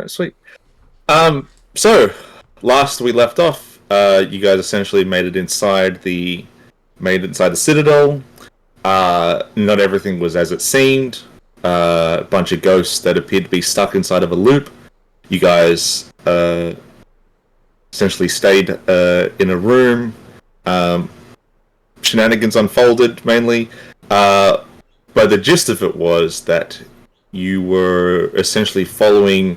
Sweet. So last we left off, you guys essentially made it inside the Citadel. Not everything was as it seemed. A bunch of ghosts that appeared to be stuck inside of a loop. You guys essentially stayed in a room. Shenanigans unfolded mainly, but the gist of it was that you were essentially following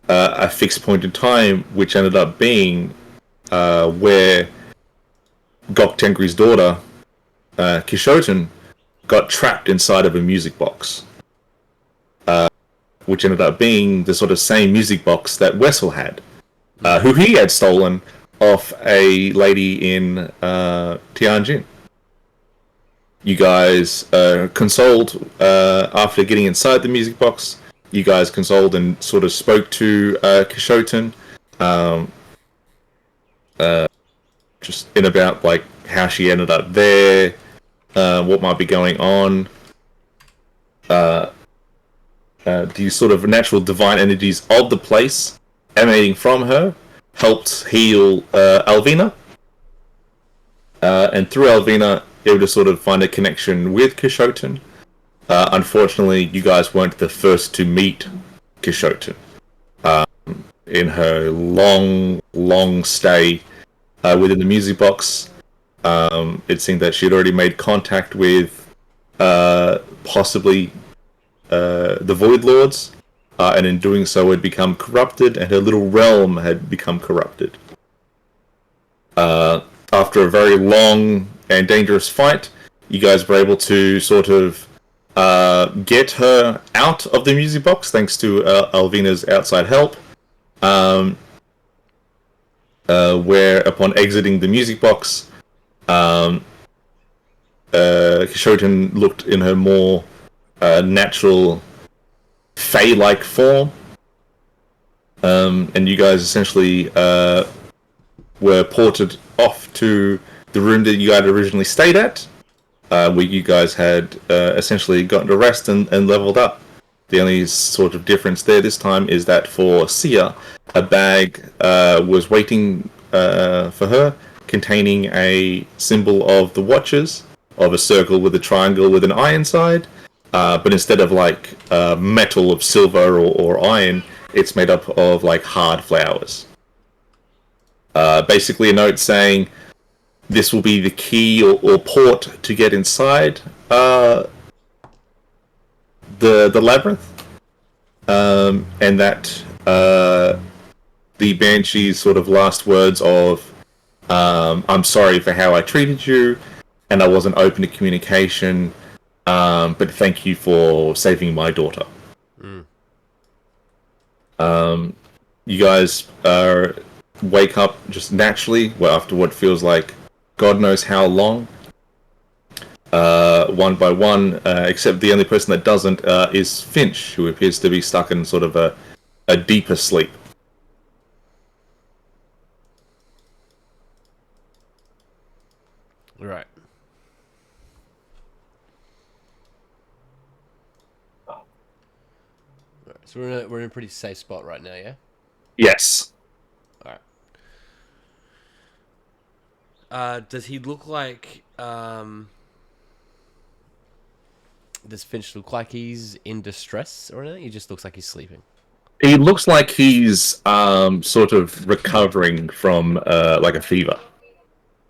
a fixed point in time, which ended up being where Gok Tengri's daughter, Kishoten, got trapped inside of a music box, which ended up being the sort of same music box that Wessel had, who he had stolen off a lady in Tianjin. You guys consoled after getting inside the music box. You guys consoled and sort of spoke to Kishoten, just in about like how she ended up there, what might be going on. The sort of natural divine energies of the place emanating from her helped heal Alvina, and through Alvina, able to sort of find a connection with Kishoten. Unfortunately, you guys weren't the first to meet Kishoten in her long stay within the music box. It seemed that she had already made contact with possibly the Void Lords, and in doing so had become corrupted, and her little realm had become corrupted. After a very long and dangerous fight, you guys were able to sort of get her out of the music box thanks to Alvina's outside help. Where upon exiting the music box, Kishoten looked in her more natural Fey-like form, and you guys essentially were ported off to the room that you had originally stayed at, where you guys had essentially gotten to rest and leveled up. The only sort of difference there this time is that for Sia, a bag was waiting for her, containing a symbol of the Watchers, of a circle with a triangle with an eye inside, but instead of like metal of silver or iron, it's made up of like hard flowers. Basically a note saying, this will be the key or port to get inside the labyrinth, and that the Banshee's sort of last words of, I'm sorry for how I treated you, and I wasn't open to communication, but thank you for saving my daughter. You guys wake up just naturally, well, after what feels like God knows how long, one by one, except the only person that doesn't is Finch, who appears to be stuck in sort of a deeper sleep. Right. So we're in a pretty safe spot right now, yeah? Yes. Alright. Does he look like does Finch look like he's in distress or anything? He just looks like he's sleeping. He looks like he's sort of recovering from like a fever.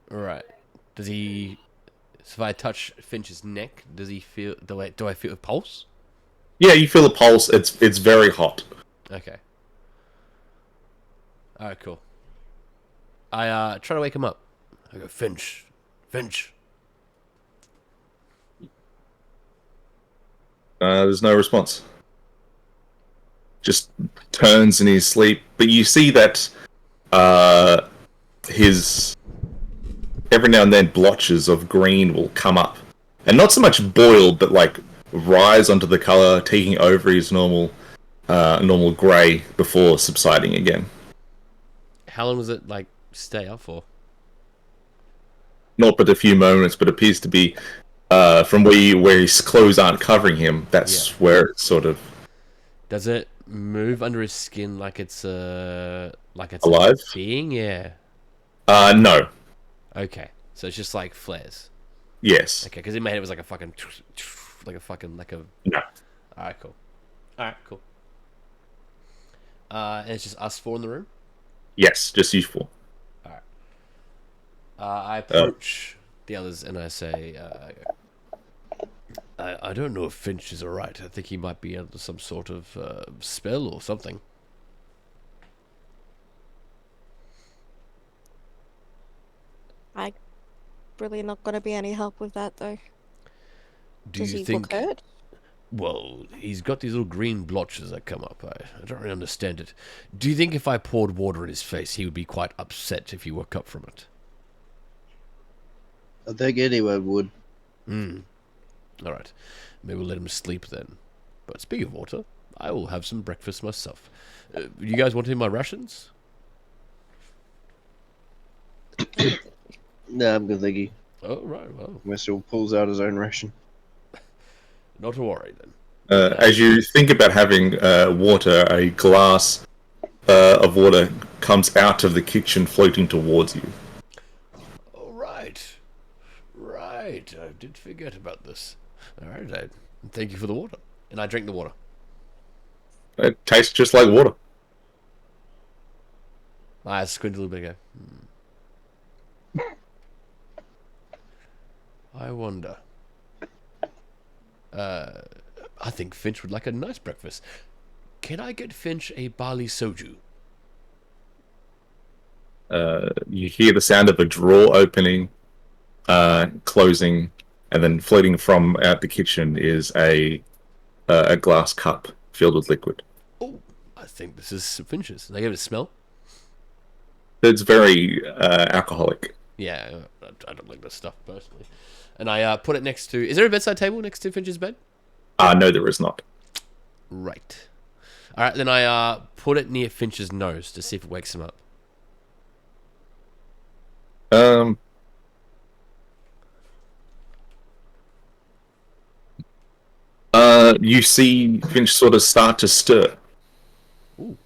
Right. Does he? So if I touch Finch's neck, does he feel? Do I feel a pulse? Yeah, you feel the pulse. It's very hot. Okay. All right, cool. I try to wake him up. I go, Finch. There's no response. Just turns in his sleep, but you see that his every now and then blotches of green will come up, and not so much boiled, but like rise onto the color, taking over his normal grey before subsiding again. How long does it like stay up for? Not but a few moments, but appears to be from where his clothes aren't covering him. That's where it sort of. Does it move under his skin like it's a Alive? being? Yeah. No. Okay. So it's just like flares. Yes. Okay, because in my head it was like a fucking like a. No. All right, cool. All right, cool. And it's just us four in the room. Yes, just you four. All right. I approach the others and I say, I don't know if Finch is alright. I think he might be under some sort of spell or something. I really not going to be any help with that, though. Do Does you he think? look hurt? Well, he's got these little green blotches that come up. I don't really understand it. Do you think if I poured water in his face, he would be quite upset if he woke up from it? I think anyone would. Alright. Maybe we'll let him sleep then. But speaking of water, I will have some breakfast myself. You guys want any of my rations? No, I'm good, thank you. Oh, right, well. Wessel pulls out his own ration. Not to worry then. As you think about having water, a glass of water comes out of the kitchen floating towards you. Oh, right. Right. I did forget about this. Alright, thank you for the water. And I drink the water. It tastes just like water. My eyes squint a little bit ago. I wonder. I think Finch would like a nice breakfast. Can I get Finch a barley soju? You hear the sound of a drawer opening, closing, and then floating from out the kitchen is a glass cup filled with liquid. Oh, I think this is Finch's. Can I give it a smell? It's very alcoholic. Yeah, I don't like this stuff personally. And I put it next to... Is there a bedside table next to Finch's bed? No, there is not. Right. Alright, then I put it near Finch's nose to see if it wakes him up. You see Finch sort of start to stir. Ooh.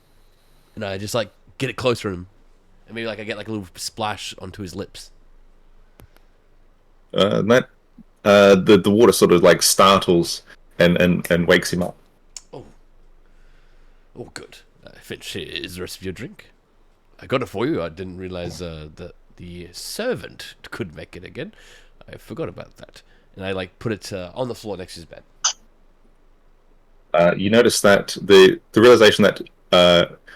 And I just like get it closer to him. And maybe like I get like a little splash onto his lips. The water sort of like startles and wakes him up. Oh. Oh, good. Finch, is the rest of your drink? I got it for you. I didn't realize that the servant could make it again. I forgot about that. And I like put it on the floor next to his bed. You notice that the realization that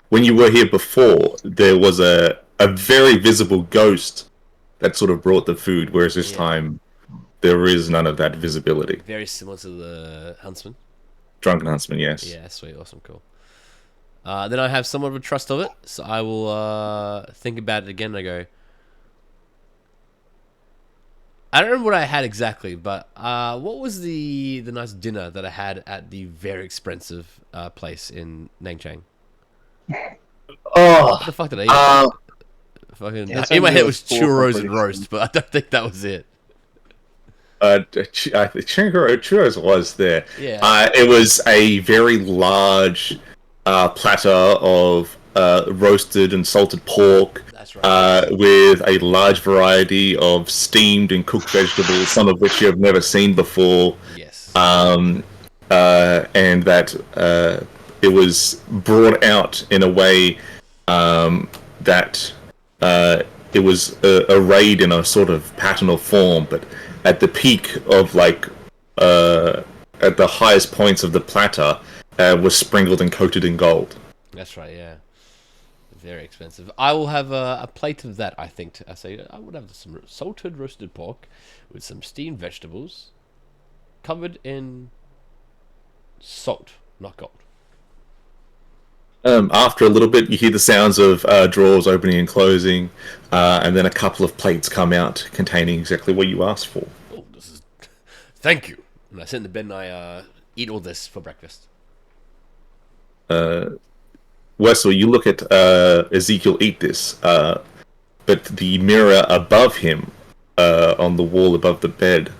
when you were here before, there was a very visible ghost that sort of brought the food, whereas this time there is none of that visibility. Very similar to the huntsman. Drunken huntsman, yes. Yeah, sweet, awesome, cool. Then I have somewhat of a trust of it, so I will think about it again and I go... I don't remember what I had exactly, but what was the nice dinner that I had at the very expensive place in Nangchang? Oh, What the fuck did I eat? Fucking, Yeah, in my head it was four churros pretty and roast, but I don't think that was it. churros was there. Yeah. It was a very large platter of roasted and salted pork. That's right. With a large variety of steamed and cooked vegetables, some of which you have never seen before. Yes. And that it was brought out in a way that it was arrayed in a sort of pattern or form, but at the peak of like at the highest points of the platter was sprinkled and coated in gold. That's right, yeah. Very expensive. I will have a plate of that, I think. I say I would have some salted roasted pork with some steamed vegetables covered in salt, not gold. After a little bit, you hear the sounds of drawers opening and closing, and then a couple of plates come out containing exactly what you asked for. Oh, this is... Thank you. And I sit in the bed and I eat all this for breakfast. Wessel, you look at Ezekiel eat this, but the mirror above him, on the wall above the bed,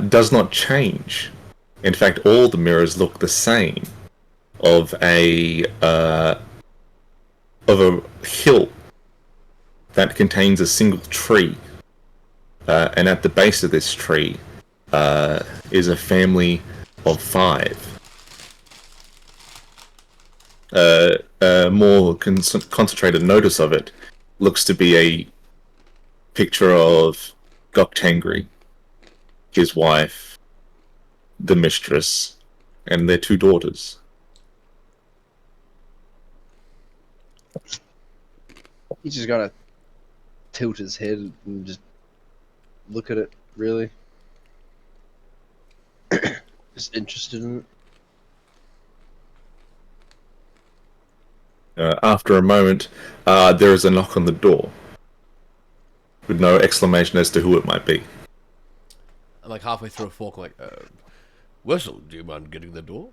does not change. In fact, all the mirrors look the same. of a hill that contains a single tree, and at the base of this tree is a family of 5. More concentrated notice of it looks to be a picture of Goktangri, his wife, the mistress, and their 2 daughters. He's just gonna tilt his head and just look at it, really. Just interested in it. After a moment, there is a knock on the door, with no exclamation as to who it might be. I'm like halfway through a fork, like, Wessel, do you mind getting the door?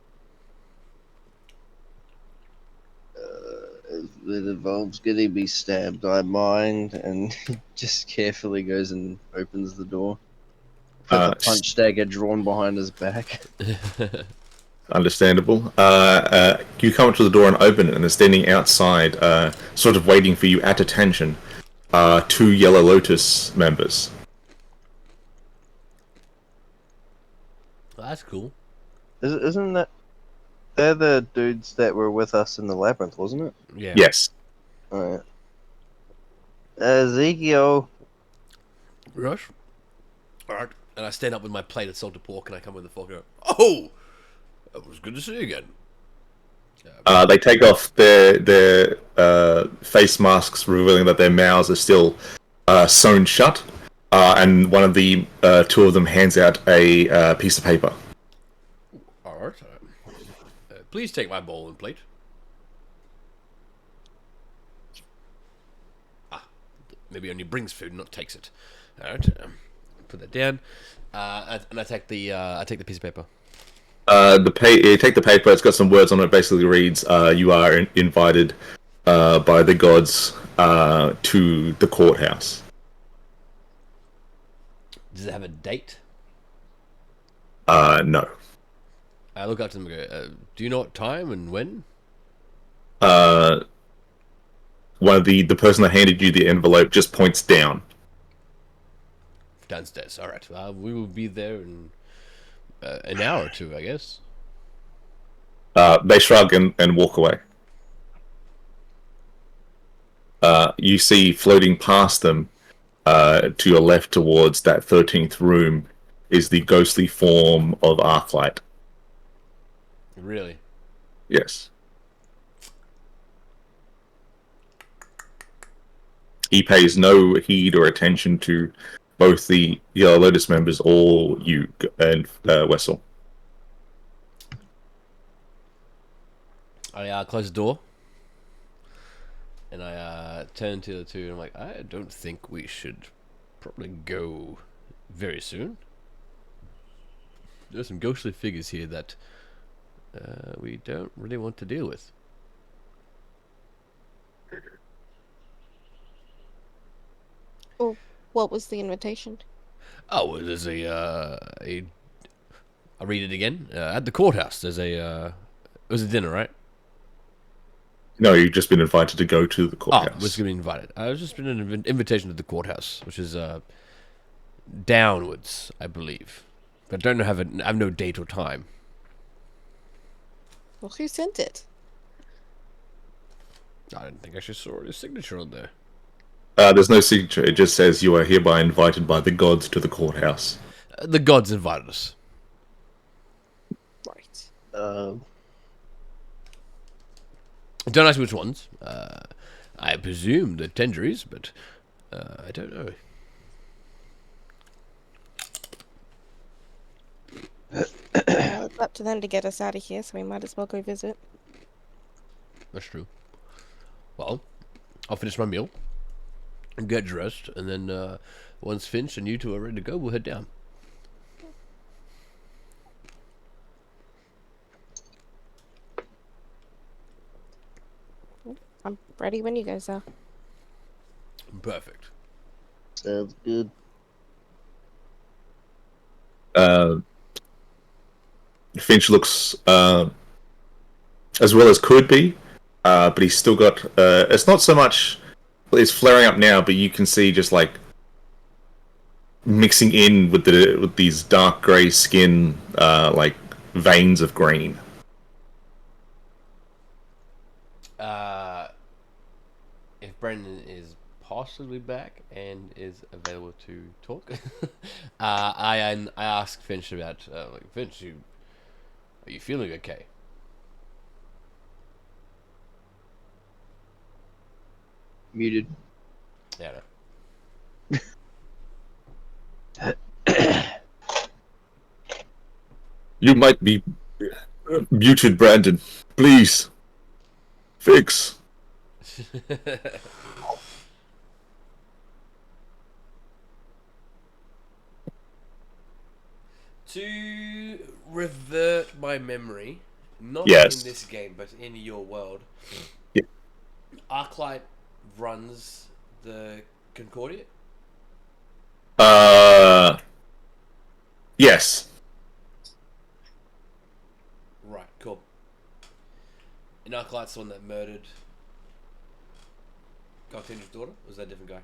If it involves getting me stabbed, I mind, and he just carefully goes and opens the door. With the punch dagger drawn behind his back. Understandable. You come up to the door and open it, and they're standing outside, sort of waiting for you at attention, 2 Yellow Lotus members. Well, that's cool. Isn't that... They're the dudes that were with us in the labyrinth, wasn't it? Yeah. Yes. Alright. Ezekiel. Rush. Alright. And I stand up with my plate of salted pork and I come with the fork and go, oh! It was good to see you again. They take off their face masks, revealing that their mouths are still sewn shut, and one of the 2 of them hands out a piece of paper. Alright. Please take my bowl and plate. Maybe only brings food, not takes it. Alright. Put that down. And I take the piece of paper. You take the paper. It's got some words on it. Basically reads, "You are invited by the gods to the courthouse." Does it have a date? No. I look up to them and go, do you know what time and when? One of the person that handed you the envelope just points down. Downstairs. Alright. We will be there in an hour or 2, I guess. They shrug and walk away. You see floating past them, to your left towards that 13th room, is the ghostly form of Arclight. Really? Yes. He pays no heed or attention to both the Yellow Lotus members or you and Wessel. I close the door. And I turn to the 2 and I'm like, I don't think we should probably go very soon. There's some ghostly figures here that we don't really want to deal with. Oh, what was the invitation? Oh, there's I'll read it again. At the courthouse, there's it was a dinner, right? No, you've just been invited to go to the courthouse. Oh, was going to be invited. I was just been an invitation to the courthouse, which is downwards, I believe. But I don't have no date or time. Well, who sent it? I didn't think I actually saw his signature on there. There's no signature. It just says you are hereby invited by the gods to the courthouse. The gods invited us. Right. Don't ask me which ones. I presume the Tenderies, but I don't know. Well, it's up to them to get us out of here, so we might as well go visit. That's true. Well, I'll finish my meal and get dressed, and then once finished and you 2 are ready to go, we'll head down. I'm ready when you guys are. Perfect. Sounds good. Finch looks as well as could be, but he's still got. It's not so much. It's flaring up now, but you can see just like mixing in with these dark grey skin, like veins of green. If Brendan is possibly back and is available to talk, I asked Finch about like, Finch, are you feeling okay? Muted. Yeah. You might be muted, Brandon. Please fix. To revert my memory, not Yes. in this game, but in your world, Yeah. Arclight runs the Concordia? Yes. Right, cool. And Arclight's the one that murdered Galtendra's daughter? Or was that a different guy?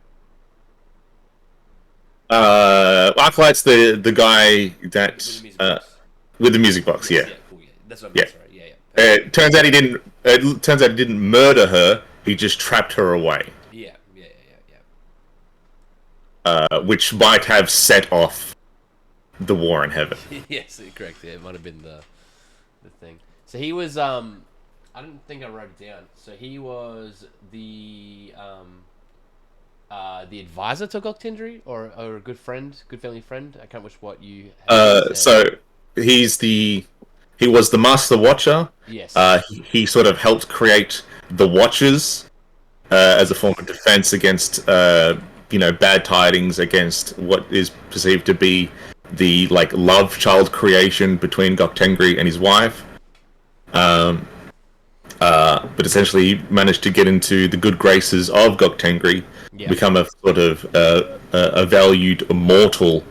Arclight's the guy that With the music box? with the music box. Yes, Yeah. cool, yeah. That's what I Yeah. meant, sorry. Yeah. It turns out he didn't. It turns out he didn't murder her. He just trapped her away, Yeah. which might have set off the war in heaven. Yes, correct. Yeah, it might have been the thing. So he was I didn't think I wrote it down. So he was the advisor to Galtendry, or a good friend, good family friend. I can't remember what you. So he was the Master Watcher. Yes. He sort of helped create the Watchers as a form of defense against bad tidings, against what is perceived to be the like love child creation between Goktengri and his wife. But essentially he managed to get into the good graces of Goktengri, become a sort of a valued immortal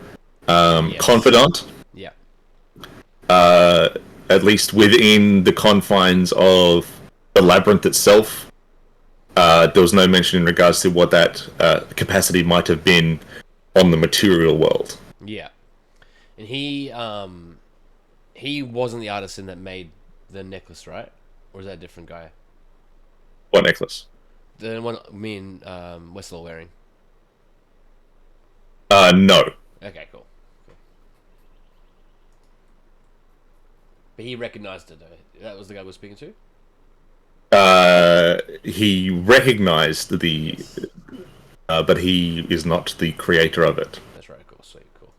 confidant. Yeah. At least within the confines of the labyrinth itself. There was no mention in regards to what that capacity might have been on the material world. Yeah. And he wasn't the artisan that made the necklace, right? Or is that a different guy? What necklace? The one me and Wessel are wearing. No. Okay, cool. But he recognized it, though. That was the guy we were speaking to? He recognized the... but he is not the creator of it. That's right, cool, sweet, cool.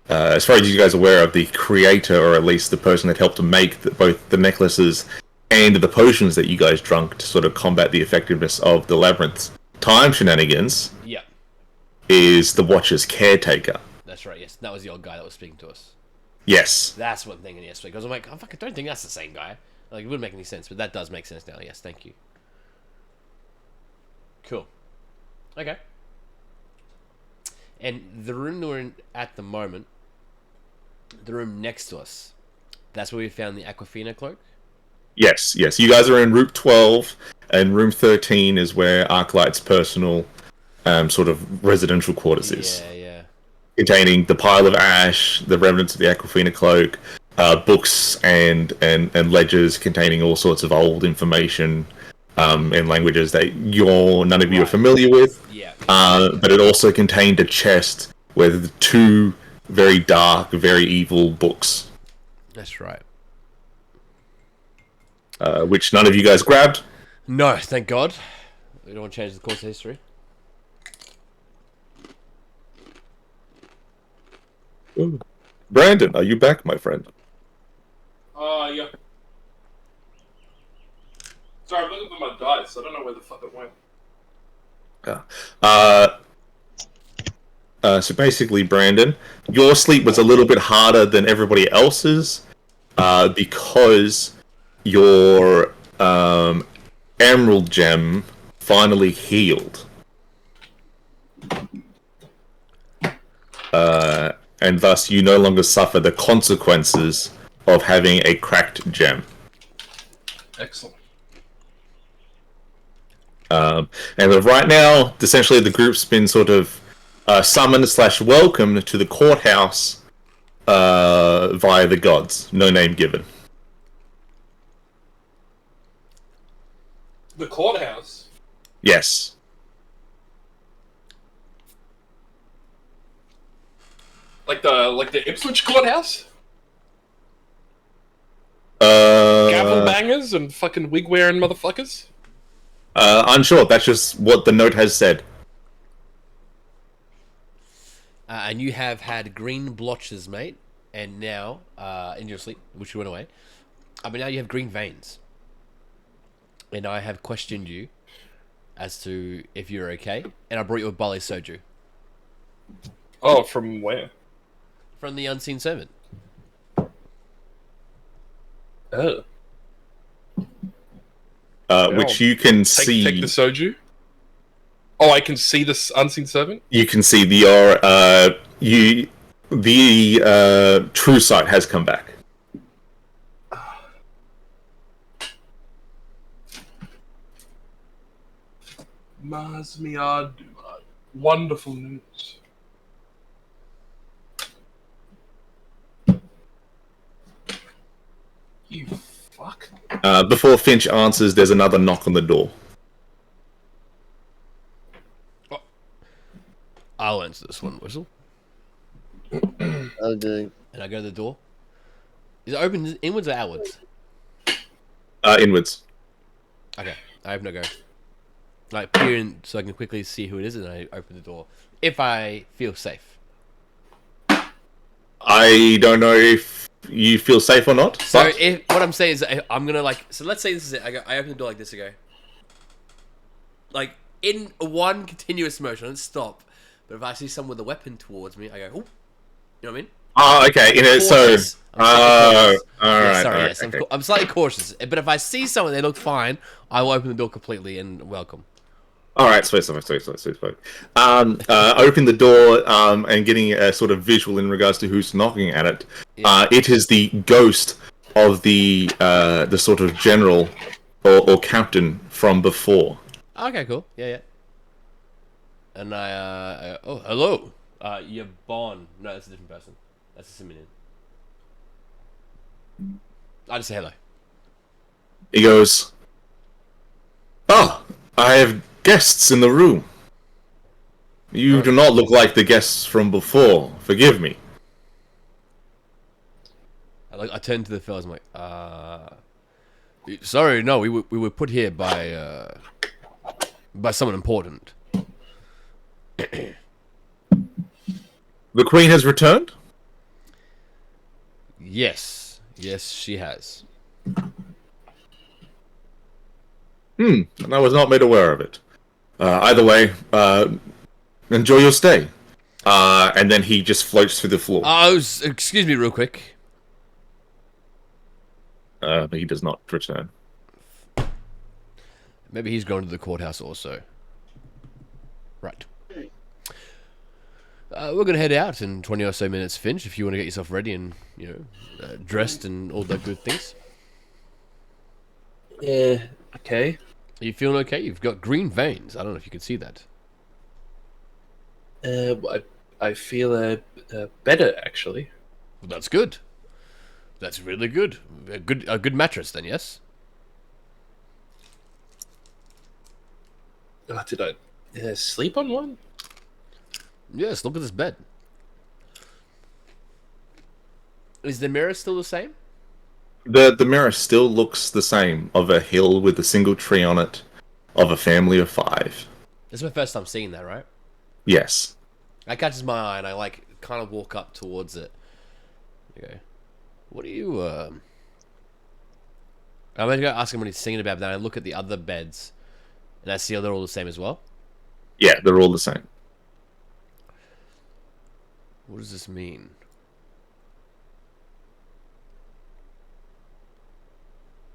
As far as you guys are aware of, the creator, or at least the person that helped to make both the necklaces and the potions that you guys drunk to sort of combat the effectiveness of the labyrinth's time shenanigans, Yeah. is the Watcher's caretaker. That's right, yes. That was the old guy that was speaking to us. Yes. That's what I'm thinking, yes. Because I'm like, I fucking don't think that's the same guy. Like, it wouldn't make any sense, but that does make sense now. Yes, thank you. Cool. Okay. And the room that we're in at the moment, the room next to us, that's where we found the Aquafina cloak? Yes. You guys are in room 12, and room 13 is where Arclight's personal sort of residential quarters is. Yeah. Containing the pile of ash, the remnants of the Aquafina cloak, books and ledgers containing all sorts of old information in languages that none of you are familiar with. Yeah. But it also contained a chest with 2 very dark, very evil books. That's right. Which none of you guys grabbed. No, thank God. We don't want to change the course of history. Brandon, are you back, my friend? Yeah. Sorry, I'm looking for my dice. I don't know where the fuck it went. So basically, Brandon, your sleep was a little bit harder than everybody else's because your emerald gem finally healed. And thus you no longer suffer the consequences of having a cracked gem. Excellent. And right now, essentially, the group's been sort of summoned / welcomed to the courthouse via the gods. No name given. The courthouse. Yes. Like the Ipswich courthouse? Gavel bangers and fucking wig wearing motherfuckers? Unsure. That's just what the note has said. And you have had green blotches, mate, and now, in your sleep, which you went away, but now you have green veins. And I have questioned you as to if you're okay, and I brought you a barley soju. Oh, from where? From the unseen servant. Oh. Which you can see. Take the soju. Oh, I can see this unseen servant? You can see the true sight has come back. Masmiad. Wonderful news. You fuck. Before Finch answers, there's another knock on the door. I'll answer this one, Whistle. I'll do. And I go to the door. Is it open inwards or outwards? Inwards. Okay, I open a go. Like, peer in so I can quickly see who it is, and I open the door. If I feel safe. I don't know if you feel safe or not. So, but what I'm saying is, I'm gonna, like... So, let's say this is it. I open the door like this, I go... Like, in one continuous motion, I don't stop. But if I see someone with a weapon towards me, I go, oh. You know what I mean? Oh, okay. Cautious. Alright. Sorry, yes. Okay. I'm slightly cautious. But if I see someone, they look fine, I will open the door completely and welcome. Alright, sweet. Open the door and getting a sort of visual in regards to who's knocking at it. Yeah. It is the ghost of the sort of general or captain from before. Okay, cool. Yeah. And oh, hello. You're Bon. No, that's a different person. That's a Simeon. I just say hello. He goes, "Oh, I have guests in the room. You do not look like the guests from before. Forgive me." I turn to the fellas. I'm like, sorry, no, we were put here by someone important. The Queen has returned? Yes, she has. And I was not made aware of it. Either way, enjoy your stay. And then he just floats through the floor. Excuse me real quick. But he does not return. Maybe he's going to the courthouse also. Right. We're going to head out in 20 or so minutes, Finch, if you want to get yourself ready and, dressed and all that good things. Yeah, okay. Are you feeling okay? You've got green veins. I don't know if you can see that. I feel better, actually. Well, that's good. That's really good. A good mattress then, yes? Did I sleep on one? Yes, look at this bed. Is the mirror still the same? The mirror still looks the same, of a hill with a single tree on it, of a family of 5. This is my first time seeing that, right? Yes. That catches my eye, and I kind of walk up towards it. Okay, what are you? I'm gonna go ask him what he's singing about. But then I look at the other beds, and I see they're all the same as well. Yeah, they're all the same. What does this mean?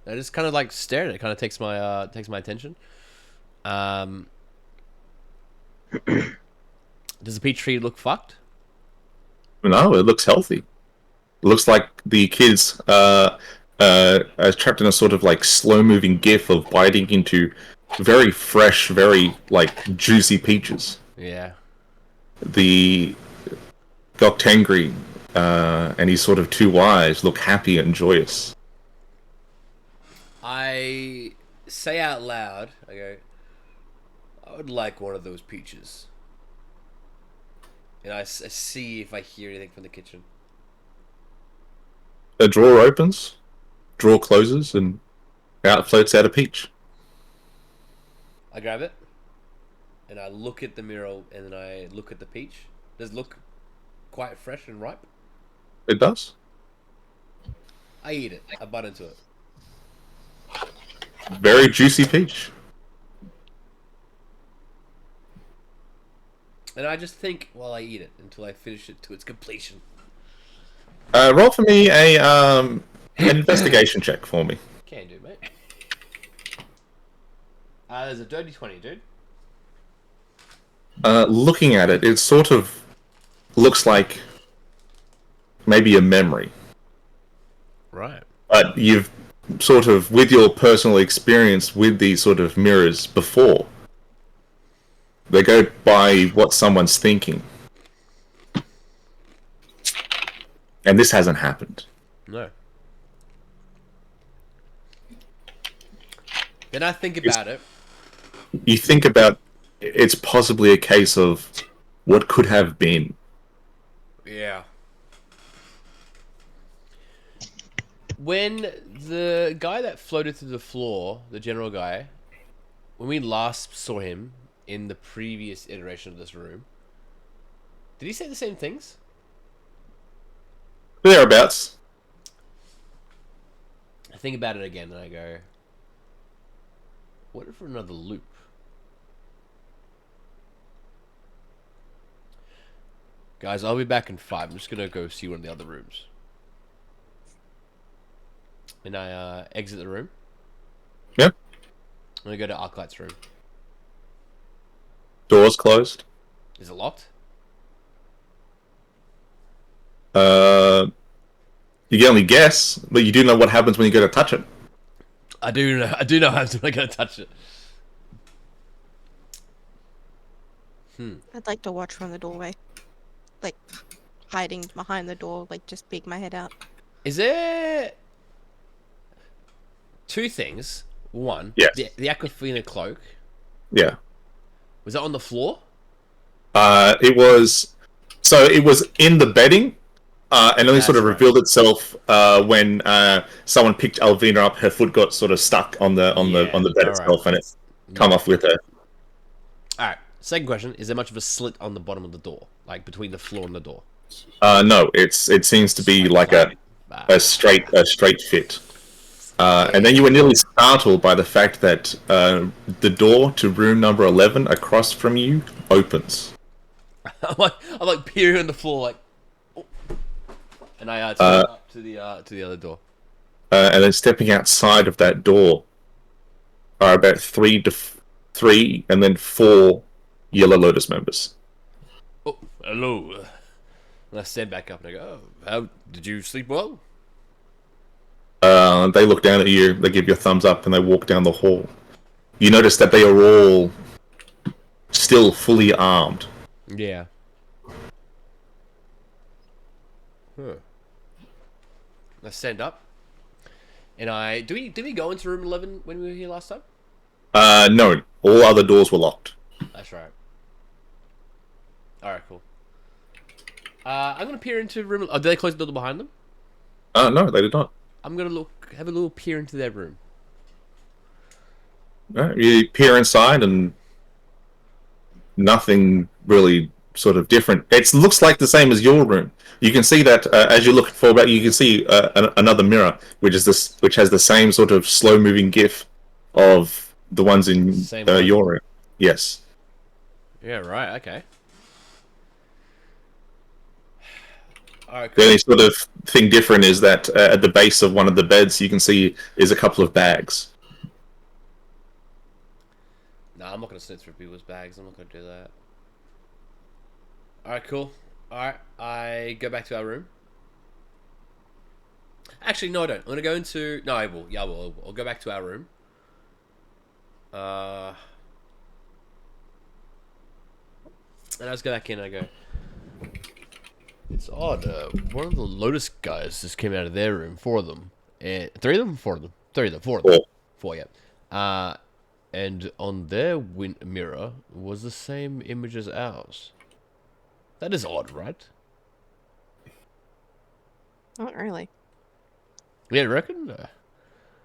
I just kind of stare at it. It kind of takes my attention. Does the peach tree look fucked? No, it looks healthy. It looks like the kids trapped in a sort of like slow-moving gif of biting into very fresh, very like juicy peaches. Yeah. The Goktengri and his sort of two eyes look happy and joyous. I say out loud, I go, I would like one of those peaches. And I see if I hear anything from the kitchen. A drawer opens, drawer closes, and out floats out a peach. I grab it, and I look at the mirror, and then I look at the peach. Does it look quite fresh and ripe? It does. I eat it. I bite into it. Very juicy peach. And I just think while I eat it until I finish it to its completion. Roll for me an investigation check for me. Can do, mate. There's a dirty 20, dude. Looking at it, it sort of looks like maybe a memory. Right. But you've sort of, with your personal experience with these sort of mirrors before, they go by what someone's thinking. And this hasn't happened. No. Then I think about it. You think about it's possibly a case of what could have been. Yeah. When the guy that floated through the floor, the general guy, when we last saw him in the previous iteration of this room, did he say the same things? Thereabouts. I think about it again and I go, what if another loop? Guys, I'll be back in 5. I'm just going to go see one of the other rooms. And I exit the room. Yep. And I go to Arclight's room. Doors closed. Is it locked? You can only guess, but you do know what happens when you go to touch it. I do know. I do know. I'm not going to touch it. I'd like to watch from the doorway. Like, hiding behind the door, like, just peek my head out. Is there 2 things? One, Yes. the Aquafina cloak. Yeah. Was that on the floor? It was in the bedding, and only sort of That's right. revealed itself when someone picked Alvina up. Her foot got sort of stuck on the bed all itself, right. and it's come off with her. Alright, second question. Is there much of a slit on the bottom of the door? Like, between the floor and the door? No, it seems to be like a straight fit. And then you were nearly startled by the fact that the door to room number 11 across from you opens. I'm like peering on the floor, like, oh. And I turn up to the other door. And then stepping outside of that door are about three and then 4 Yellow Lotus members. Oh, hello. And I stand back up and I go, oh, how did you sleep well? They look down at you, they give you a thumbs up, and they walk down the hall. You notice that they are all still fully armed. Yeah. Huh. I stand up, and did we go into room 11 when we were here last time? No, all other doors were locked. That's right. All right, cool. I'm gonna peer into room. Oh, did they close the door behind them? No, they did not. I'm gonna have a little peer into their room. You peer inside, and nothing really sort of different. It looks like the same as your room. You can see that as you look forward, you can see another mirror, which has the same sort of slow-moving GIF of the ones in your room. Yes. Yeah. Right. Okay. All right. The Cool. only sort of thing different is that at the base of one of the beds, you can see is a couple of bags. Nah, I'm not gonna snoop through people's bags. I'm not gonna do that. All right. Cool. All right. I go back to our room. Actually, no, I don't. I'm gonna go into. No, I will. Yeah, I will. I'll go back to our room. And I just go back in and I go. It's odd. One of the Lotus guys just came out of their room. 4 of them. And 3 of them? 4 of them. 3 of them. 4 of them. 4, yeah. And on their mirror was the same image as ours. That is odd, right? Not really. Yeah, you reckon?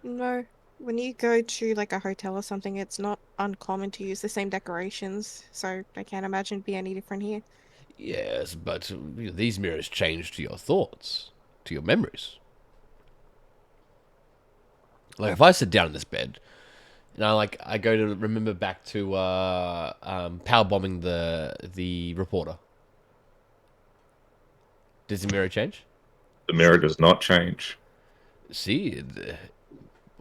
No. When you go to like a hotel or something, it's not uncommon to use the same decorations, so I can't imagine it'd be any different here. Yes, but these mirrors change to your thoughts, to your memories. Like if I sit down in this bed, and I go to remember back to power bombing the reporter. Does the mirror change? The mirror does not change. See,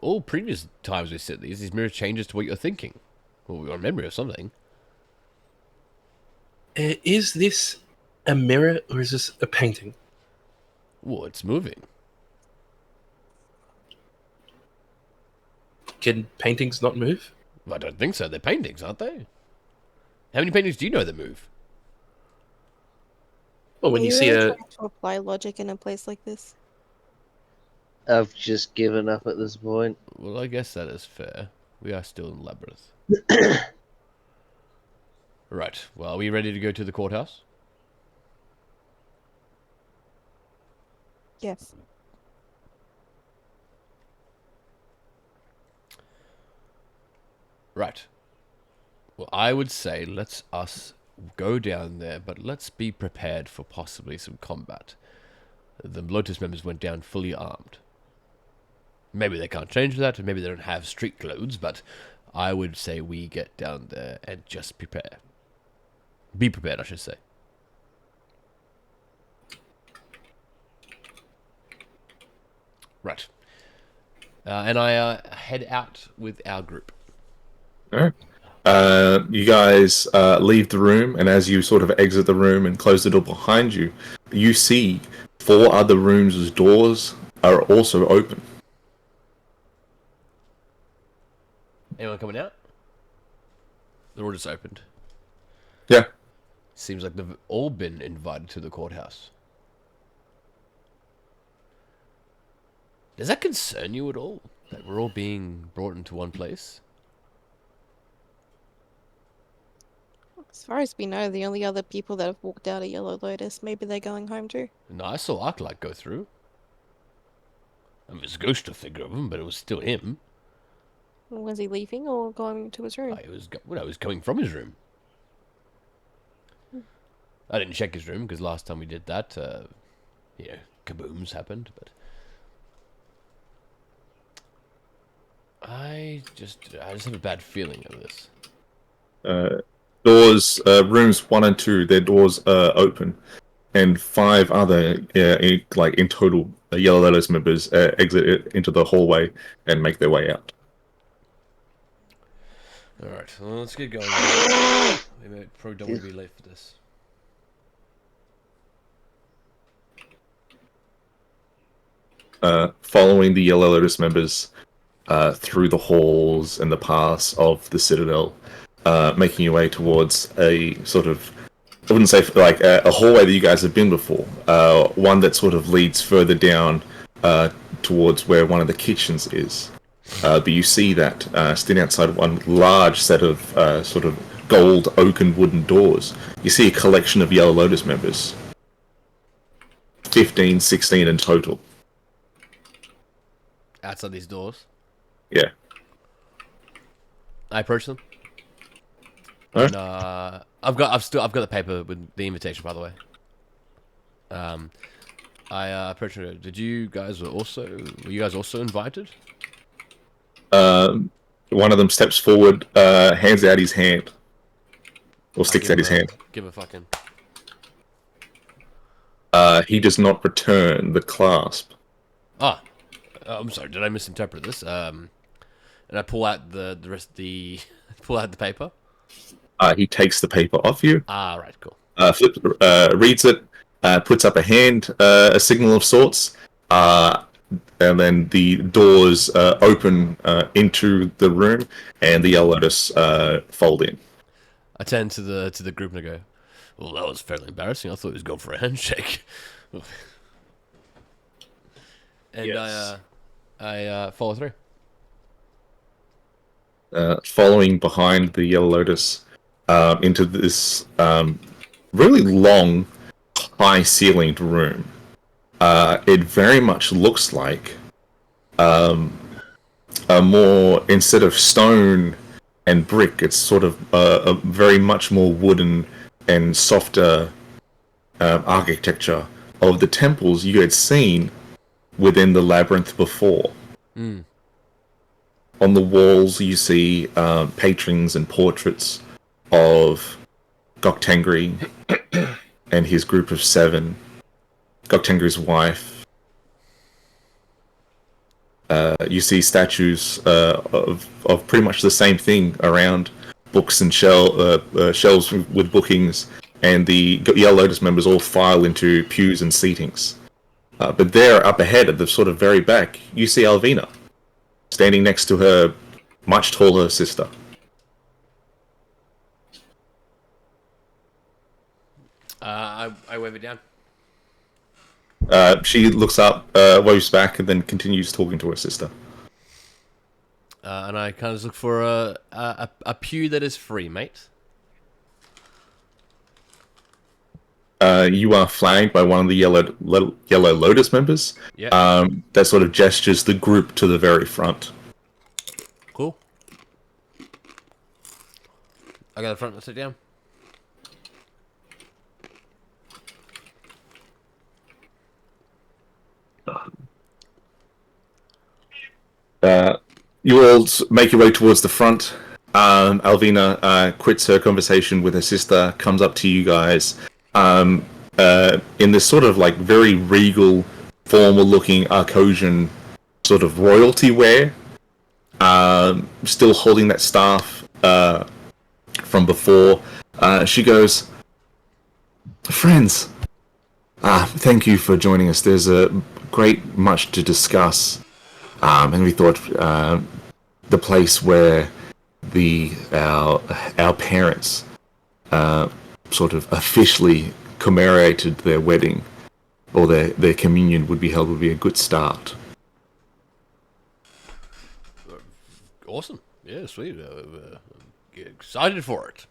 all previous times we said these mirror changes to what you're thinking, or your memory or something. Is this a mirror or is this a painting? Well, it's moving. Can paintings not move? I don't think so. They're paintings, aren't they? How many paintings do you know that move? Well, when Are you see really a trying to apply logic in a place like this? I've just given up at this point. Well, I guess that is fair. We are still in Labyrinth. Right. Well, are we ready to go to the courthouse? Yes. Right. Well, I would say let's us go down there, but let's be prepared for possibly some combat. The Lotus members went down fully armed. Maybe they can't change that, or maybe they don't have street clothes, but I would say we get down there and just prepare. Be prepared, I should say. Right. And I head out with our group. All right. You guys leave the room, and as you sort of exit the room and close the door behind you, you see 4 other rooms' doors are also open. Anyone coming out? The door just opened. Yeah. Seems like they've all been invited to the courthouse. Does that concern you at all? That we're all being brought into one place? As far as we know, the only other people that have walked out of Yellow Lotus, maybe they're going home too. No, I saw Arclight go through. I mean, it's a ghost figure of him, but it was still him. Was he leaving or going to his room? I was coming from his room. I didn't check his room because last time we did that, kabooms happened. But I just have a bad feeling of this. Doors, rooms 1 and 2, their doors are open, and 5 other, in total, Yellow Lotus members exit into the hallway and make their way out. All right, well, let's get going. We probably don't want to be late for this. Following the Yellow Lotus members through the halls and the paths of the Citadel, making your way towards a sort of, I wouldn't say like a hallway that you guys have been before, one that sort of leads further down towards where one of the kitchens is. But you see that standing outside one large set of sort of gold oaken wooden doors, you see a collection of Yellow Lotus members. 15, 16 in total. Outside these doors? Yeah. I approach them. Alright. And, I've got the paper with the invitation, by the way. I approach them. Were you guys also invited? One of them steps forward, hands out his hand. Or sticks out his hand. Give a fucking... He does not return the clasp. I'm sorry, did I misinterpret this? And I pull out the pull out the paper. He takes the paper off you. Right, cool. Reads it, puts up a hand, a signal of sorts. then the doors open into the room, and the Yellow Lotus fold in. I turn to the group and I go, "Well, that was fairly embarrassing. I thought he was going for a handshake." And Yes. I follow through. Following behind the Yellow Lotus into this really long, high-ceilinged room. It very much looks like a more, instead of stone and brick, it's sort of a very much more wooden and softer architecture of the temples you had seen within the labyrinth before. Mm. On the walls, you see patrons and portraits of Goktengri and his group of 7, Goktengri's wife. You see statues of pretty much the same thing around books and shelves with bookings, and the Yellow Lotus members all file into pews and seatings. But there, up ahead at the sort of very back, you see Alvina, standing next to her much taller sister. I wave it down. She looks up, waves back, and then continues talking to her sister. And I kind of look for a pew that is free, mate. You are flagged by one of the Yellow Lotus members. Yeah. That sort of gestures the group to the very front. Cool. I go to the front and sit down. You all make your way towards the front. Alvina quits her conversation with her sister, comes up to you guys in this sort of like very regal, formal-looking Arcosian sort of royalty wear. Still holding that staff from before. She goes, "Friends, thank you for joining us. There's a great much to discuss." And we thought the place where our parents sort of officially commemorated their wedding or their communion would be held would be a good start. Awesome. Yeah, sweet. Excited for it.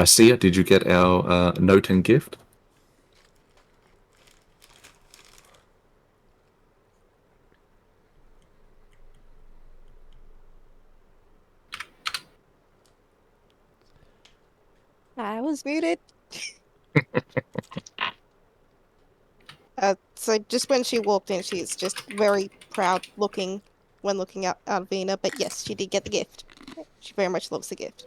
Sia, did you get our note and gift? I was muted. So just when she walked in, she's just very proud looking when looking at Alvina. But yes, she did get the gift. She very much loves the gift.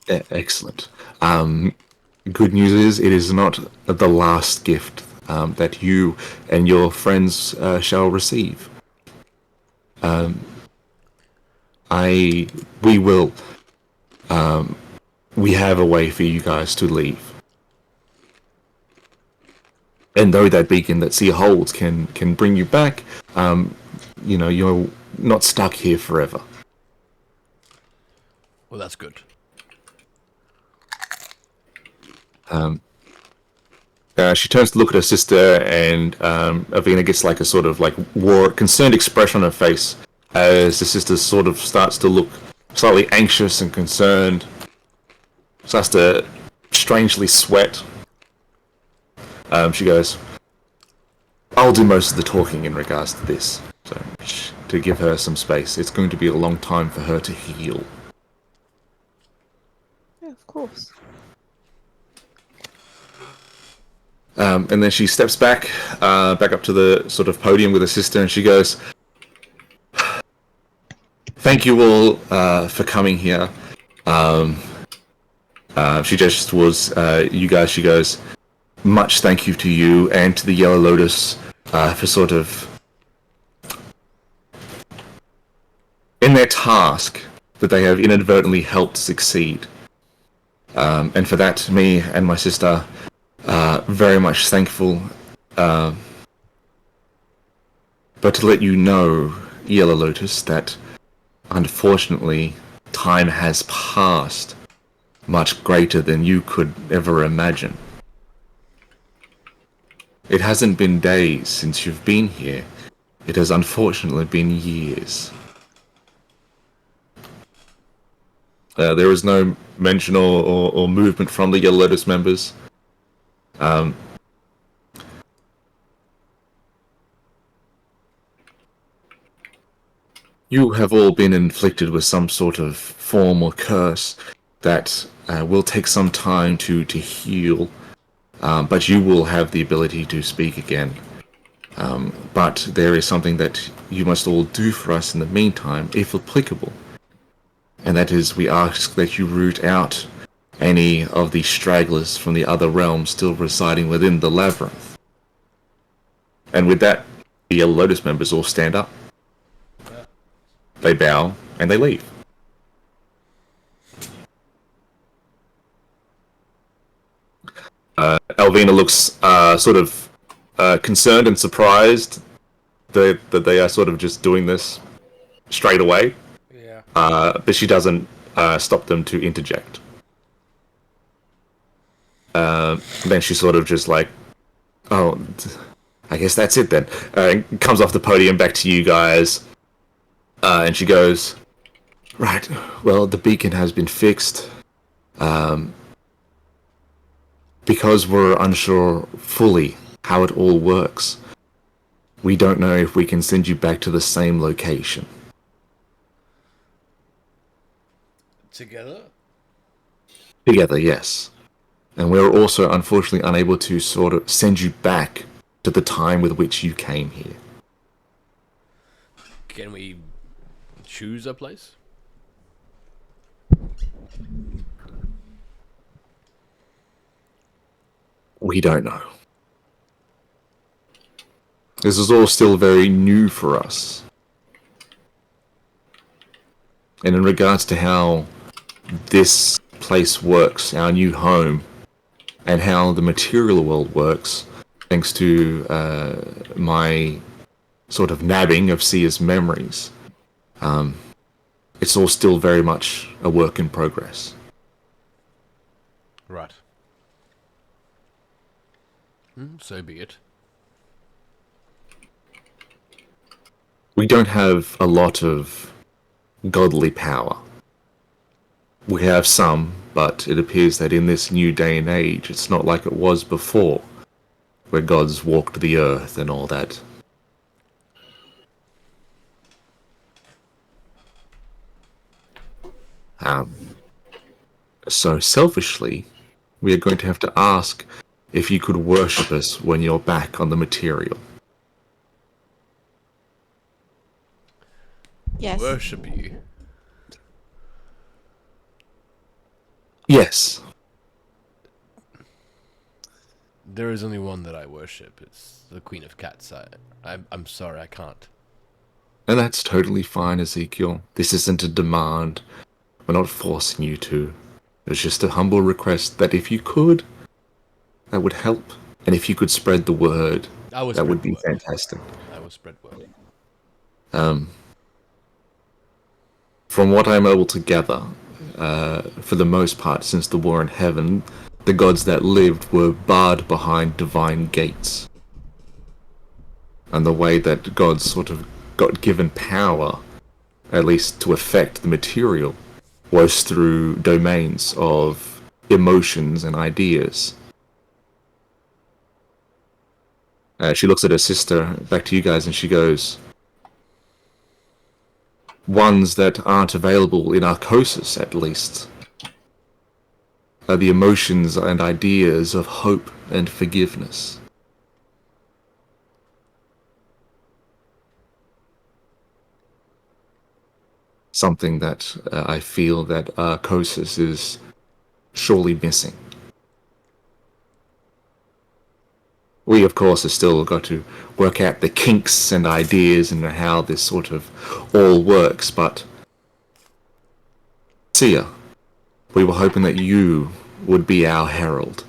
Excellent. Good news is it is not the last gift that you and your friends shall receive. We have a way for you guys to leave. And though that beacon that Sia holds can bring you back, you're not stuck here forever. Well, that's good. She turns to look at her sister, and Avina gets like a sort of like concerned expression on her face as the sister sort of starts to look slightly anxious and concerned. Starts to strangely sweat. She goes, "I'll do most of the talking in regards to this, so to give her some space. It's going to be a long time for her to heal." Yeah, of course. And then she steps back up to the sort of podium with her sister, and she goes, "Thank you all for coming here." She gestures towards you guys. She goes, "Much thank you to you and to the Yellow Lotus for sort of in their task that they have inadvertently helped succeed. And for that, me and my sister are very much thankful. But to let you know, Yellow Lotus, that unfortunately time has passed much greater than you could ever imagine. It hasn't been days since you've been here. It has unfortunately been years. There is no mention or movement from the Yellow Lotus members. You have all been inflicted with some sort of form or curse that will take some time to heal, but you will have the ability to speak again. But there is something that you must all do for us in the meantime, if applicable. And that is, we ask that you root out any of the stragglers from the other realms still residing within the labyrinth. And with that, the Yellow Lotus members all stand up. They bow, and they leave. Alvina looks sort of concerned and surprised that they are sort of just doing this straight away. Yeah. But she doesn't stop them to interject. Then she sort of just like, oh, I guess that's it then. Comes off the podium back to you guys. And she goes, right, well, the beacon has been fixed. Because we're unsure fully how it all works, we don't know if we can send you back to the same location. Together? Together, yes. And we're also unfortunately unable to sort of send you back to the time with which you came here. Can we choose a place? We don't know. This is all still very new for us. And in regards to how this place works, our new home, and how the material world works, thanks to my sort of nabbing of Sia's memories, it's all still very much a work in progress. Right. So be it. We don't have a lot of godly power. We have some, but it appears that in this new day and age, it's not like it was before, where gods walked the earth and all that. So selfishly, we are going to have to ask if you could worship us when you're back on the material. Yes. Worship you. Yes. There is only one that I worship. It's the Queen of Cats. I'm sorry, I can't. And that's totally fine, Ezekiel. This isn't a demand. We're not forcing you to. It's just a humble request that if you could, that would help. And if you could spread the word, that would be fantastic. I will spread word. From what I'm able to gather, for the most part, since the war in heaven, the gods that lived were barred behind divine gates. And the way that gods sort of got given power, at least to affect the material, was through domains of emotions and ideas. She looks at her sister, back to you guys, and she goes, ones that aren't available in Arcosis, at least, are the emotions and ideas of hope and forgiveness. Something that I feel that Arcosis is surely missing. We, of course, have still got to work out the kinks and ideas and how this sort of all works, but Sia, we were hoping that you would be our herald.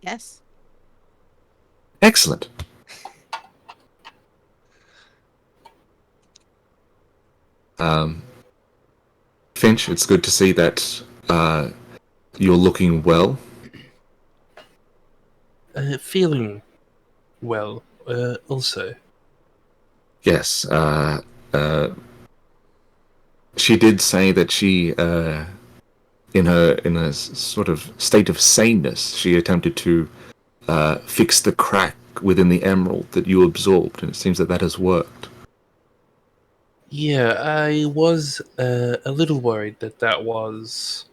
Yes. Excellent. Finch, it's good to see that you're looking well. Feeling well, also. Yes, she did say that she, in a sort of state of saneness, she attempted to fix the crack within the emerald that you absorbed, and it seems that that has worked. Yeah, I was a little worried that that was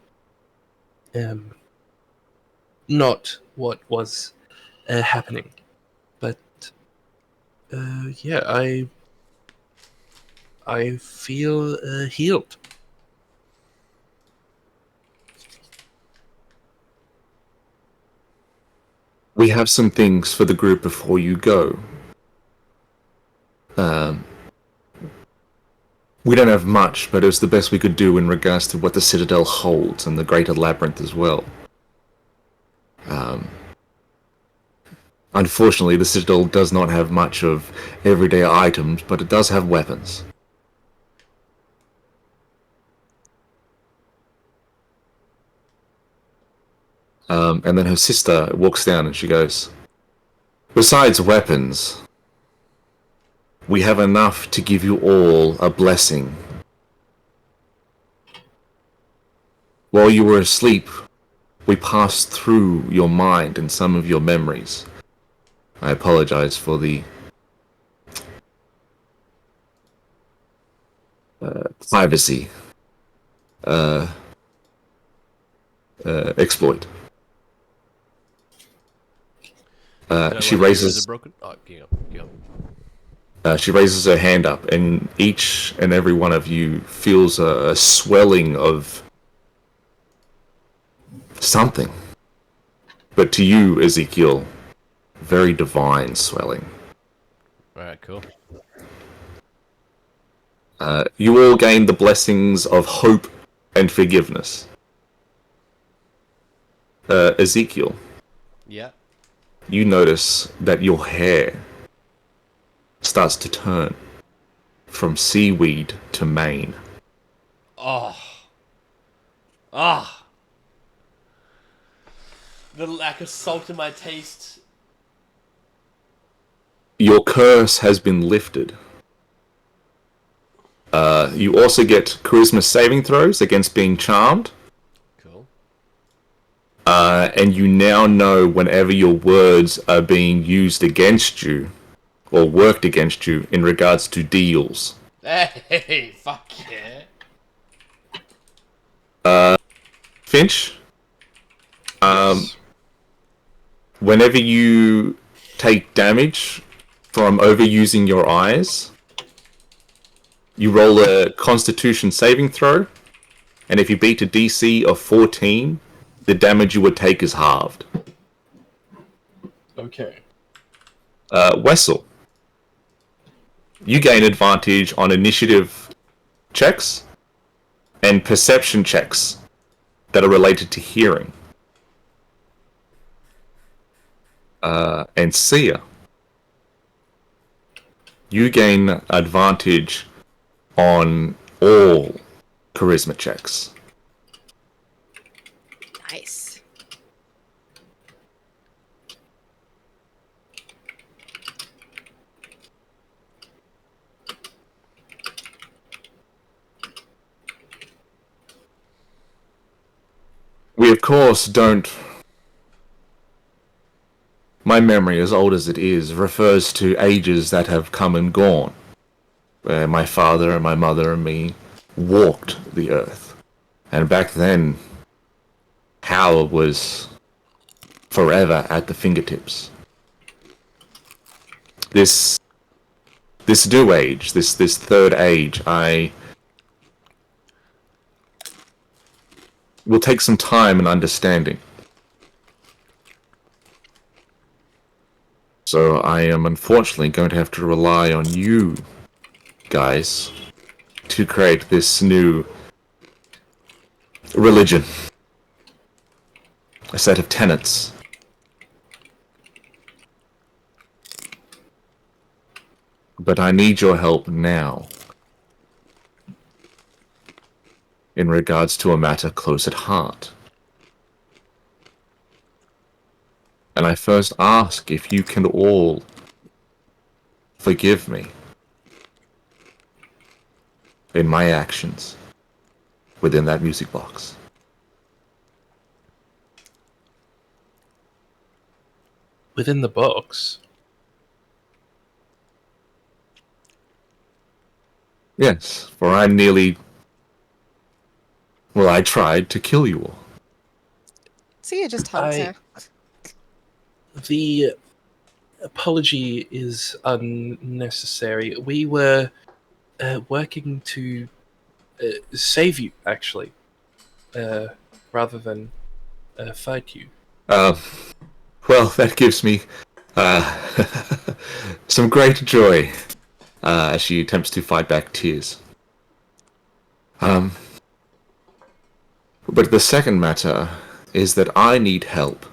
not what was happening, but yeah, I feel healed. We have some things for the group before you go. We don't have much, but it was the best we could do in regards to what the Citadel holds and the Greater Labyrinth as well. Unfortunately, the Citadel does not have much of everyday items, but it does have weapons. And then her sister walks down and she goes, "Besides weapons, we have enough to give you all a blessing. While you were asleep, we passed through your mind and some of your memories. I apologize for the privacy exploit." She raises. Broken? Oh, hang on. She raises her hand up, and each and every one of you feels a swelling of something. But to you, Ezekiel, very divine swelling. Alright, cool. You all gain the blessings of hope and forgiveness. Ezekiel, Yeah. you notice that your hair starts to turn from seaweed to mane. Oh. Ah. The lack of salt in my taste. Your curse has been lifted. You also get charisma saving throws against being charmed. Cool. And you now know whenever your words are being used against you or worked against you in regards to deals. Hey, fuck yeah. Finch, Yes. whenever you take damage from overusing your eyes, you roll a Constitution saving throw, and if you beat a DC of 14, the damage you would take is halved. Okay. Wessel, you gain advantage on initiative checks and perception checks that are related to hearing. And Sia, you gain advantage on all charisma checks. Nice. We, of course, don't... My memory, as old as it is, refers to ages that have come and gone, where my father and my mother and me walked the earth. And back then, power was forever at the fingertips. This new age, this third age, I will take some time and understanding. So I am unfortunately going to have to rely on you guys to create this new religion. A set of tenets. But I need your help now. in regards to a matter close at heart. And I first ask if you can all forgive me in my actions within that music box. Within the box. Yes, for I tried to kill you all. Sia just hugs her. The apology is unnecessary. We were working to save you, actually, rather than fight you. Well, that gives me some great joy as she attempts to fight back tears. But the second matter is that I need help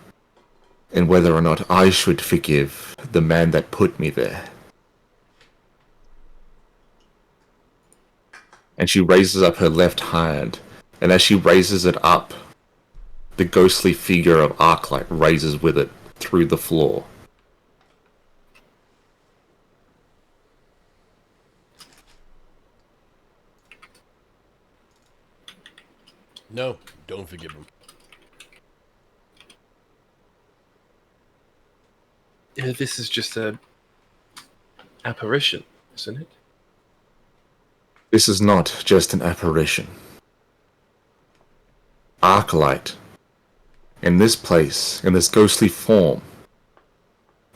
in whether or not I should forgive the man that put me there. And she raises up her left hand, and as she raises it up, the ghostly figure of Arclight raises with it through the floor. No, don't forgive him. This is just a apparition, isn't it? This is not just an apparition. Arclight, in this place, in this ghostly form,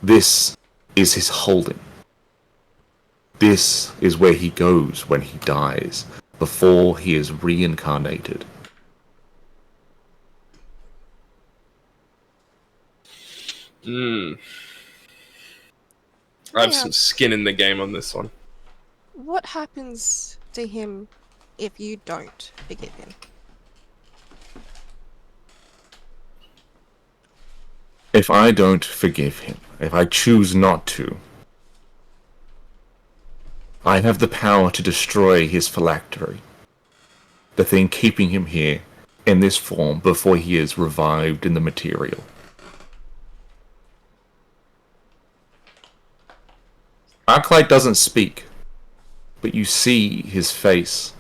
this is his holding. This is where he goes when he dies, before he is reincarnated. I have some skin in the game on this one. What happens to him if you don't forgive him? If I don't forgive him, if I choose not to, I have the power to destroy his phylactery, the thing keeping him here in this form before he is revived in the material. Arclight doesn't speak, but you see his face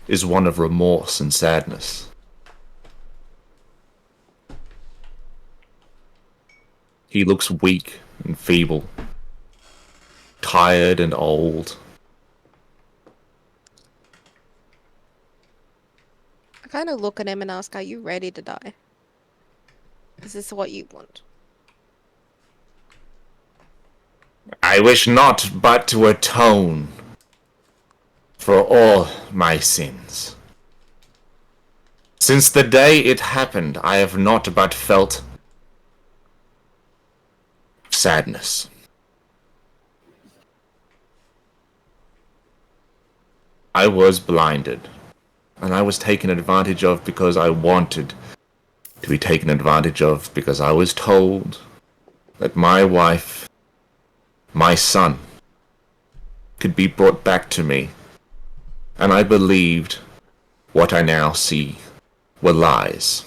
is one of remorse and sadness. He looks weak and feeble, tired and old. I kind of look at him and ask, are you ready to die? Is this what you want? I wish not but to atone for all my sins. Since the day it happened, I have not but felt sadness. I was blinded, and I was taken advantage of because I wanted to be taken advantage of, because I was told that my wife, my son, could be brought back to me, and I believed what I now see were lies.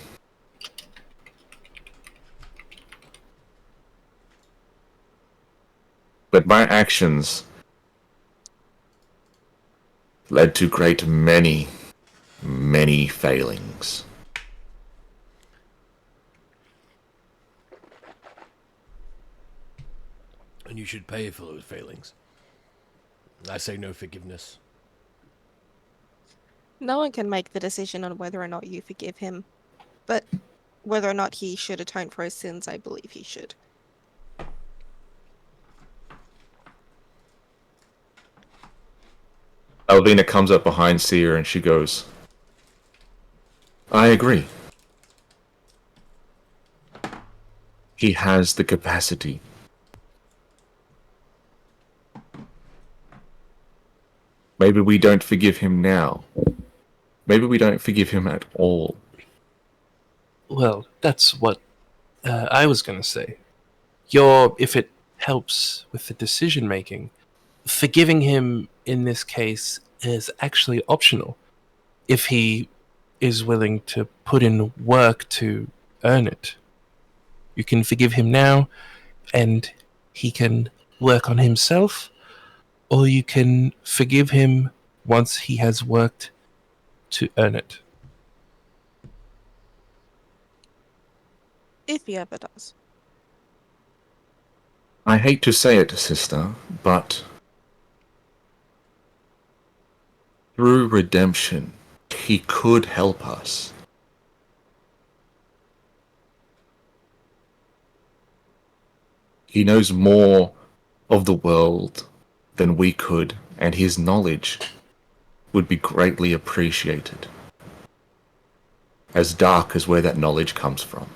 But my actions led to great many failings. And you should pay for those failings. I say no forgiveness. No one can make the decision on whether or not you forgive him, but whether or not he should atone for his sins, I believe he should. Alvina comes up behind Seer and she goes, I agree. He has the capacity. Maybe we don't forgive him now. Maybe we don't forgive him at all. Well, that's what I was going to say. If it helps with the decision making, forgiving him in this case is actually optional. If he is willing to put in work to earn it. You can forgive him now, and he can work on himself, or you can forgive him once he has worked to earn it. If he ever does. I hate to say it, sister, but through redemption, he could help us. He knows more of the world than we could, and his knowledge would be greatly appreciated. As dark as where that knowledge comes from.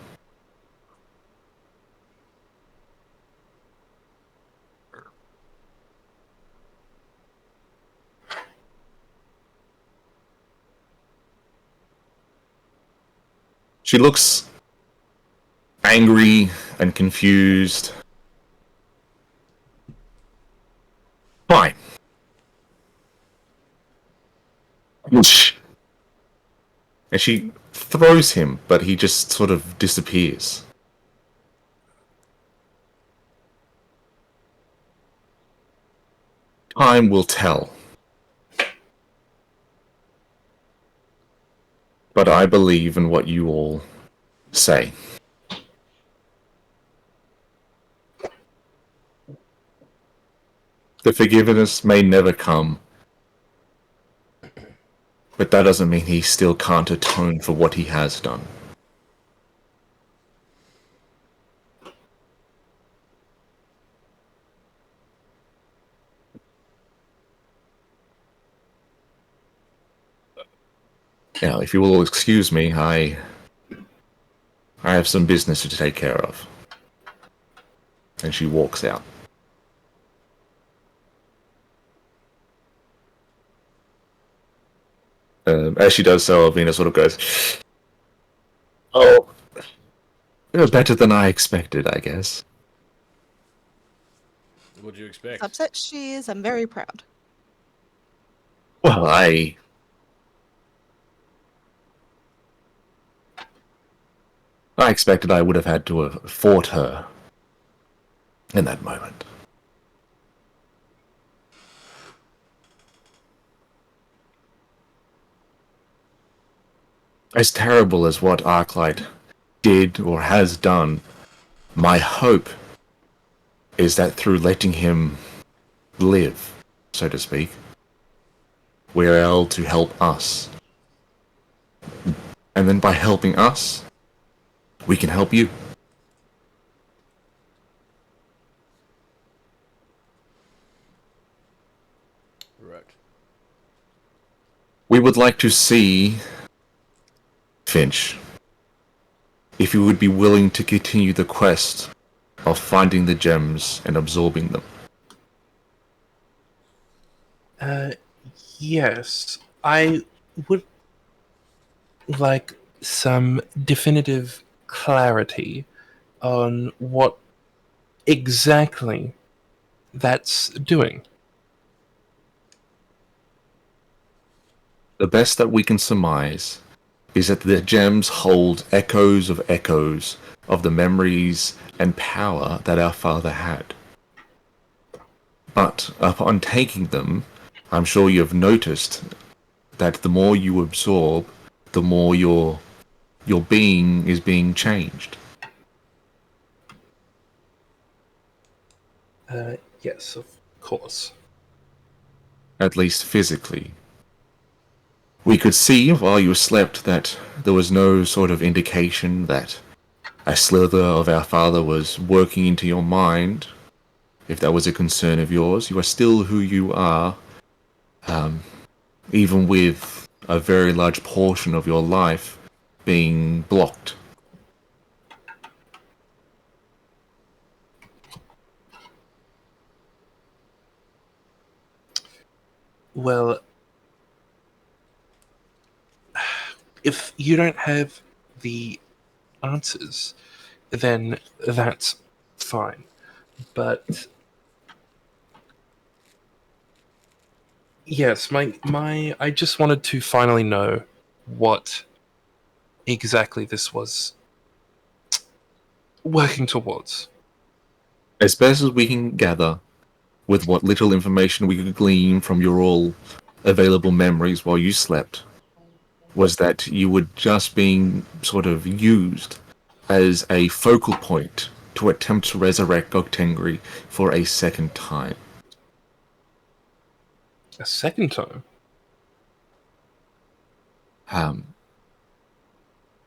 She looks angry and confused. Fine. Whoosh. And she throws him, but he just sort of disappears. Time will tell. But I believe in what you all say. The forgiveness may never come, but that doesn't mean he still can't atone for what he has done. Now, if you will excuse me, I have some business to take care of. And she walks out. As she does so, Alvina sort of goes, "Oh, better than I expected, I guess." What do you expect? Upset she is, I'm very proud. Well, I expected I would have had to have fought her in that moment. As terrible as what Arclight did or has done, my hope is that through letting him live, so to speak, we're able to help us. And then by helping us, we can help you. Right. We would like to see, Finch, if you would be willing to continue the quest of finding the gems and absorbing them. Yes, I would like some definitive clarity on what exactly that's doing. The best that we can surmise is that the gems hold echoes of the memories and power that our father had. But upon taking them, I'm sure you've noticed that the more you absorb, the more your being is being changed. Yes, of course. At least physically. We could see while you slept that there was no sort of indication that a slither of our father was working into your mind. If that was a concern of yours, you are still who you are, even with a very large portion of your life being blocked. Well, if you don't have the answers, then that's fine. But yes, my I just wanted to finally know what exactly this was working towards. As best as we can gather, with what little information we could glean from your all available memories while you slept, was that you were just being sort of used as a focal point to attempt to resurrect Gogtengri for a second time. A second time? Um,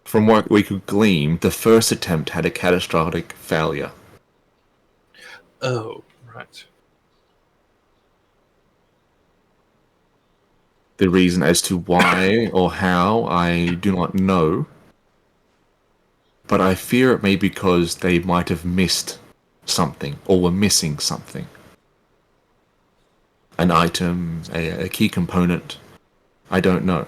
from what we could glean, the first attempt had a catastrophic failure. Oh, right. The reason as to why or how, I do not know. But I fear it may be because they might have missed something, or were missing something. An item, a key component. I don't know.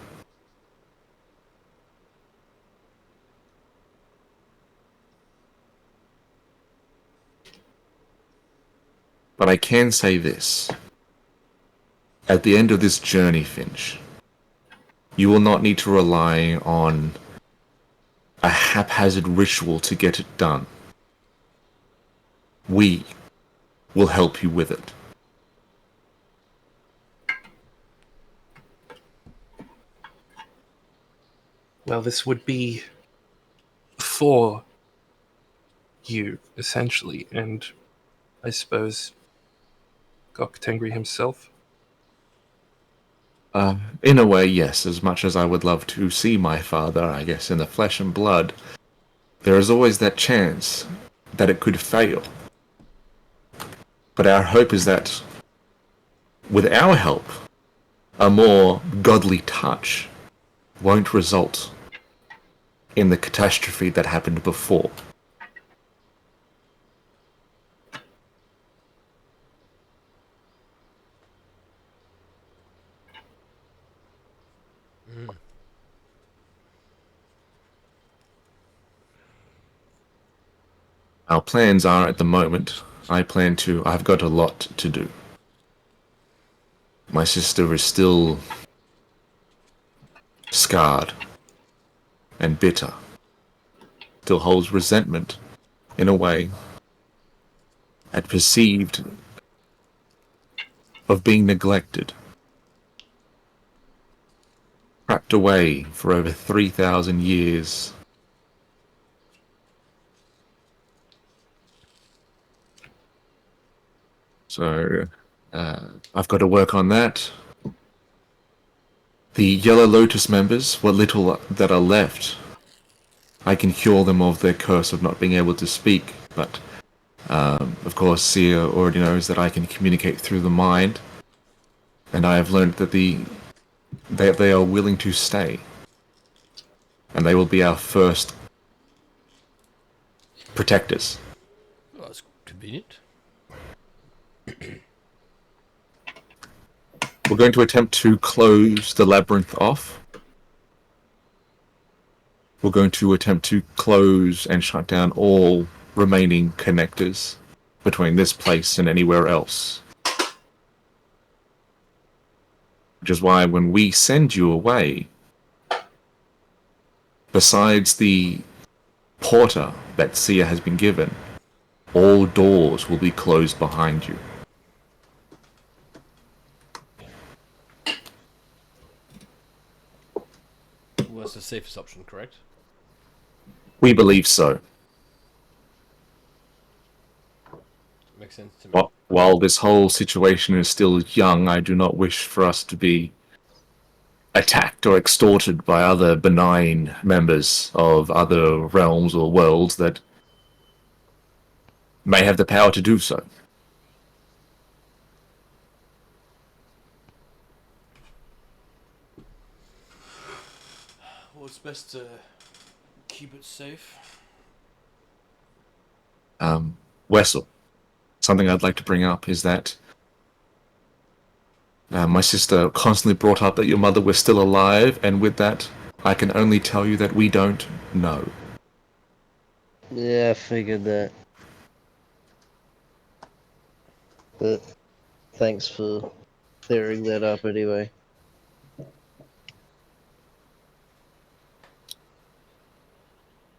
But I can say this. At the end of this journey, Finch, you will not need to rely on a haphazard ritual to get it done. We will help you with it. Well, this would be for you, essentially, and I suppose Gok himself. In a way, yes, as much as I would love to see my father, I guess, in the flesh and blood, there is always that chance that it could fail. But our hope is that, with our help, a more godly touch won't result in the catastrophe that happened before. Our plans are, at the moment, I've got a lot to do. My sister is still scarred and bitter, still holds resentment, in a way, and perceived of being neglected. Trapped away for over 3,000 years. So, I've got to work on that. The Yellow Lotus members, what little that are left, I can cure them of their curse of not being able to speak, but of course Sia already knows that I can communicate through the mind, and I have learned that they are willing to stay, and they will be our first protectors. Well, that's convenient. We're going to attempt to close the labyrinth off. We're going to attempt to close and shut down all remaining connectors between this place and anywhere else. Which is why when we send you away, besides the porter that Sia has been given, all doors will be closed behind you. Well, that's the safest option, correct? We believe so. Makes sense to me. While this whole situation is still young, I do not wish for us to be attacked or extorted by other benign members of other realms or worlds that may have the power to do so. Well, it's best to keep it safe. Wessel, something I'd like to bring up is that my sister constantly brought up that your mother was still alive, and with that, I can only tell you that we don't know. Yeah, I figured that. But thanks for clearing that up anyway.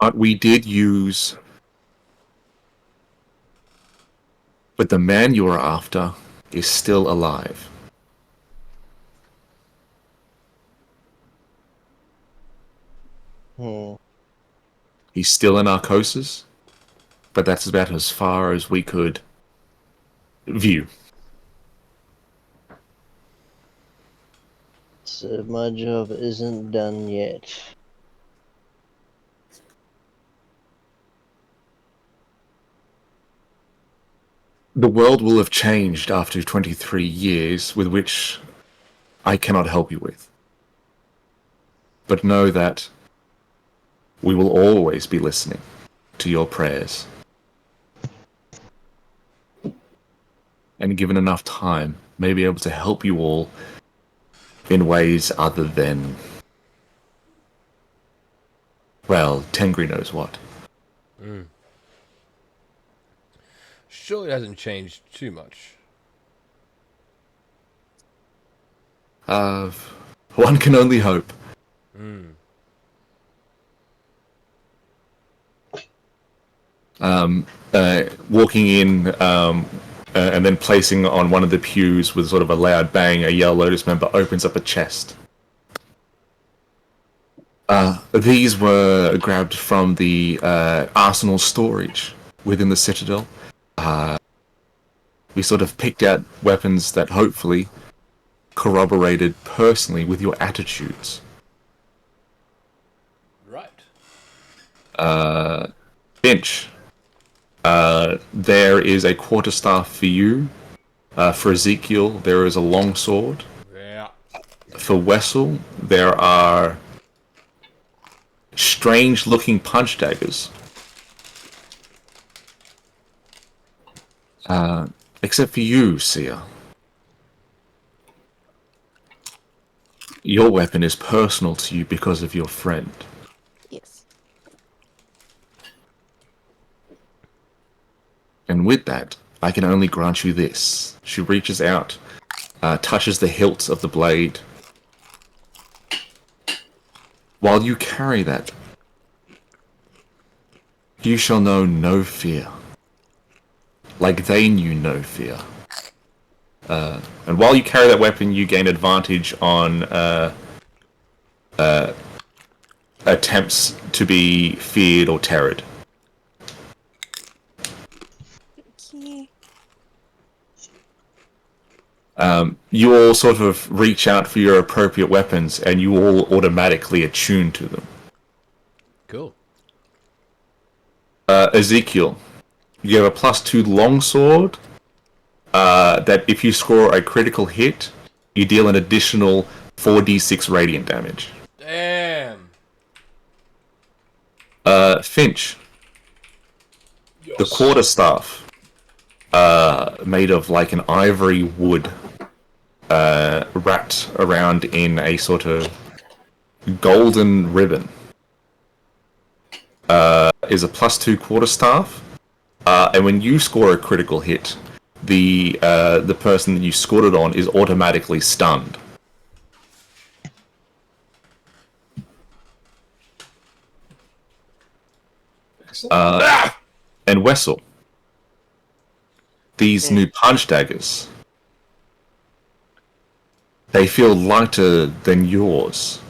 But we did use... But the man you are after is still alive. Hmm. He's still in Narcosis, but that's about as far as we could view. So my job isn't done yet. The world will have changed after 23 years, with which I cannot help you with. But know that we will always be listening to your prayers. And given enough time, may be able to help you all in ways other than... Well, Tengri knows what. Surely it hasn't changed too much. One can only hope. Walking in and then placing on one of the pews with sort of a loud bang, a Yellow Lotus member opens up a chest. These were grabbed from the arsenal storage within the Citadel. We sort of picked out weapons that hopefully corroborated personally with your attitudes. Right. Finch, there is a quarterstaff for you. For Ezekiel, there is a longsword. Yeah. For Wessel, there are strange-looking punch daggers. Except for you, Sia. Your weapon is personal to you because of your friend. Yes. And with that, I can only grant you this. She reaches out, touches the hilt of the blade. While you carry that, you shall know no fear. Like they knew no fear. And while you carry that weapon, you gain advantage on attempts to be feared or terrored. Okay. You all sort of reach out for your appropriate weapons, and you all automatically attune to them. Cool. Ezekiel, you have a +2 longsword. That if you score a critical hit, you deal an additional 4d6 radiant damage. Damn. Finch, the quarterstaff, made of like an ivory wood, wrapped around in a sort of golden ribbon, is a +2 quarterstaff, and when you score a critical hit, the person that you scored it on is automatically stunned. And Wessel, these new punch daggers, they feel lighter than yours.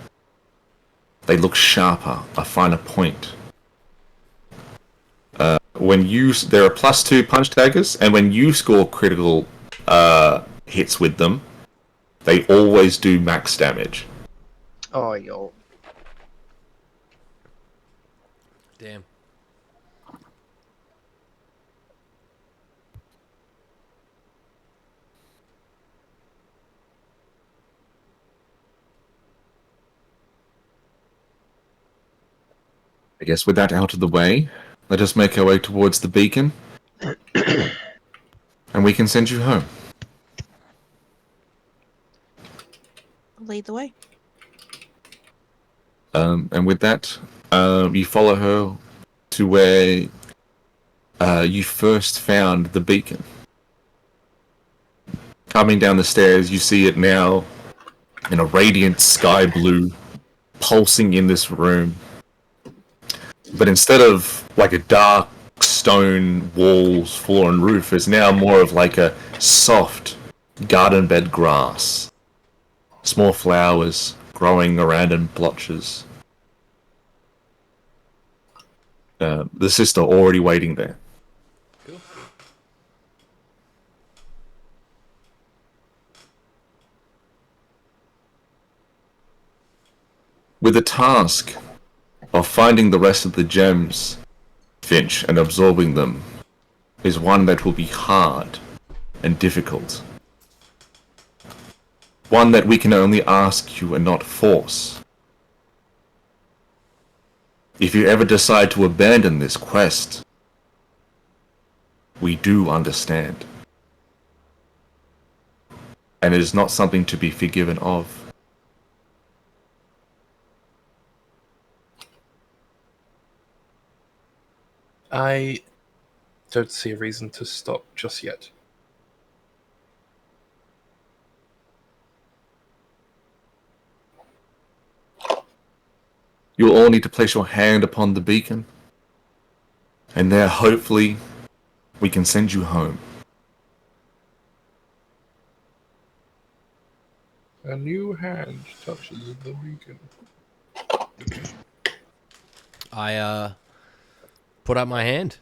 They look sharper, a finer point. There are +2 punch daggers, and when you score critical hits with them, they always do max damage. Oh, yo. Damn. I guess with that out of the way, let us make our way towards the beacon, and we can send you home. Lead the way. And with that, you follow her to where you first found the beacon. Coming down the stairs, you see it now in a radiant sky blue, pulsing in this room. But instead of like a dark stone walls, floor, and roof, it's now more of like a soft garden bed grass. Small flowers growing around in blotches. The sister already waiting there. Cool. With the task of finding the rest of the gems, Finch, and absorbing them is one that will be hard and difficult. One that we can only ask you and not force. If you ever decide to abandon this quest, we do understand. And it is not something to be forgiven of. I don't see a reason to stop just yet. You'll all need to place your hand upon the beacon, and there, hopefully, we can send you home. A new hand touches the beacon. I put out my hand,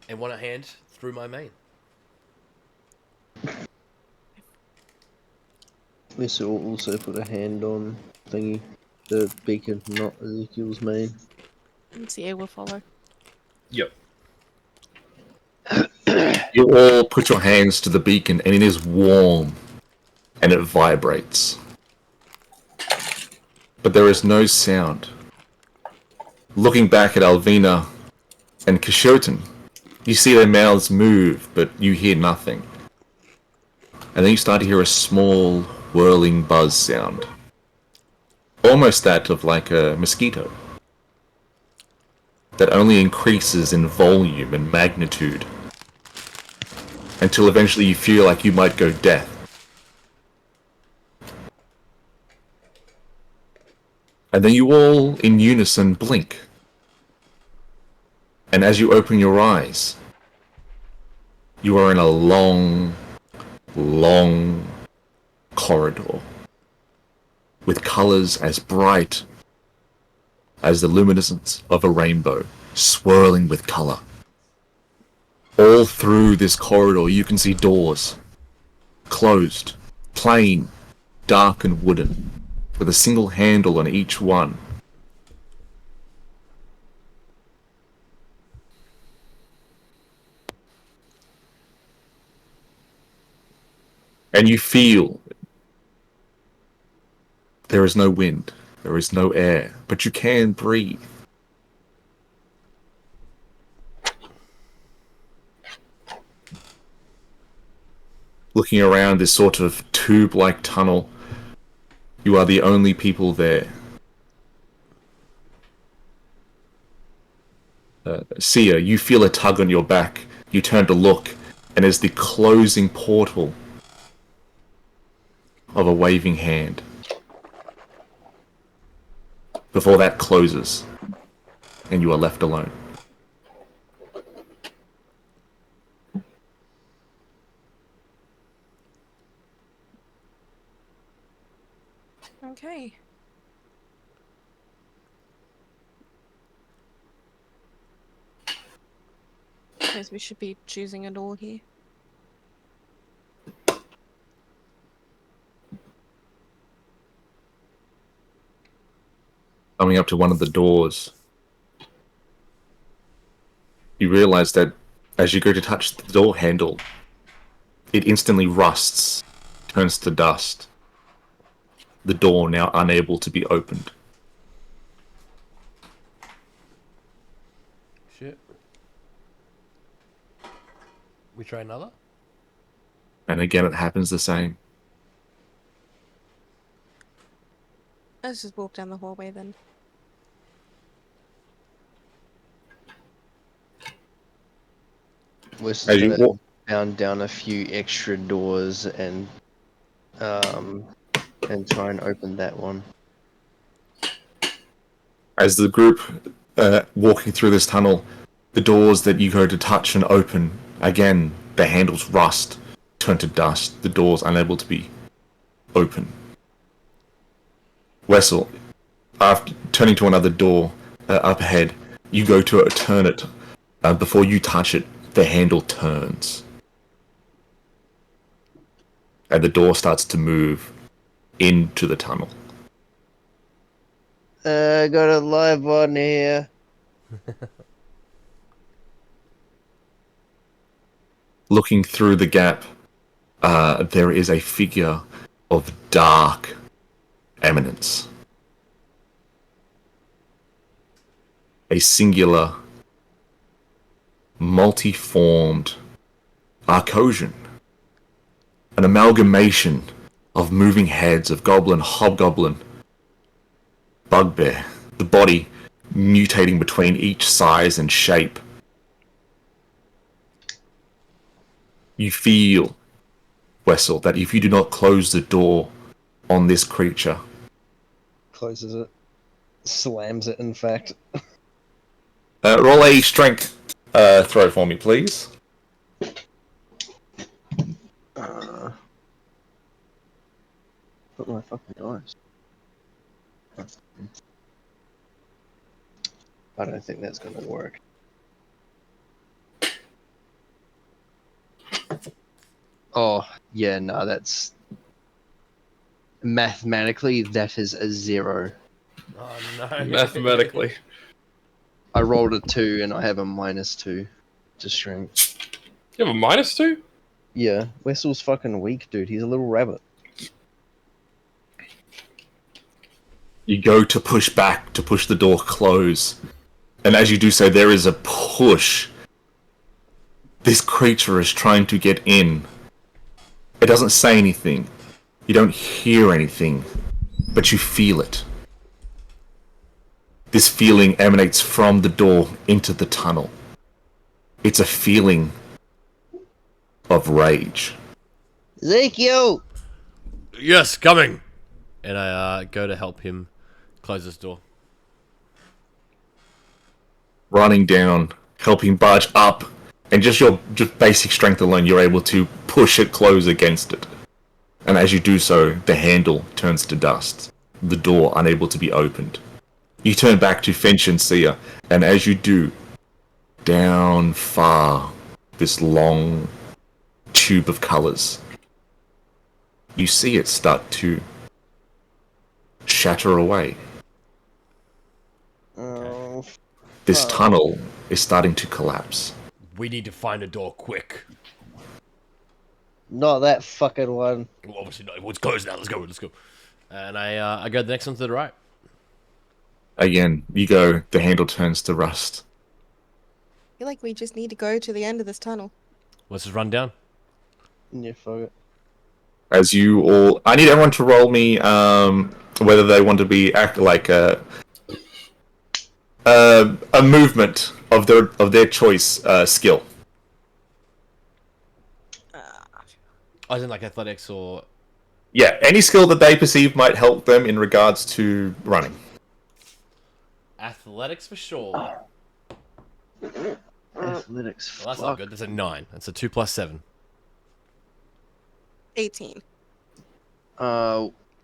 and one hand through my mane. This will also put a hand on thingy, the beacon, not Ezekiel's main. And Sia will follow. Yep. You all put your hands to the beacon, and it is warm, and it vibrates. But there is no sound. Looking back at Alvina and Kashotan, you see their mouths move, but you hear nothing. And then you start to hear a small, whirling buzz sound. Almost that of like a mosquito. That only increases in volume and magnitude. Until eventually you feel like you might go deaf. And then you all, in unison, blink. And as you open your eyes, you are in a long, long corridor. With colours as bright as the luminescence of a rainbow, swirling with colour. All through this corridor you can see doors. Closed, plain, dark and wooden, with a single handle on each one. And you feel there is no wind, there is no air, but you can breathe. Looking around this sort of tube-like tunnel, you are the only people there. Sia, you feel a tug on your back. You turn to look, and as the closing portal of a waving hand. Before that closes, and you are left alone. Okay. Suppose we should be choosing a door here. Coming up to one of the doors, you realize that as you go to touch the door handle, it instantly rusts, turns to dust. The door now unable to be opened. Shit. We try another? And again, it happens the same. Let's just walk down the hallway then. We're just As you gonna walk, pound down a few extra doors and try and open that one. as the group walking through this tunnel, the doors that you go to touch and open, again, the handles rust, turn to dust, the doors unable to be open. Wessel, after turning to another door up ahead, you go to turn it. Before you touch it, the handle turns. And the door starts to move into the tunnel. Got a live one here. Looking through the gap, there is a figure of dark eminence. A singular, multi-formed Arcosian. An amalgamation of moving heads of goblin, hobgoblin, bugbear. The body mutating between each size and shape. You feel, Wessel, that if you do not close the door on this creature... Closes it. Slams it, in fact. roll a strength throw for me, please. Put my fucking dice. I don't think that's gonna work. Oh, yeah, no, that's... Mathematically, that is a 0. Oh no. Mathematically. I rolled a 2 and I have a -2 to strength. You have a -2? Yeah, Wessel's fucking weak, dude. He's a little rabbit. You go to push back, to push the door close. And as you do so, there is a push. This creature is trying to get in. It doesn't say anything. You don't hear anything. But you feel it. This feeling emanates from the door into the tunnel. It's a feeling of rage. Ezekiel! Yes, coming. And I go to help him close this door. Running down, helping barge up, and just your basic strength alone, you're able to push it close against it. And as you do so, the handle turns to dust. The door unable to be opened. You turn back to Finch and Sia, and as you do, down far, this long tube of colours, you see it start to shatter away. Oh, This tunnel is starting to collapse. We need to find a door quick. not that fucking one. Well, obviously not. It's closed now. Let's go. Let's go. And I go the next one to the right. Again, you go, the handle turns to rust. I feel like we just need to go to the end of this tunnel. Let's just run down. Yeah, fuck it. As you all... I need everyone to roll me whether they want to be act like a movement of their choice skill. As in like athletics or... Yeah, any skill that they perceive might help them in regards to running. Athletics for sure. Athletics. Well, that's not good. That's a 9. That's a 2 plus 7. 18.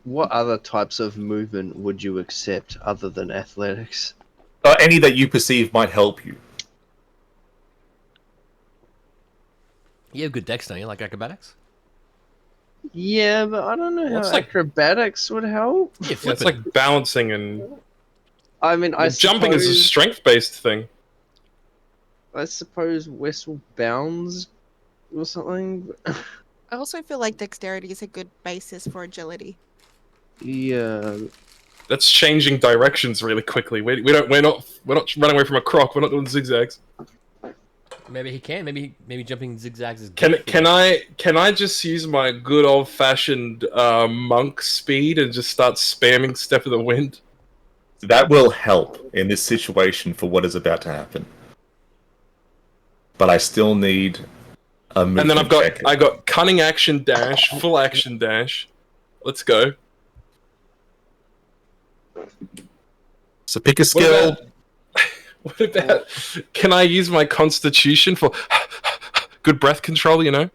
What other types of movement would you accept other than athletics? Any that you perceive might help you. You have good dex, don't you? Like acrobatics? Yeah, but I don't know how it's like- acrobatics would help. Yeah, Yeah, flip it's it. like balancing and I mean, jumping is a strength-based thing. I suppose Wessel bounds or something. I also feel like dexterity is a good basis for agility. Yeah. That's changing directions really quickly. We're not running away from a croc. We're not doing zigzags. Maybe he can. Maybe jumping zigzags is Can good. can I just use my good old-fashioned monk speed and just start spamming Step of the Wind? That will help in this situation for what is about to happen. But I still need a movement And then check. I got cunning action dash, full action dash. Let's go. So pick a What skill. about- What about? Can I use my constitution for good breath control? You know.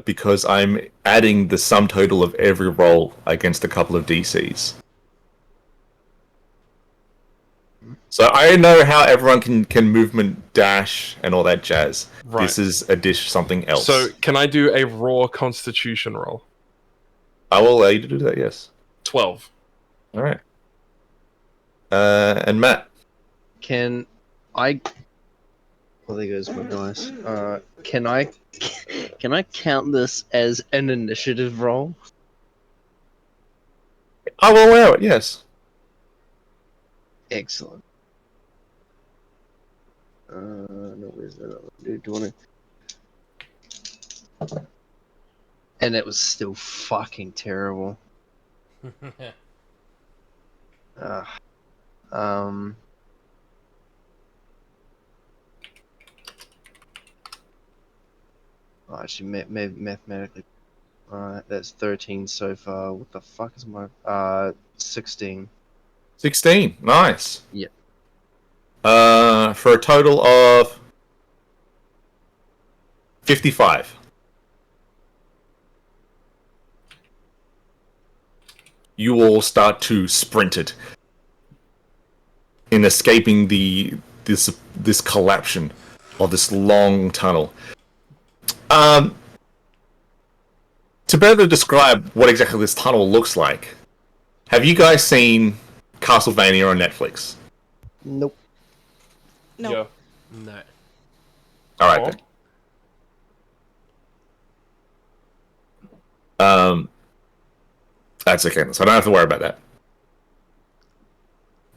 Because I'm adding the sum total of every roll against a couple of DCs. So I know how everyone can movement dash and all that jazz. Right. This is a dish something else. So can I do a raw constitution roll? I will allow you to do that, yes. 12. Alright. And Matt. Can I? Well, there goes my dice. Can I count this as an initiative roll? I will allow it, yes. Excellent. No, where's that other dude? Do you want to? And it was still fucking terrible. Um. Oh, actually, mathematically, that's 13 so far. What the fuck is my 16? 16. Nice. Yep. For a total of 55. You all start to sprint it in escaping this collapsion of this long tunnel. To better describe what exactly this tunnel looks like, have you guys seen Castlevania on Netflix? Nope. No. Yeah. No. Alright then. That's okay, so I don't have to worry about that.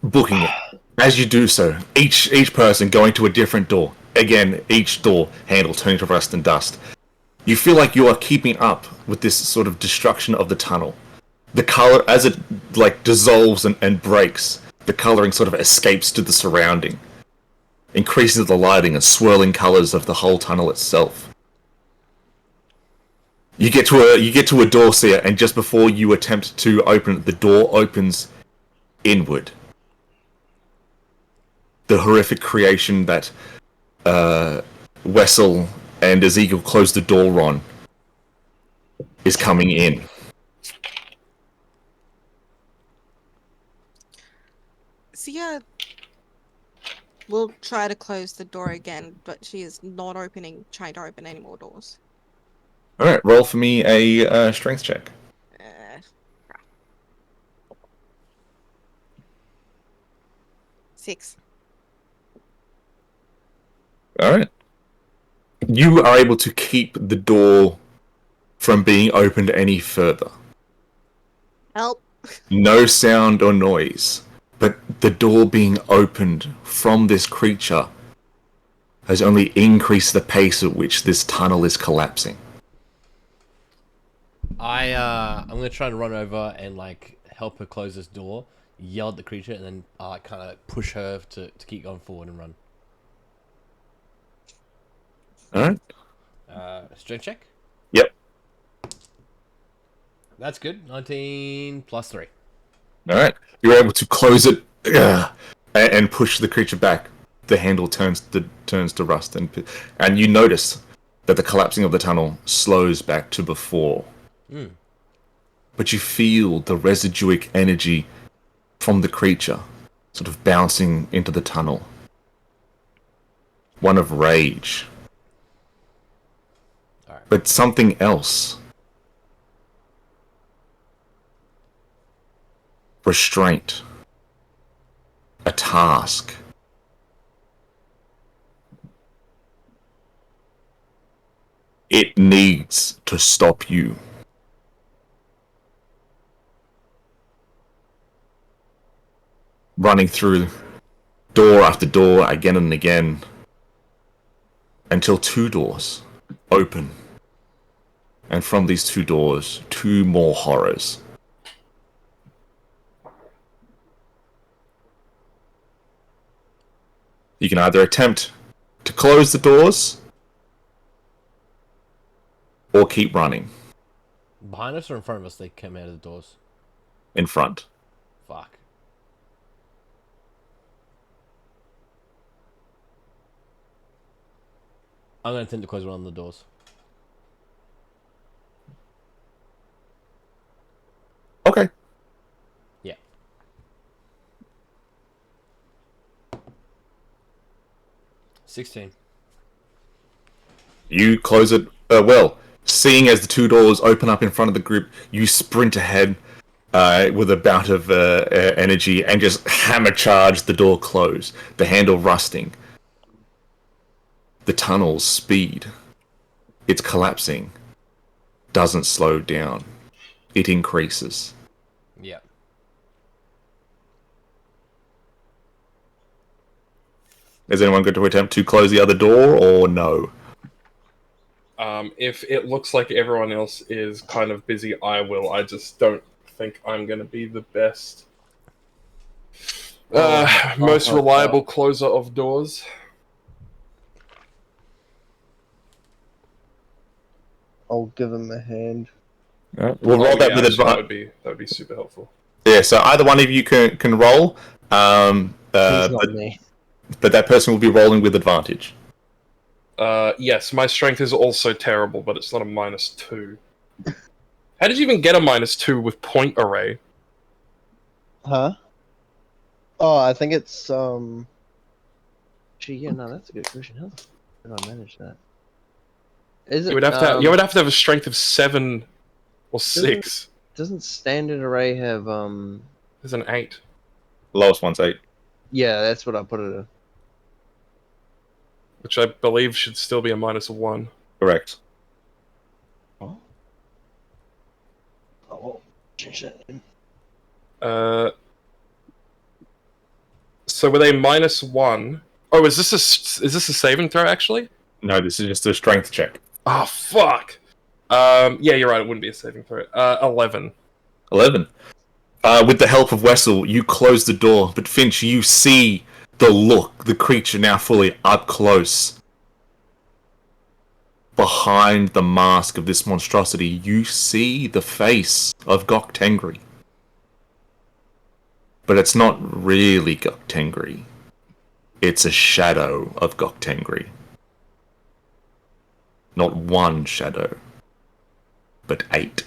Booking it. As you do so, each person going to a different door. Again, each door handle turning to rust and dust. You feel like you are keeping up with this sort of destruction of the tunnel. The color, as it like dissolves and breaks, the coloring sort of escapes to the surrounding, increasing the lighting and swirling colors of the whole tunnel itself. You get to a door, Seer, and just before you attempt to open it, the door opens inward. The horrific creation that Wessel and Ezekiel closed the door on is coming in. Sia will try to close the door again, but she is not trying to open any more doors. Alright, roll for me a strength check. Uh, 6. Alright. You are able to keep the door from being opened any further. Help. No sound or noise, but the door being opened from this creature has only increased the pace at which this tunnel is collapsing. I'm gonna try and run over and like help her close this door, yell at the creature, and then kind of push her to keep going forward and run. Alright? Strength check. Yep. That's good. 19 plus 3. Alright. You're able to close it and push the creature back. The handle turns to rust, and you notice that the collapsing of the tunnel slows back to before. But you feel the residuic energy from the creature sort of bouncing into the tunnel. One of rage. Alright. But something else. Restraint. A task. It needs to stop you. Running through door after door again and again until 2 doors open. And from these 2 doors, 2 more horrors. You can either attempt to close the doors or keep running Behind us or in front of us? They came out of the doors. in front. Fuck. I'm going to attempt to close one of the doors. Okay. Yeah. $16. You close it well. Seeing as the two doors open up in front of the group, you sprint ahead with a bout of energy and just hammer charge the door close, the handle rusting. The tunnel's speed, it's collapsing, doesn't slow down. It increases. Yeah. Is anyone going to attempt to close the other door or no? If it looks like everyone else is kind of busy, I will. I just don't think I'm going to be the best, most reliable closer of doors. I'll give him a hand. We'll roll that with actually, advantage. that would be super helpful. Yeah, so either one of you can roll, He's not but me. that person will be rolling with advantage. Yes, my strength is also terrible, but it's not a -2. How did you even get a -2 with point array? Huh? Oh, I think it's Gee, yeah, no, that's a good question. How did I manage that? Is it? You would have to have a strength of 7 or 6. Doesn't standard array have There's an 8. Lowest one's 8. Yeah, that's what I put it in. Which I believe should still be a -1. Correct. Oh. Oh, change that in. So were they -1? Oh, is this a saving throw actually? No, this is just a strength check. Oh fuck. Yeah, you're right. It wouldn't be a saving throw. 11. 11. With the help of Wessel, you close the door, but Finch, you see the creature now fully up close. Behind the mask of this monstrosity, you see the face of Gok Tengri. But it's not really Gok Tengri. It's a shadow of Gok Tengri. Not one shadow, but 8.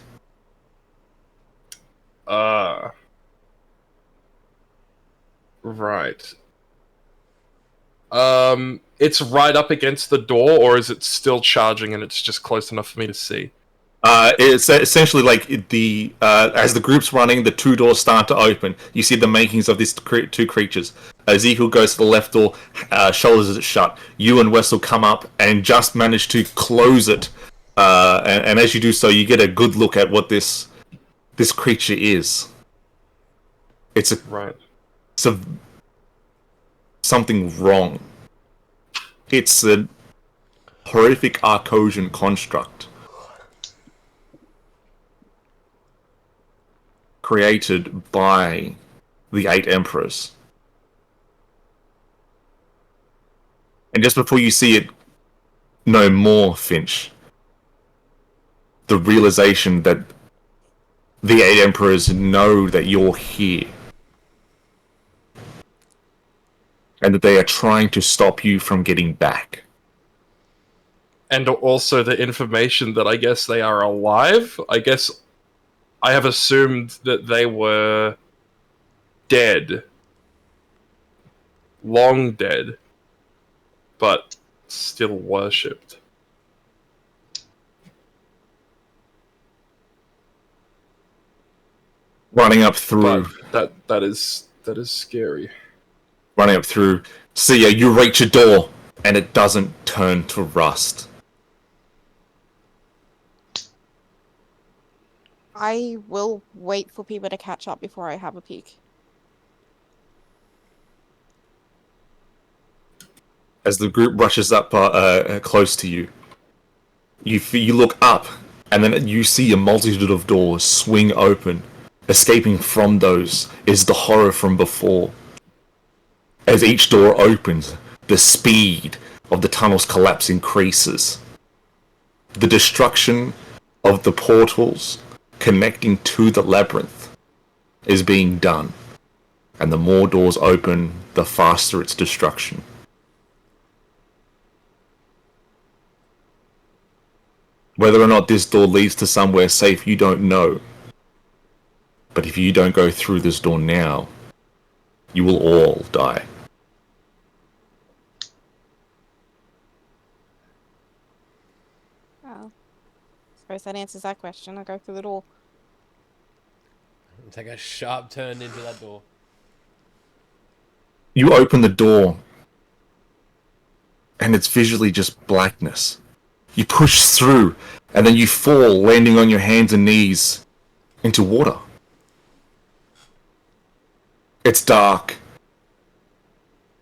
Right. It's right up against the door, or is it still charging and it's just close enough for me to see? It's essentially like as the group's running, the two doors start to open. You see the makings of these two creatures. Ezekiel goes to the left door, shoulders it shut. You and Wessel come up and just manage to close it. And as you do so, you get a good look at what this creature is. It's something wrong. It's a horrific Arcosian construct created by the 8 Emperors. And just before you see it no more, Finch, the realization that the 8 Emperors know that you're here. And that they are trying to stop you from getting back. And also the information that I guess they are alive. I guess I have assumed that they were dead. Long dead. But still worshipped. Running up through. But that is scary. Running up through. See ya, you reach a door, and it doesn't turn to rust. I will wait for people to catch up before I have a peek. As the group rushes up close to you, you look up, and then you see a multitude of doors swing open. Escaping from those is the horror from before. As each door opens, the speed of the tunnel's collapse increases. The destruction of the portals connecting to the labyrinth is being done. And the more doors open, the faster its destruction. Whether or not this door leads to somewhere safe, you don't know. But if you don't go through this door now, you will all die. Well, I suppose that answers that question. I'll go through the door. Take a sharp turn into that door. You open the door, and it's visually just blackness. You push through, and then you fall, landing on your hands and knees into water. It's dark.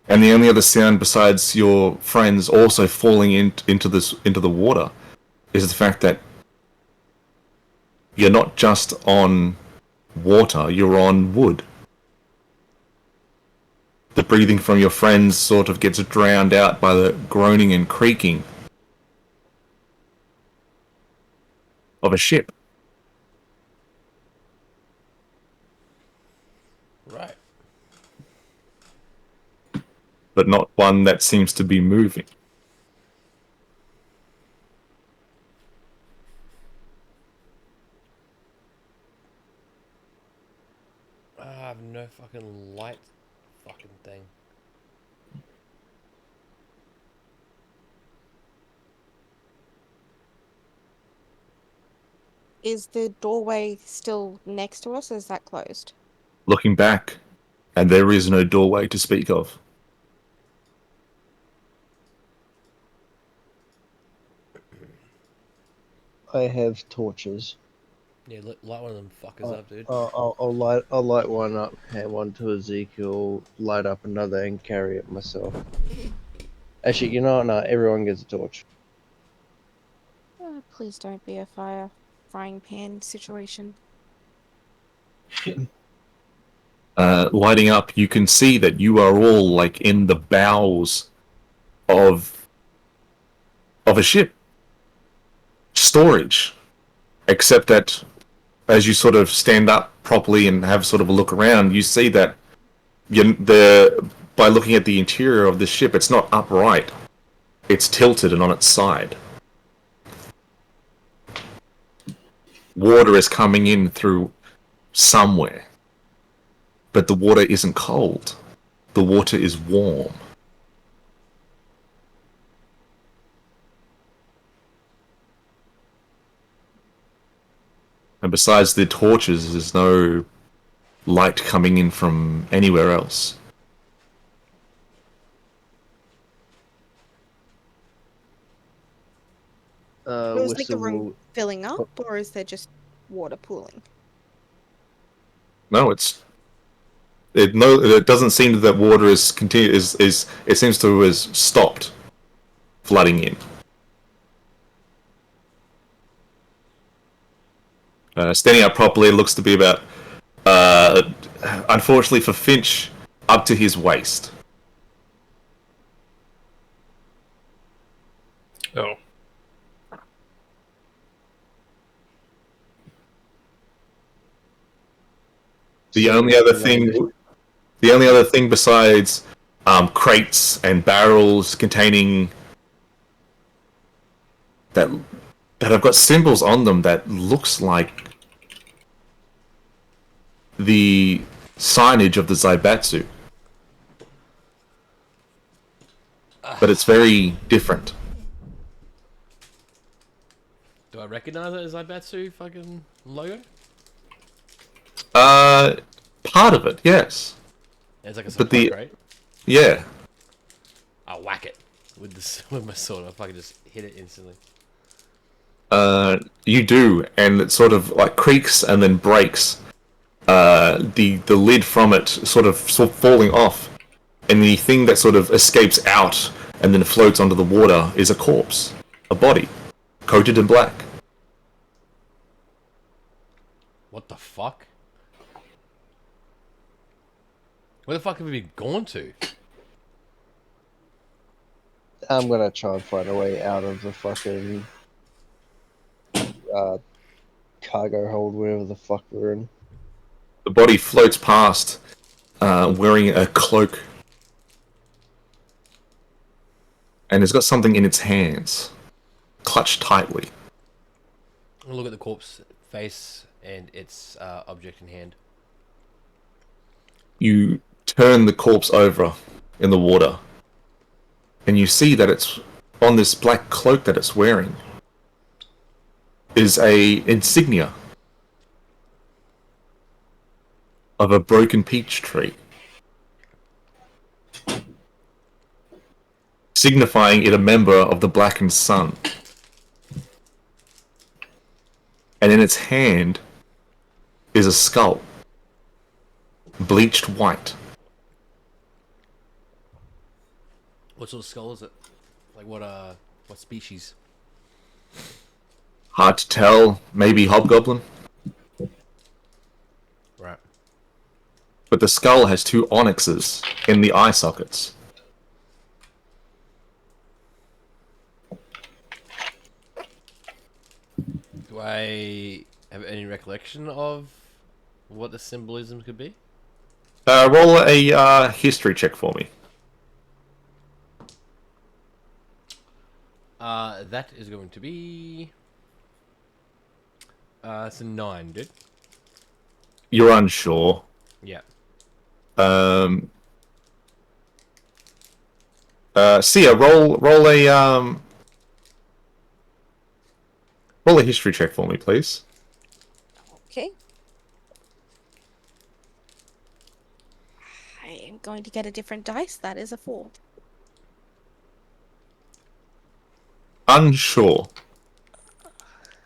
And the only other sound besides your friends also falling into the water is the fact that you're not just on water, you're on wood. The breathing from your friends sort of gets drowned out by the groaning and creaking of a ship. Right. But not one that seems to be moving. I have no fucking light fucking thing. Is the doorway still next to us, or is that closed? Looking back, and there is no doorway to speak of. I have torches. Yeah, light one of them fuckers up, dude. I'll light one up, hand one to Ezekiel, light up another, and carry it myself. Actually, you know what? No, everyone gets a torch. Please don't be a frying pan situation. Lighting up, you can see that you are all like in the bowels of a ship. Storage. Except that as you sort of stand up properly and have sort of a look around, you see that by looking at the interior of the ship, it's not upright. It's tilted and on its side. Water is coming in through somewhere. But the water isn't cold. The water is warm. And besides the torches, there's no light coming in from anywhere else. Was like the Whistle room will... filling up, or is there just water pooling? No, it doesn't seem that water it seems to have stopped flooding in. Standing up properly looks to be about, unfortunately for Finch, up to his waist. Oh. The only other thing besides crates and barrels containing that have got symbols on them that looks like the signage of the Zaibatsu. But it's very different. Do I recognize it as Zaibatsu fucking logo? Part of it, yes. It's like a But support, right? Yeah. I'll whack it with my sword. I'll fucking just hit it instantly. You do, and it sort of like creaks and then breaks. The lid from it sort of falling off, and the thing that sort of escapes out and then floats onto the water is a corpse, a body, coated in black. What the fuck? Where the fuck have we been gone to? I'm gonna try and find a way out of the fucking cargo hold, wherever the fuck we're in. The body floats past, wearing a cloak, and it's got something in its hands, clutched tightly. I'll look at the corpse face and its object in hand. You turn the corpse over in the water, and you see that it's on this black cloak that it's wearing is a insignia of a broken peach tree, signifying it a member of the Blackened Sun. And in its hand is a skull, bleached white. What sort of skull is it? Like what species? Hard to tell, maybe hobgoblin, Right. but the skull has 2 onyxes in the eye sockets. Do I have any recollection of what the symbolism could be? Roll a history check for me. That is going to be. It's a 9, dude. You're unsure. Yeah. Sia, roll a history check for me, please. Okay. I am going to get a different dice. That is a 4. Unsure.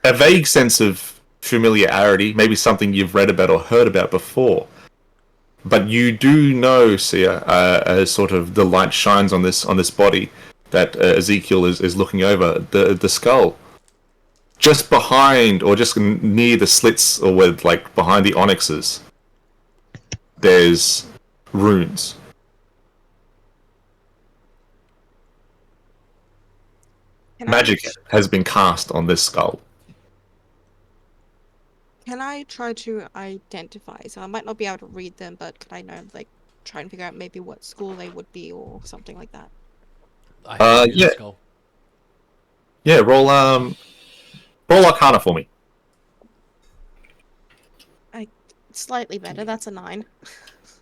A vague sense of familiarity, maybe something you've read about or heard about before. But you do know, Sia, as sort of the light shines on this body that Ezekiel is looking over, the skull. Just behind, or just near the slits, or with like behind the onyxes, there's runes. Magic has been cast on this skull. Can I try to identify? So I might not be able to read them, but could I know, like, try and figure out maybe what school they would be or something like that? Yeah. Skull. Yeah, roll Arcana for me. Slightly better. That's a 9.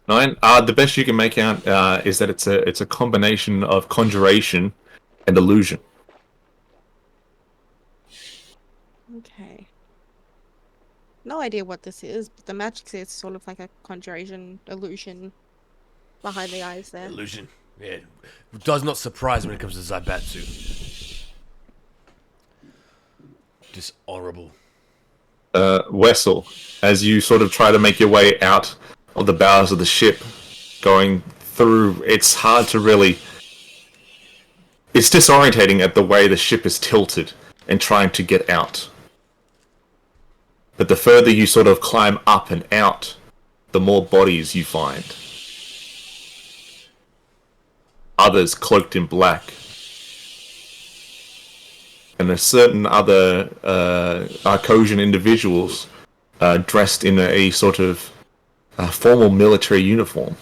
9. The best you can make out is that it's a combination of conjuration and illusion. Okay. No idea what this is, but the magic says sort of like a conjuration illusion behind the eyes there. Illusion. Yeah. Does not surprise when it comes to Zaibatsu. Dishonorable. Wessel, as you sort of try to make your way out of the bows of the ship, going through, it's hard to really... It's disorientating at the way the ship is tilted and trying to get out. But the further you sort of climb up and out, the more bodies you find. Others cloaked in black. And there's certain other Arcosian individuals dressed in a sort of formal military uniform.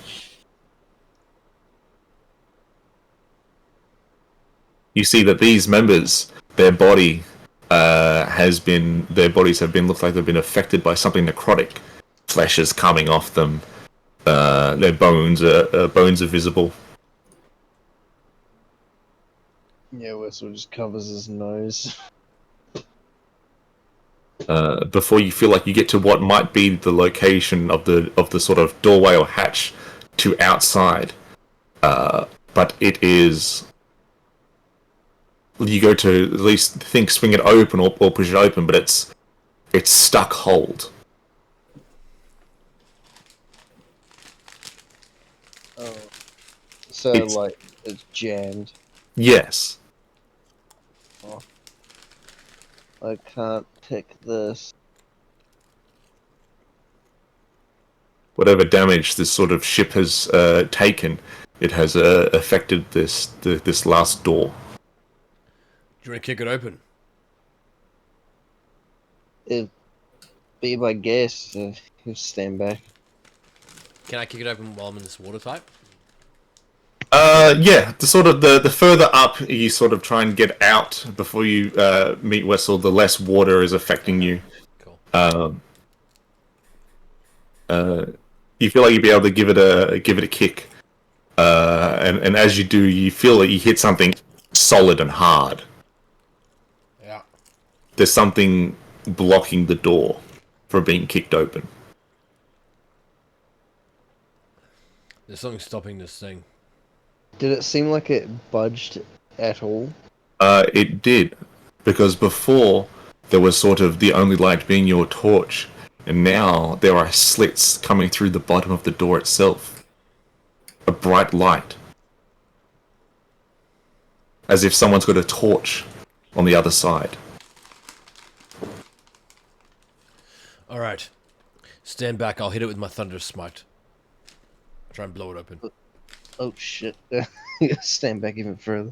You see that these members, their bodies have been looked like they've been affected by something necrotic. Flesh is coming off them. Their bones are visible. Yeah, Wessel just covers his nose. Before you feel like you get to what might be the location of the sort of doorway or hatch to outside, but it is. You go to at least think swing it open or push it open, but it's stuck hold. Oh, so like it's jammed. Yes. Oh. I can't pick this. Whatever damage this sort of ship has taken, it has affected this last door. Do you want to kick it open? It'd be my guess. He'll stand back. Can I kick it open while I'm in this water type? Yeah, the sort of the further up you sort of try and get out before you meet Wessel, the less water is affecting you. Cool. You feel like you'd be able to give it a kick, and as you do, you feel that you hit something solid and hard. Yeah. There's something blocking the door from being kicked open. There's something stopping this thing. Did it seem like it budged at all? It did, because before there was sort of the only light being your torch, and now there are slits coming through the bottom of the door itself. A bright light. As if someone's got a torch on the other side. Alright. Stand back, I'll hit it with my Thunderous Smite. Try and blow it open. Oh shit. Stand back even further.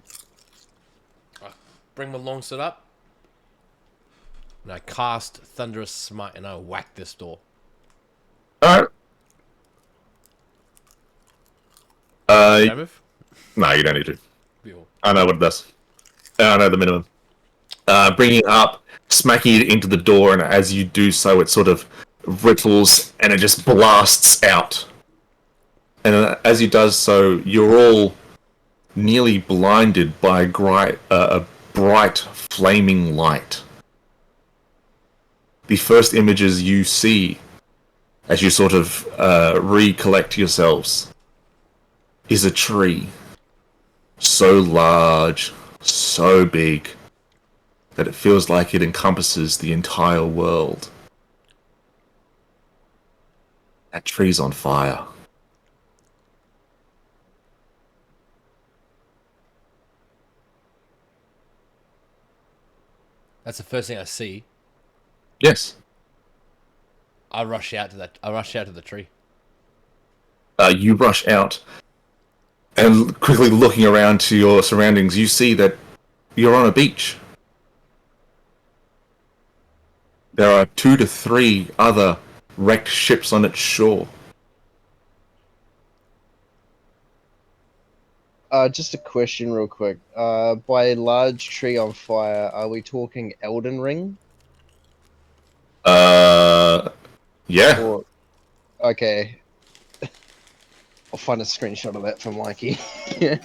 Bring my longsword up. And I cast Thunderous Smite and I whack this door. Alright. Can I move? No, you don't need to. Beautiful. I know what it does. I know the minimum. Bringing it up, smacking it into the door, and as you do so, it sort of ripples and it just blasts out. And as he does so, you're all nearly blinded by a bright, flaming light. The first images you see, as you sort of recollect yourselves, is a tree. So large, so big, that it feels like it encompasses the entire world. That tree's on fire. That's the first thing I see. Yes. I rush out to that. I rush out to the tree. You rush out, and quickly looking around to your surroundings, you see that you're on a beach. There are 2 to 3 other wrecked ships on its shore. Just a question real quick. By a large tree on fire, are we talking Elden Ring? Yeah. Or... Okay. I'll find a screenshot of that for Mikey. Yeah.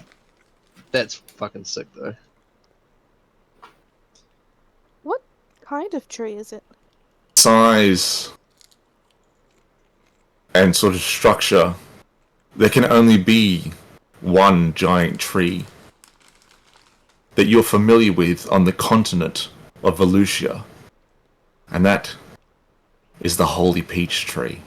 That's fucking sick though. What kind of tree is it? Size and sort of structure, there can only be one giant tree that you're familiar with on the continent of Volusia, and that is the Holy Peach Tree.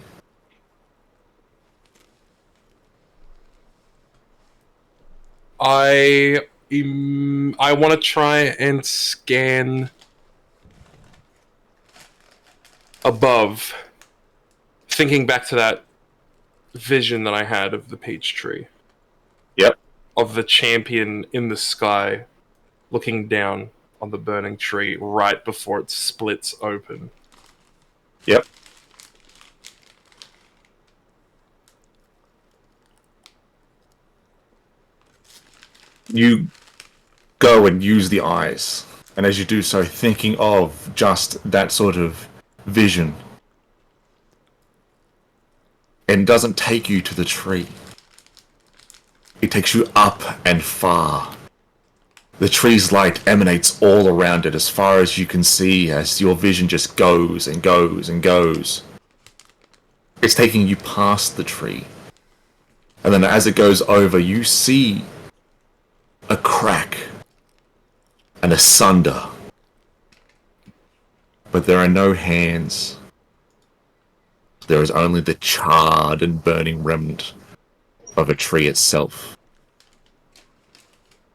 I want to try and scan above, thinking back to that vision that I had of the peach tree. Yep. Of the champion in the sky, looking down on the burning tree right before it splits open. Yep. You go and use the eyes, and as you do so, thinking of just that sort of vision, it doesn't take you to the tree. It takes you up and far. The tree's light emanates all around it as far as you can see, as your vision just goes and goes and goes. It's taking you past the tree. And then as it goes over, you see a crack and a sunder. But there are no hands. There is only the charred and burning remnant of a tree itself.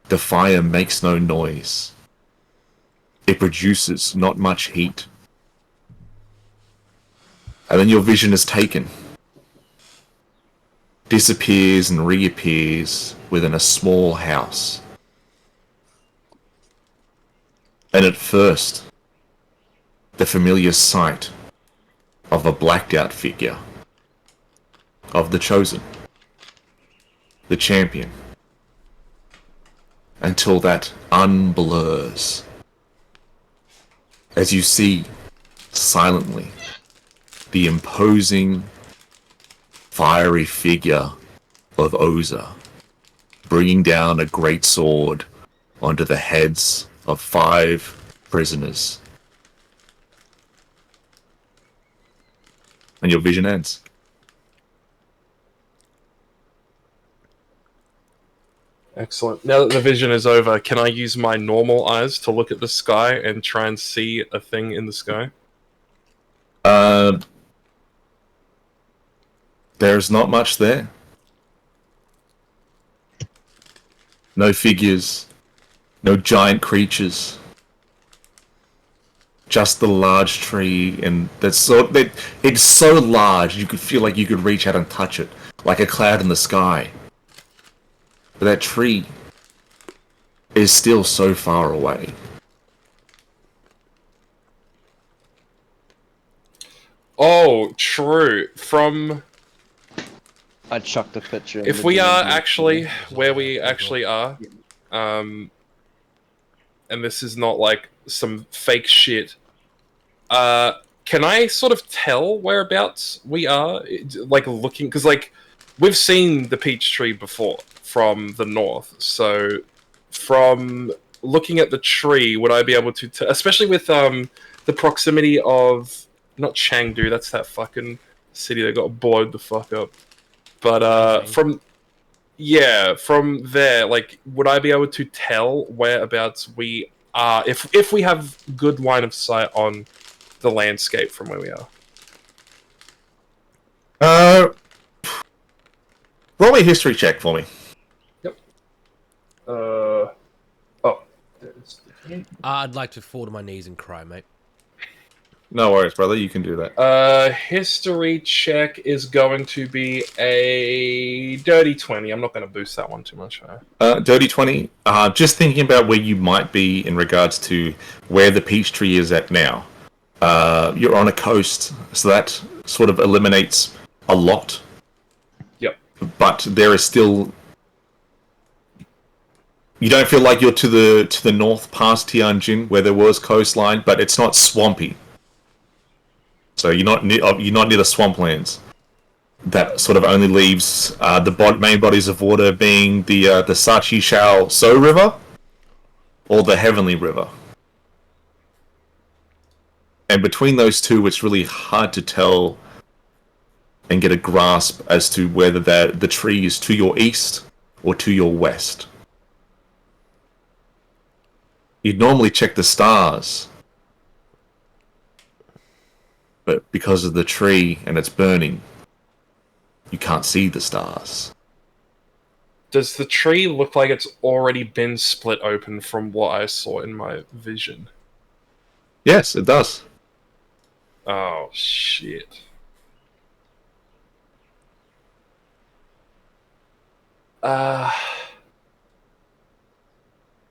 The fire makes no noise. It produces not much heat. And then your vision is taken. Disappears and reappears within a small house. And at first, the familiar sight of a blacked out figure of the Chosen, the champion, until that unblurs. As you see, silently, the imposing, fiery figure of Oza, bringing down a great sword onto the heads of 5 prisoners. And your vision ends. Excellent. Now that the vision is over, can I use my normal eyes to look at the sky and try and see a thing in the sky? There's not much there. No figures, no giant creatures. Just the large tree, and it's so large you could feel like you could reach out and touch it, like a cloud in the sky. But that tree is still so far away. Oh, true. From I chucked a picture. in if the we are Discord. actually where we actually are, and this is not like some fake shit. Can I sort of tell whereabouts we are? Like looking, because like we've seen the peach tree before from the north. So from looking at the tree, would I be able to, especially with the proximity of not Chengdu, that's that fucking city that got blowed the fuck up. But from there, like, would I be able to tell whereabouts we are if we have good line of sight on the landscape from where we are? Roll a history check for me. Yep. Oh. I'd like to fall to my knees and cry, mate. No worries, brother. You can do that. History check is going to be a dirty 20. I'm not going to boost that one too much. Dirty 20. Just thinking about where you might be in regards to where the peach tree is at now. You're on a coast, so that sort of eliminates a lot. Yep. But there is still. You don't feel like you're to the north past Tianjin, where there was coastline, but it's not swampy. So you're not near the swamplands. That sort of only leaves the main bodies of water being the Sachi Shao So River or the Heavenly River. And between those two, it's really hard to tell and get a grasp as to whether the tree is to your east or to your west. You'd normally check the stars, but because of the tree and it's burning, you can't see the stars. Does the tree look like it's already been split open from what I saw in my vision? Yes, it does. Oh, shit.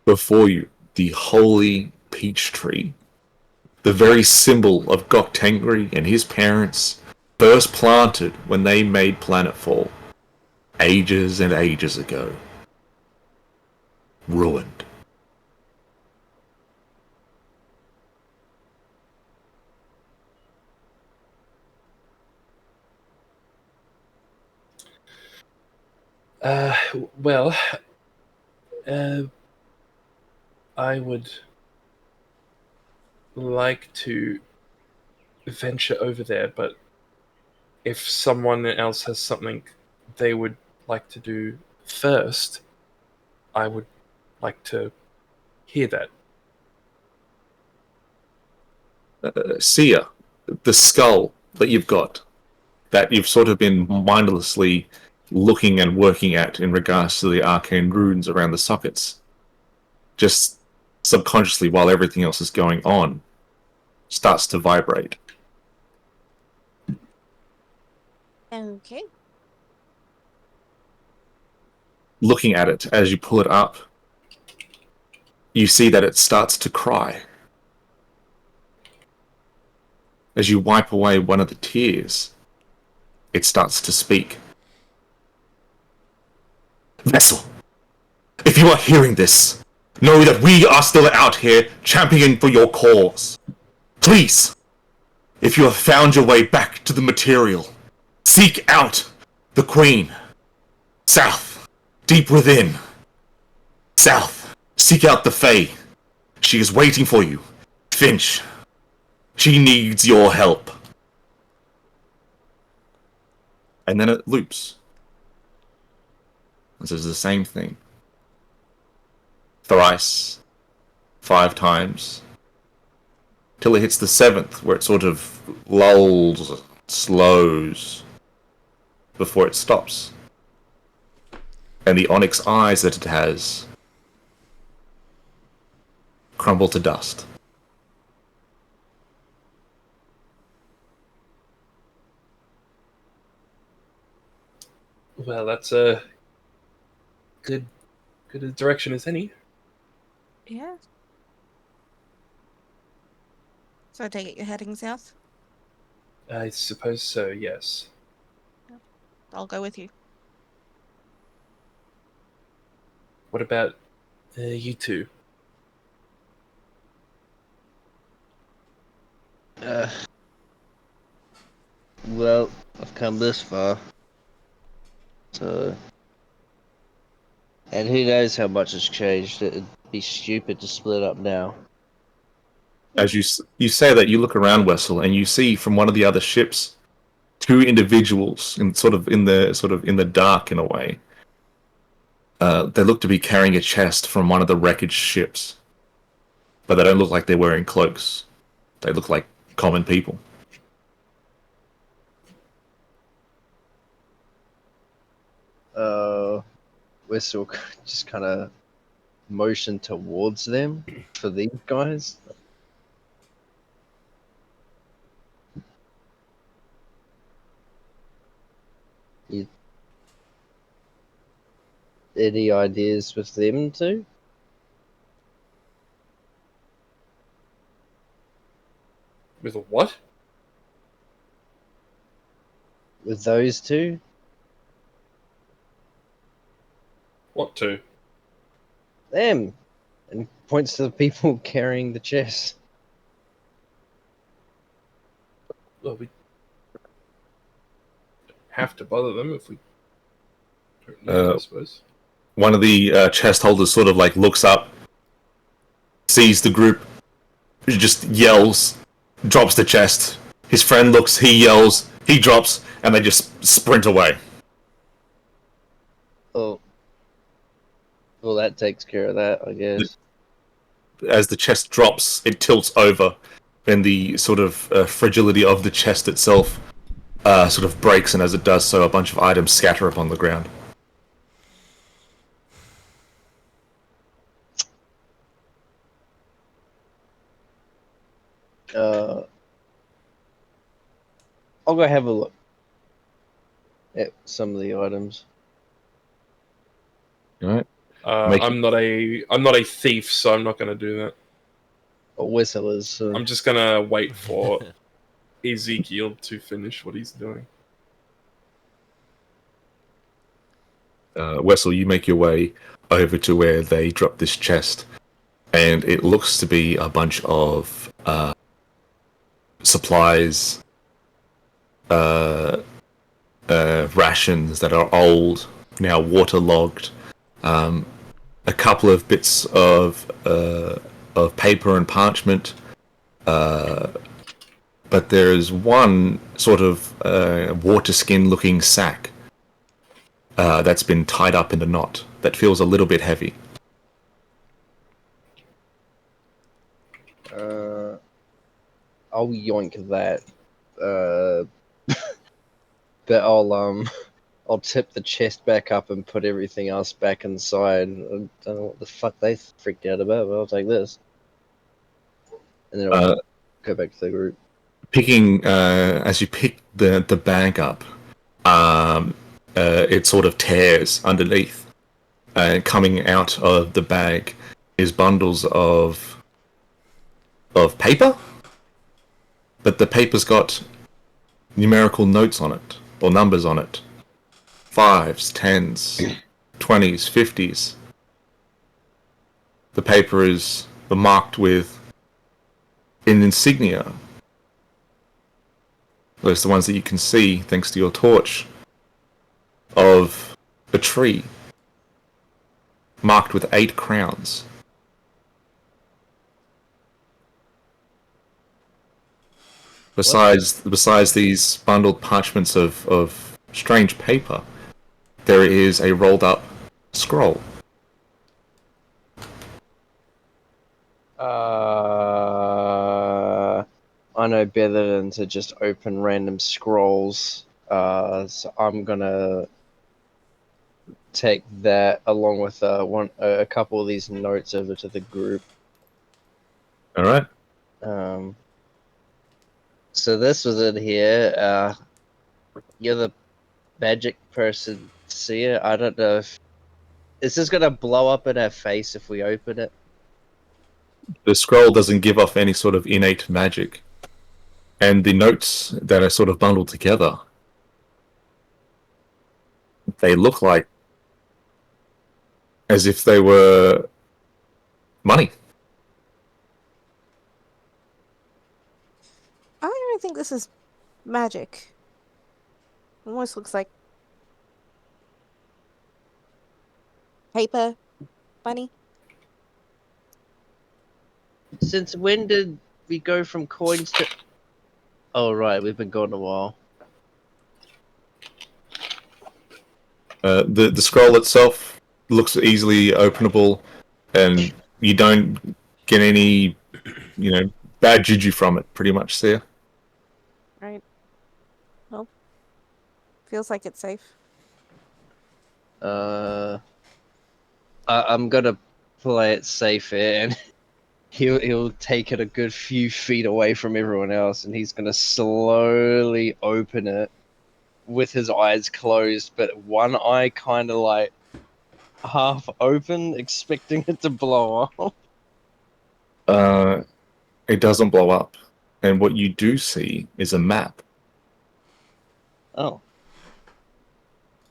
Before you, the holy peach tree, the very symbol of Gok Tengri and his parents, first planted when they made planetfall, ages and ages ago. Ruined. Well, I would like to venture over there, but if someone else has something they would like to do first, I would like to hear that. Sia, the skull that you've got, that you've sort of been mindlessly looking and working at in regards to the arcane runes around the sockets, just subconsciously while everything else is going on, starts to vibrate. Okay. Looking at it as you pull it up, you see that it starts to cry. As you wipe away one of the tears, it starts to speak. Vessel, if you are hearing this, know that we are still out here championing for your cause. Please, if you have found your way back to the material, seek out the Queen. South, deep within. South, seek out the Fae. She is waiting for you. Finch, she needs your help. And then it loops. This is the same thing. Thrice. 5 times. Till it hits the 7th, where it sort of lulls, slows, before it stops. And the onyx eyes that it has crumble to dust. Well, that's a good a direction as any. Yeah. So I take it you're heading south? I suppose so, yes. I'll go with you. What about you two? Well, I've come this far. So... And who knows how much has changed. It'd be stupid to split up now. As you say that, you look around, Wessel, and you see from one of the other ships 2 individuals in the dark in a way. They look to be carrying a chest from one of the wreckage ships, but they don't look like they're wearing cloaks. They look like common people. We're still just kind of motion towards them for these guys. Any ideas with them too? With a what? With those two? What two? Them! And points to the people carrying the chest. Well, we have to bother them if we don't need to, I suppose. One of the chest holders sort of like looks up, sees the group, just yells, drops the chest. His friend looks, he yells, he drops, and they just sprint away. Oh. Well, that takes care of that, I guess. As the chest drops, it tilts over, and the sort of fragility of the chest itself sort of breaks, and as it does so, a bunch of items scatter upon the ground. I'll go have a look at some of the items. Alright. I'm not a thief, so I'm not going to do that. Or Wessel is. So. I'm just going to wait for Ezekiel to finish what he's doing. Wessel, you make your way over to where they drop this chest, and it looks to be a bunch of supplies, rations that are old, now waterlogged, a couple of bits of paper and parchment, but there is one sort of water skin looking sack that's been tied up in a knot that feels a little bit heavy. I'll yoink that. But I'll tip the chest back up and put everything else back inside. I don't know what the fuck they freaked out about, but I'll take this. And then I'll go back to the group. Picking as you pick the bag up, it sort of tears underneath, and coming out of the bag is bundles of paper, but the paper's got numerical notes on it, or numbers on it. 5s, 10s, 20s, 50s. The paper is marked with an insignia. Those are the ones that you can see thanks to your torch, of a tree marked with 8 crowns. Besides these bundled parchments of strange paper, there is a rolled up scroll. I know better than to just open random scrolls. So I'm gonna take that along with a couple of these notes over to the group. All right. So this was in here. You're the magic person, Sia. I don't know if is this gonna blow up in our face if we open it. The scroll doesn't give off any sort of innate magic, and the notes that are sort of bundled together, they look like as if they were money. I don't even think this is magic. It almost looks like paper money. Since when did we go from coins to? Oh right, we've been gone a while. The scroll itself looks easily openable, and you don't get any, bad juju from it. Pretty much, there. Right. Well, feels like it's safe. I'm gonna play it safe here, and he'll take it a good few feet away from everyone else, and he's gonna slowly open it with his eyes closed, but one eye kind of like half open, expecting it to blow up. It doesn't blow up, and what you do see is a map. Oh.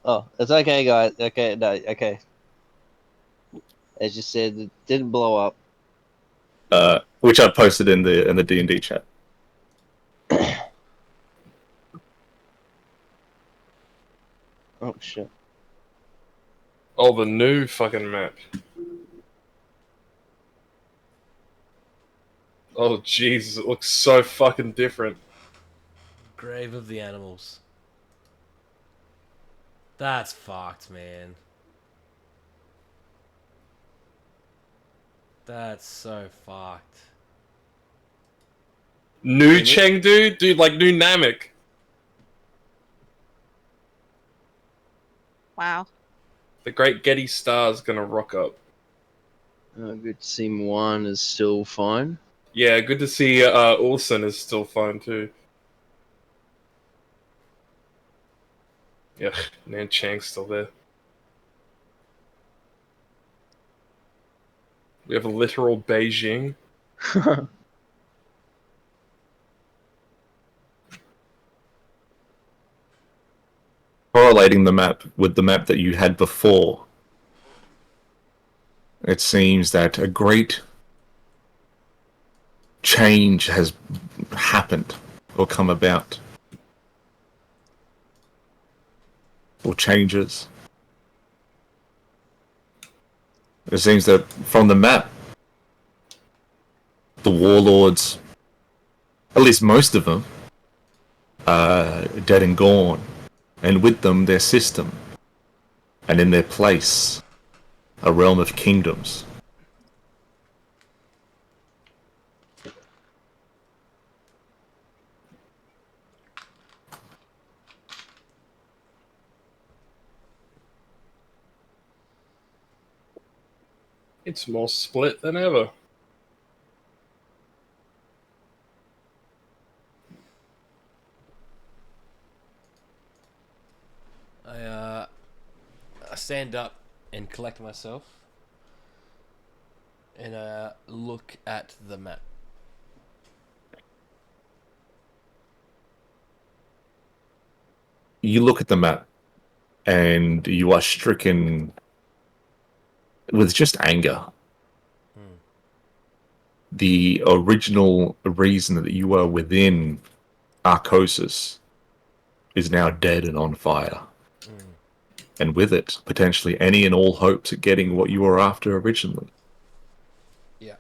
Oh, it's okay, guys. Okay, no, okay. As you said, it didn't blow up. Which I posted in the D&D chat. Oh shit. Oh, the new fucking map. Oh, Jesus, it looks so fucking different. Grave of the Animals. That's fucked, man. That's so fucked. New Chengdu? Dude, like new Namek. Wow. The Great Getty Star's gonna rock up. Good to see Moan is still fine. Yeah, good to see Olsen is still fine too. Yeah, Nan Chang's still there. We have a literal Beijing. Correlating the map with the map that you had before, it seems that a great change has happened or come about. Or changes. It seems that from the map, the warlords, at least most of them, are dead and gone, and with them their system, and in their place, a realm of kingdoms. It's more split than ever. I stand up and collect myself and look at the map. You look at the map, and you are stricken with just anger. the original reason that you were within Arcosis is now dead and on fire. And with it, potentially any and all hopes at getting what you were after originally. Yeah.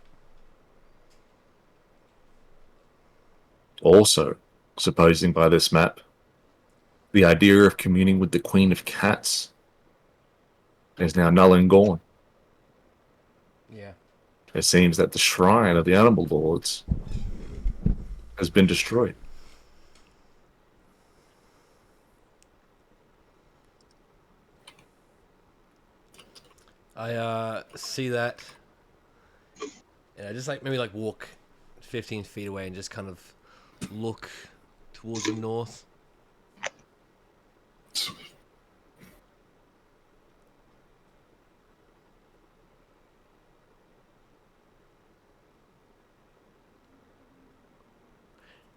Also, supposing by this map, the idea of communing with the Queen of Cats is now null and gone. Yeah. It seems that the shrine of the Animal Lords has been destroyed. I see that, and I just maybe walk 15 feet away and just kind of look towards the north.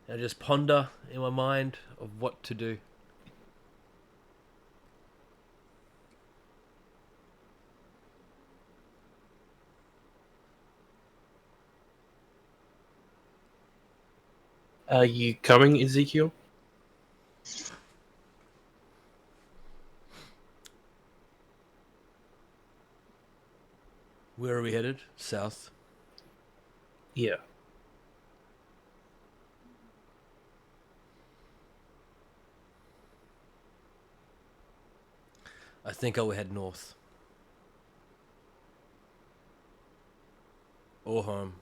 And I just ponder in my mind of what to do. Are you coming, Ezekiel? Where are we headed? South. Yeah. I think I will head north. Or home.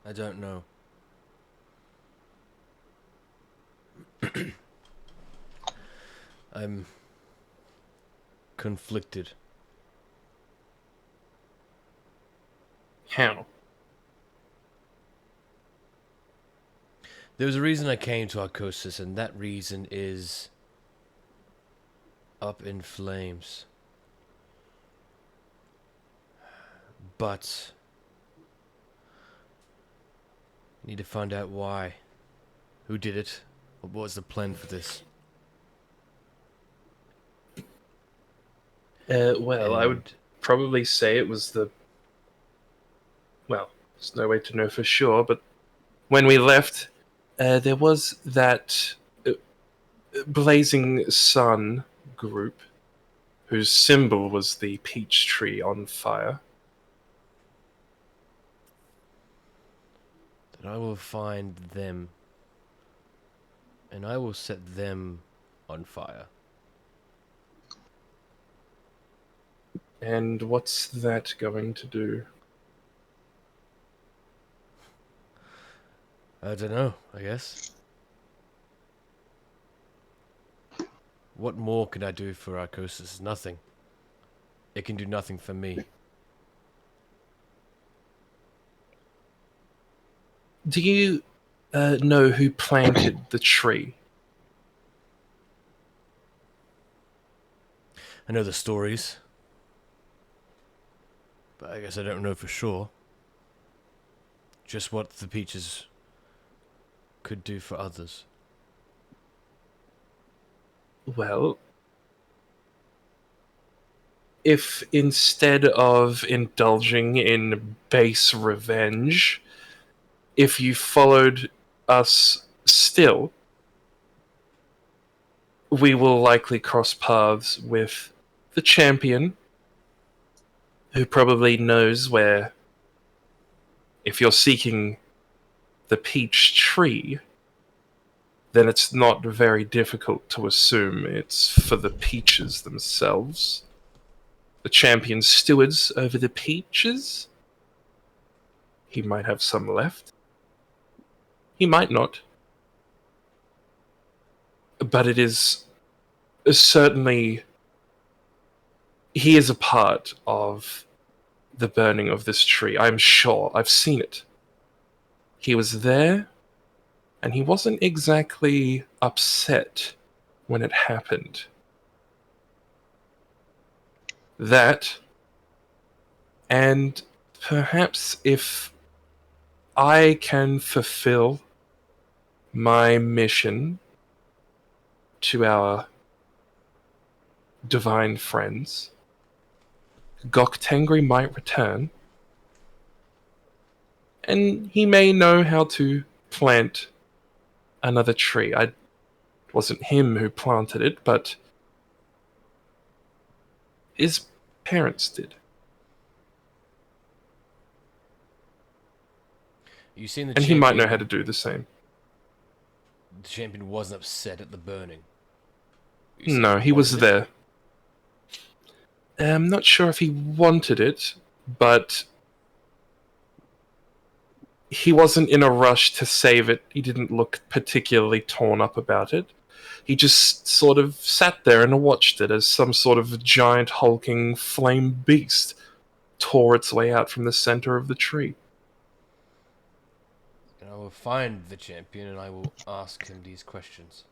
I don't know. I'm conflicted. How? There was a reason I came to Arcosis, and that reason is up in flames. But I need to find out why. Who did it? What was the plan for this? Well, I would And probably say it was the... Well, there's no way to know for sure, but when we left, there was that Blazing Sun group whose symbol was the peach tree on fire. that I will find them, and I will set them on fire. And what's that going to do? I don't know, I guess. What more can I do for Arcosis? Nothing. It can do nothing for me. Do you know who planted the tree? I know the stories, but I guess I don't know for sure. Just what the peaches could do for others. Well, if instead of indulging in base revenge, if you followed us still, we will likely cross paths with the champion, who probably knows where, if you're seeking the peach tree, then it's not very difficult to assume it's for the peaches themselves. The champion stewards over the peaches. He might have some left. He might not. But it is certainly... He is a part of the burning of this tree. I'm sure. I've seen it. He was there, and he wasn't exactly upset when it happened. That, and perhaps if I can fulfill my mission to our divine friends, Goktengri might return, and he may know how to plant another tree. It wasn't him who planted it, but his parents did. You seen the And he champion? might know how to do the same. The champion wasn't upset at the burning. No, he was wanted it? there. I'm not sure if he wanted it, but he wasn't in a rush to save it. He didn't look particularly torn up about it. He just sort of sat there and watched it as some sort of giant hulking flame beast tore its way out from the center of the tree. And I will find the champion and I will ask him these questions.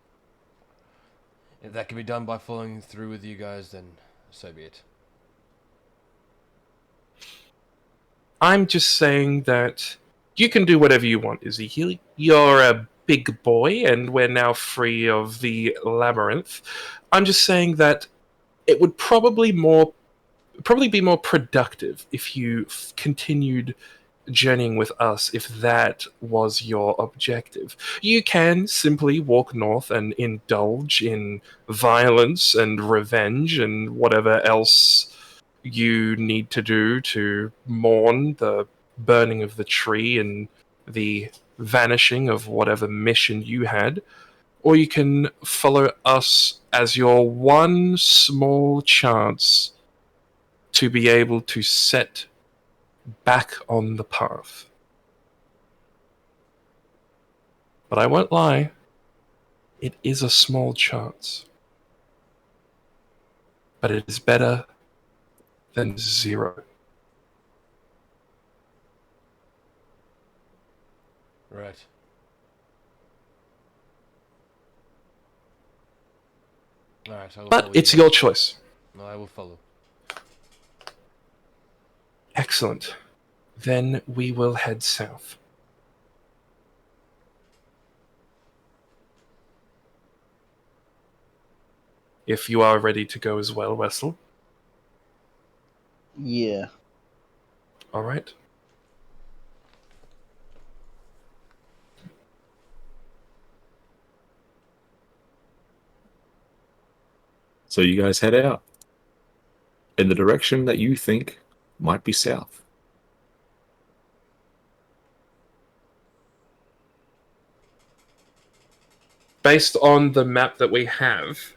If that can be done by following through with you guys, then so be it. I'm just saying that you can do whatever you want, Ezekiel. You're a big boy, and we're now free of the labyrinth. I'm just saying that it would probably be more productive if you continued journeying with us if that was your objective. You can simply walk north and indulge in violence and revenge and whatever else you need to do to mourn the burning of the tree and the vanishing of whatever mission you had. Or you can follow us as your one small chance to be able to set back on the path. But I won't lie, it is a small chance. But it is better than zero. Right. Alright, I will follow But it's you. your choice. No, I will follow. Excellent. Then we will head south. If you are ready to go as well, Wessel. Yeah. All right. So you guys head out in the direction that you think might be south. Based on the map that we have.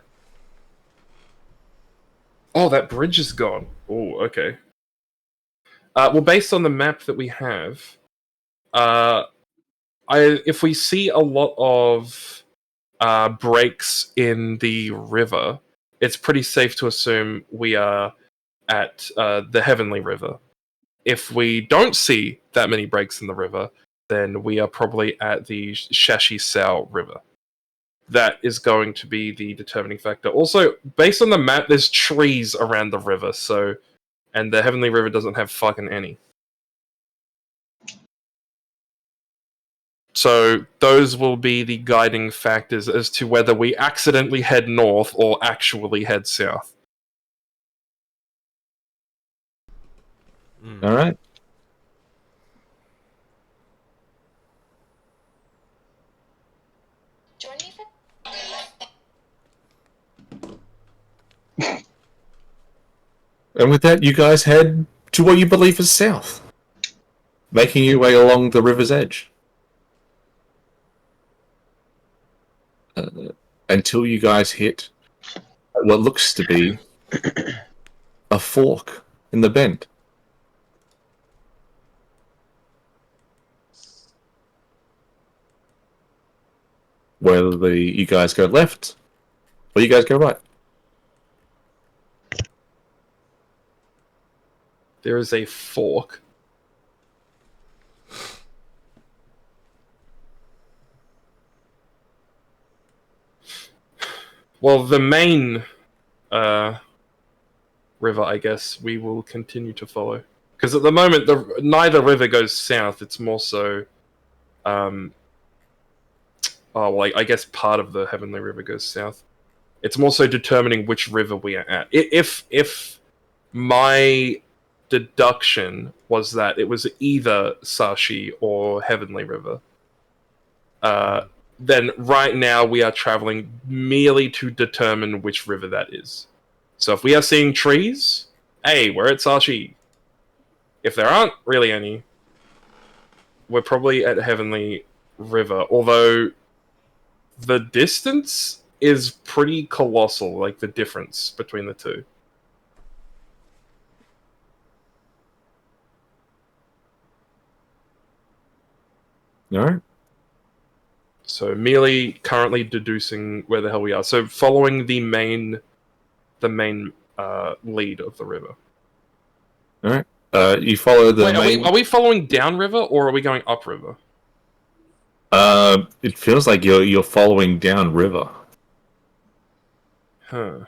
Oh, that bridge is gone. Oh, okay. Well, based on the map that we have, if we see a lot of breaks in the river, it's pretty safe to assume we are at the Heavenly River. If we don't see that many breaks in the river, then we are probably at the Shashi Sao River. That is going to be the determining factor. Also, based on the map, there's trees around the river, so and the Heavenly River doesn't have fucking any. So those will be the guiding factors as to whether we accidentally head north or actually head south. All right. Join me for And with that, you guys head to what you believe is south, making your way along the river's edge. Until you guys hit what looks to be a fork in the bend. Whether you guys go left or you guys go right. There is a fork. Well, the main river, I guess, we will continue to follow. Because at the moment, neither river goes south. It's more so... oh, well, I guess part of the Heavenly River goes south. It's more so determining which river we are at. If my deduction was that it was either Sashi or Heavenly River. Then right now we are traveling merely to determine which river that is. So if we are seeing trees, hey, we're at Sashi. If there aren't really any, we're probably at Heavenly River. Although the distance is pretty colossal, like the difference between the two. All right. So merely currently deducing where the hell we are. So following the main lead of the river. All right. You follow the Wait, main. are we following downriver or are we going upriver? It feels like you're following down river. Huh.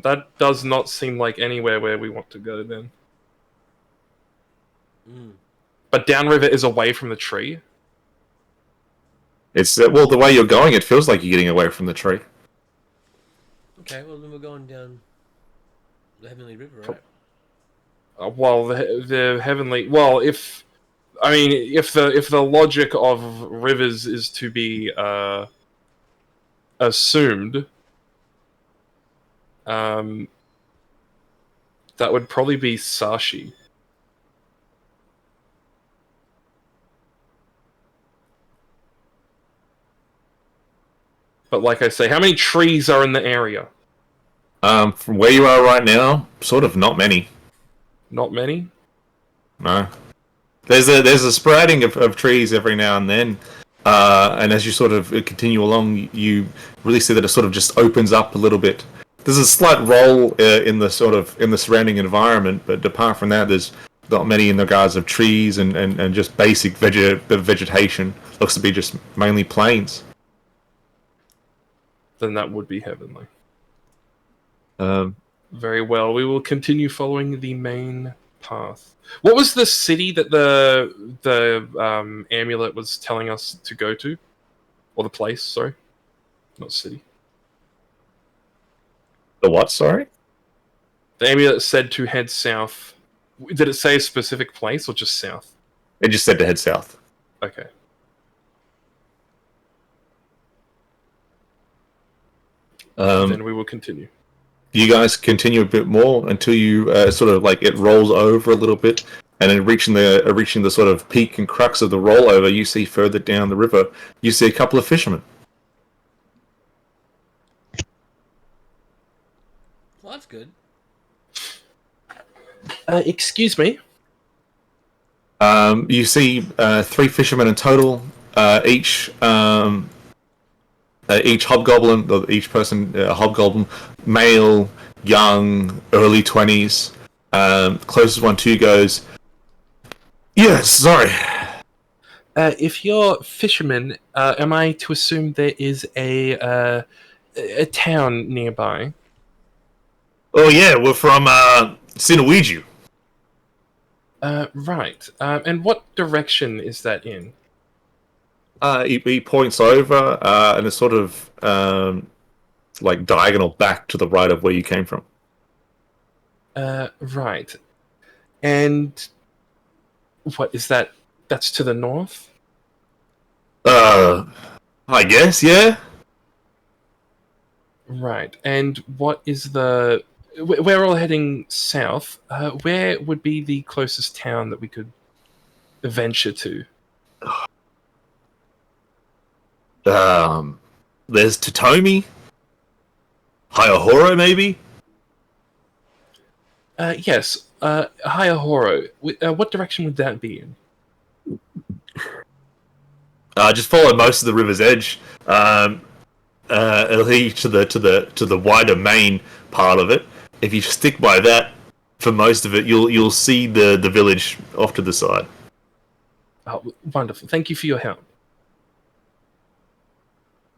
That does not seem like anywhere where we want to go then. But downriver is away from the tree. It's well, the way you're going, it feels like you're getting away from the tree. Okay, well then we're going down the Heavenly River, right? Well, the heavenly. Well, if the logic of rivers is to be assumed, that would probably be Sashi. But like I say, how many trees are in the area? From where you are right now, sort of not many. Not many. No. There's a spreading of trees every now and then, and as you sort of continue along, you really see that it sort of just opens up a little bit. There's a slight roll in the surrounding environment, but apart from that, there's not many in regards of trees and just basic vegetation. Looks to be just mainly plains. Then that would be heavenly. Um, Very well. We will continue following the main path. What was the city that the amulet was telling us to go to, or the place? Sorry, not city. the what? Sorry. The amulet said to head south. Did it say a specific place or just south? It just said to head south. Okay. Then we will continue. You guys continue a bit more until you sort of like it rolls over a little bit, and then reaching the sort of peak and crux of the rollover, you see further down the river, you see a couple of fishermen. Well, that's good. Excuse me. You see 3 fishermen in total, each hobgoblin, or each person hobgoblin, male, young, early 20s. Closest one to you goes, yes, sorry. If you're fishermen, am I to assume there is a town nearby? Oh yeah, we're from Sinuiju. Right. And what direction is that in? He points over, and it's sort of like diagonal back to the right of where you came from. Right. And what is that? That's to the north? I guess, yeah. Right. And what is the... We're all heading south. Where would be the closest town that we could venture to? There's Totomi, Hyahoro, maybe. Yes. Hyahoro. What direction would that be in? Just follow most of the river's edge. It'll lead you to the wider main part of it. If you stick by that for most of it, you'll see the village off to the side. Oh, wonderful. Thank you for your help.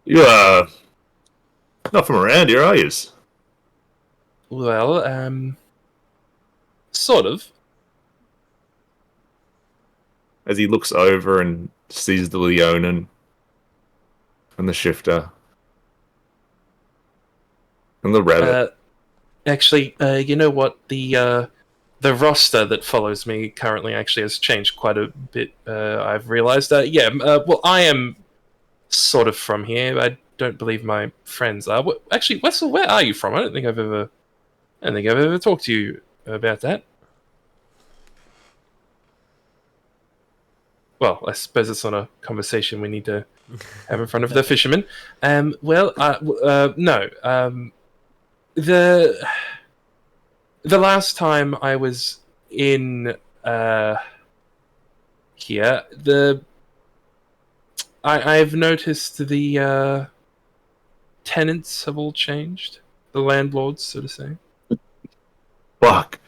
You're not from around here, are you? Well, sort of. as he looks over and sees the Leonin and the Shifter and the Rabbit. Actually, you know what? The roster that follows me currently actually has changed quite a bit. I've realized. Well, I am sort of from here. I don't believe my friends are. Actually, Wessel, where are you from? I don't think I've ever talked to you about that. Well, I suppose it's not a conversation we need to have in front of the fisherman. No. The last time I was in here, I've noticed the tenants have all changed. The landlords, so to say. Fuck.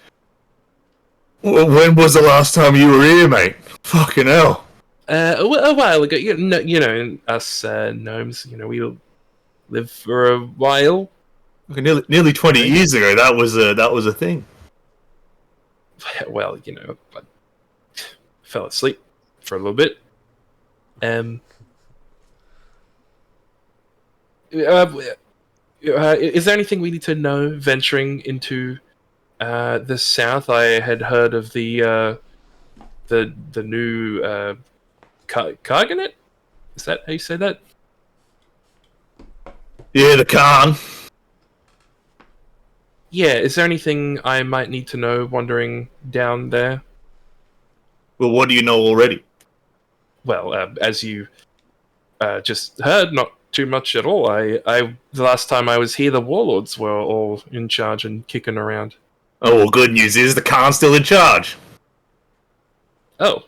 When was the last time you were here, mate? Fucking hell. A while ago. You know, us gnomes. You know, we live for a while. Nearly 20 years ago, that was a thing. Well, you know, I fell asleep for a little bit. Is there anything we need to know venturing into the south? I had heard of the new Carganet? Is that how you say that? Yeah, the Khan. Yeah, is there anything I might need to know wandering down there? Well, what do you know already? Well, as you just heard, not too much at all. The last time I was here, the warlords were all in charge and kicking around. Oh, well, good news is the Khan's still in charge. Oh,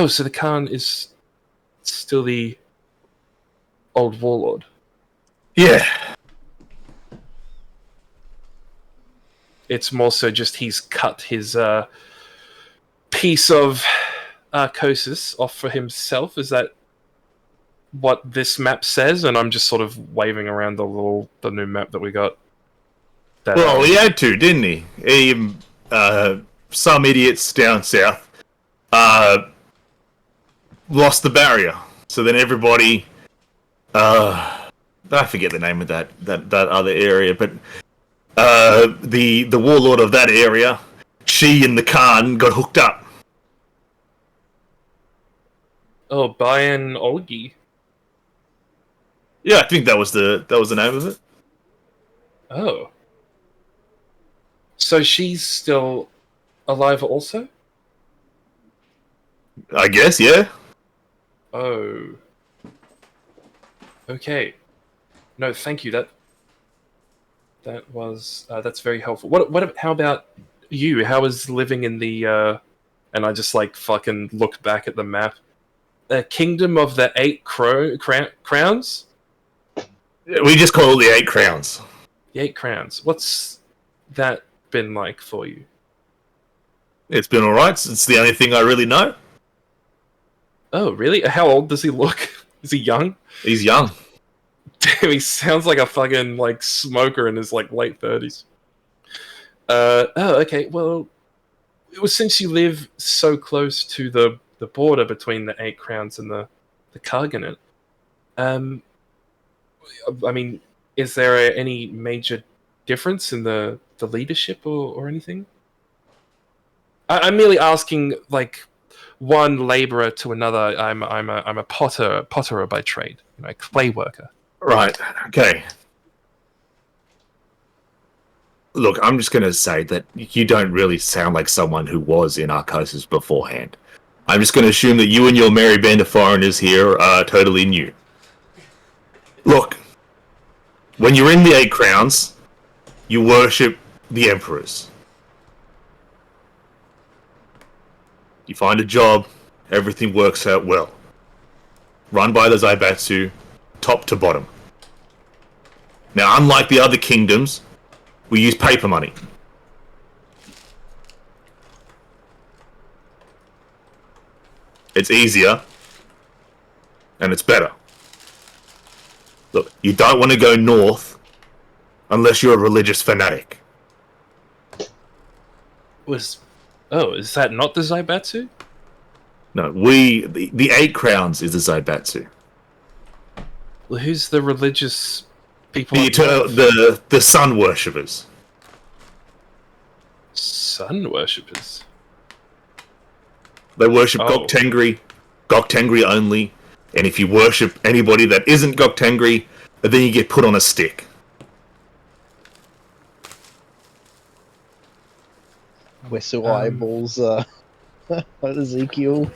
so the Khan is still the old warlord. Yeah. It's more so just he's cut his piece of Arcosis off for himself. Is that what this map says? And I'm just sort of waving around the new map that we got. Well, he had to, didn't he? Some idiots down south lost the barrier. So then everybody... I forget the name of that other area, but the warlord of that area, she and the Khan got hooked up. Oh, Bayan Olgi. Yeah, I think that was the name of it. Oh. So she's still alive also? I guess, yeah. Oh. Okay. No, thank you. That was that's very helpful. How about you? How is living in the and I just like fucking look back at the map. The Kingdom of the Eight Crowns? We just call it the 8 Crowns. The 8 Crowns. What's that been like for you? It's been alright. It's the only thing I really know. Oh, really? How old does he look? Is he young? He's young. Damn, he sounds like a fucking like smoker in his like late 30s. Okay. Well, it was since you live so close to the border between the 8 Crowns and the Carganet. I mean, is there any major difference in the leadership or anything? I'm merely asking, like, one laborer to another. I'm a potterer by trade, you know, clay worker. Right. Okay. Look, I'm just going to say that you don't really sound like someone who was in Arcosis beforehand. I'm just going to assume that you and your merry band of foreigners here are totally new. Look, when you're in the 8 Crowns, you worship the emperors. You find a job, everything works out well. Run by the Zaibatsu, top to bottom. Now, unlike the other kingdoms, we use paper money. It's easier, and it's better. Look, you don't want to go north unless you're a religious fanatic. Is that not the Zaibatsu? No, the 8 crowns is the Zaibatsu. Well, who's the religious people? The sun worshippers. Sun worshippers. They worship Oh. Goktengri only, and if you worship anybody that isn't Goktengri, then you get put on a stick. Whistle eyeballs, Ezekiel.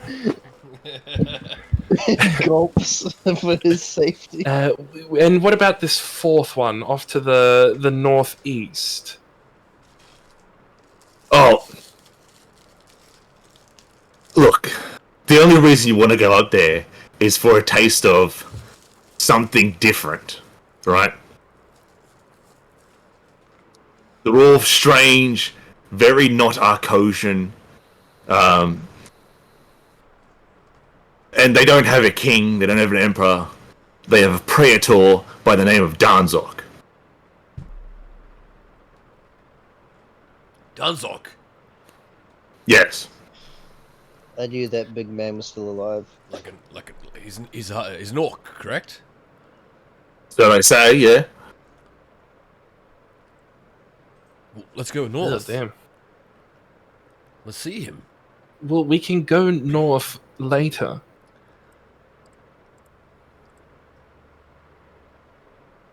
Gulps for his safety. And what about this fourth one off to the northeast? Oh, look, the only reason you want to go up there is for a taste of something different, right? They're all strange, very not Arcosian, and they don't have a king, they don't have an emperor, they have a praetor by the name of Danzok. Danzok. Yes. I knew that big man was still alive. He's an orc, correct? So I say, yeah. Well, let's go Oh, north. damn. Let's see him. Well, we can go north later.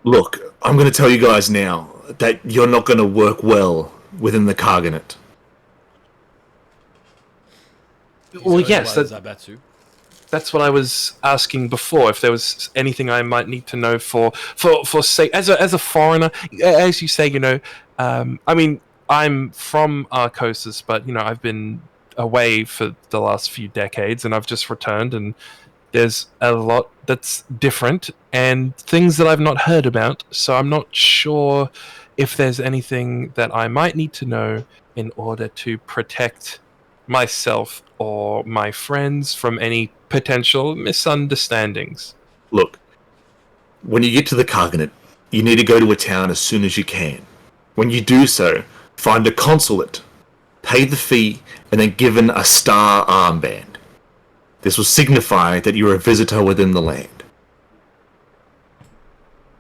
Look, I'm going to tell you guys now that you're not going to work well within the Khaganate. Well, yes, Zaibatsu. that's what I was asking before. If there was anything I might need to know for say as a foreigner, as you say, you know, I mean, I'm from Arcosis, but you know, I've been away for the last few decades, and I've just returned, and there's a lot that's different and things that I've not heard about. So I'm not sure if there's anything that I might need to know in order to protect myself or my friends from any potential misunderstandings. Look, when you get to the Khaganate, you need to go to a town as soon as you can. When you do so, find a consulate, pay the fee, and then given a star armband. This will signify that you're a visitor within the land.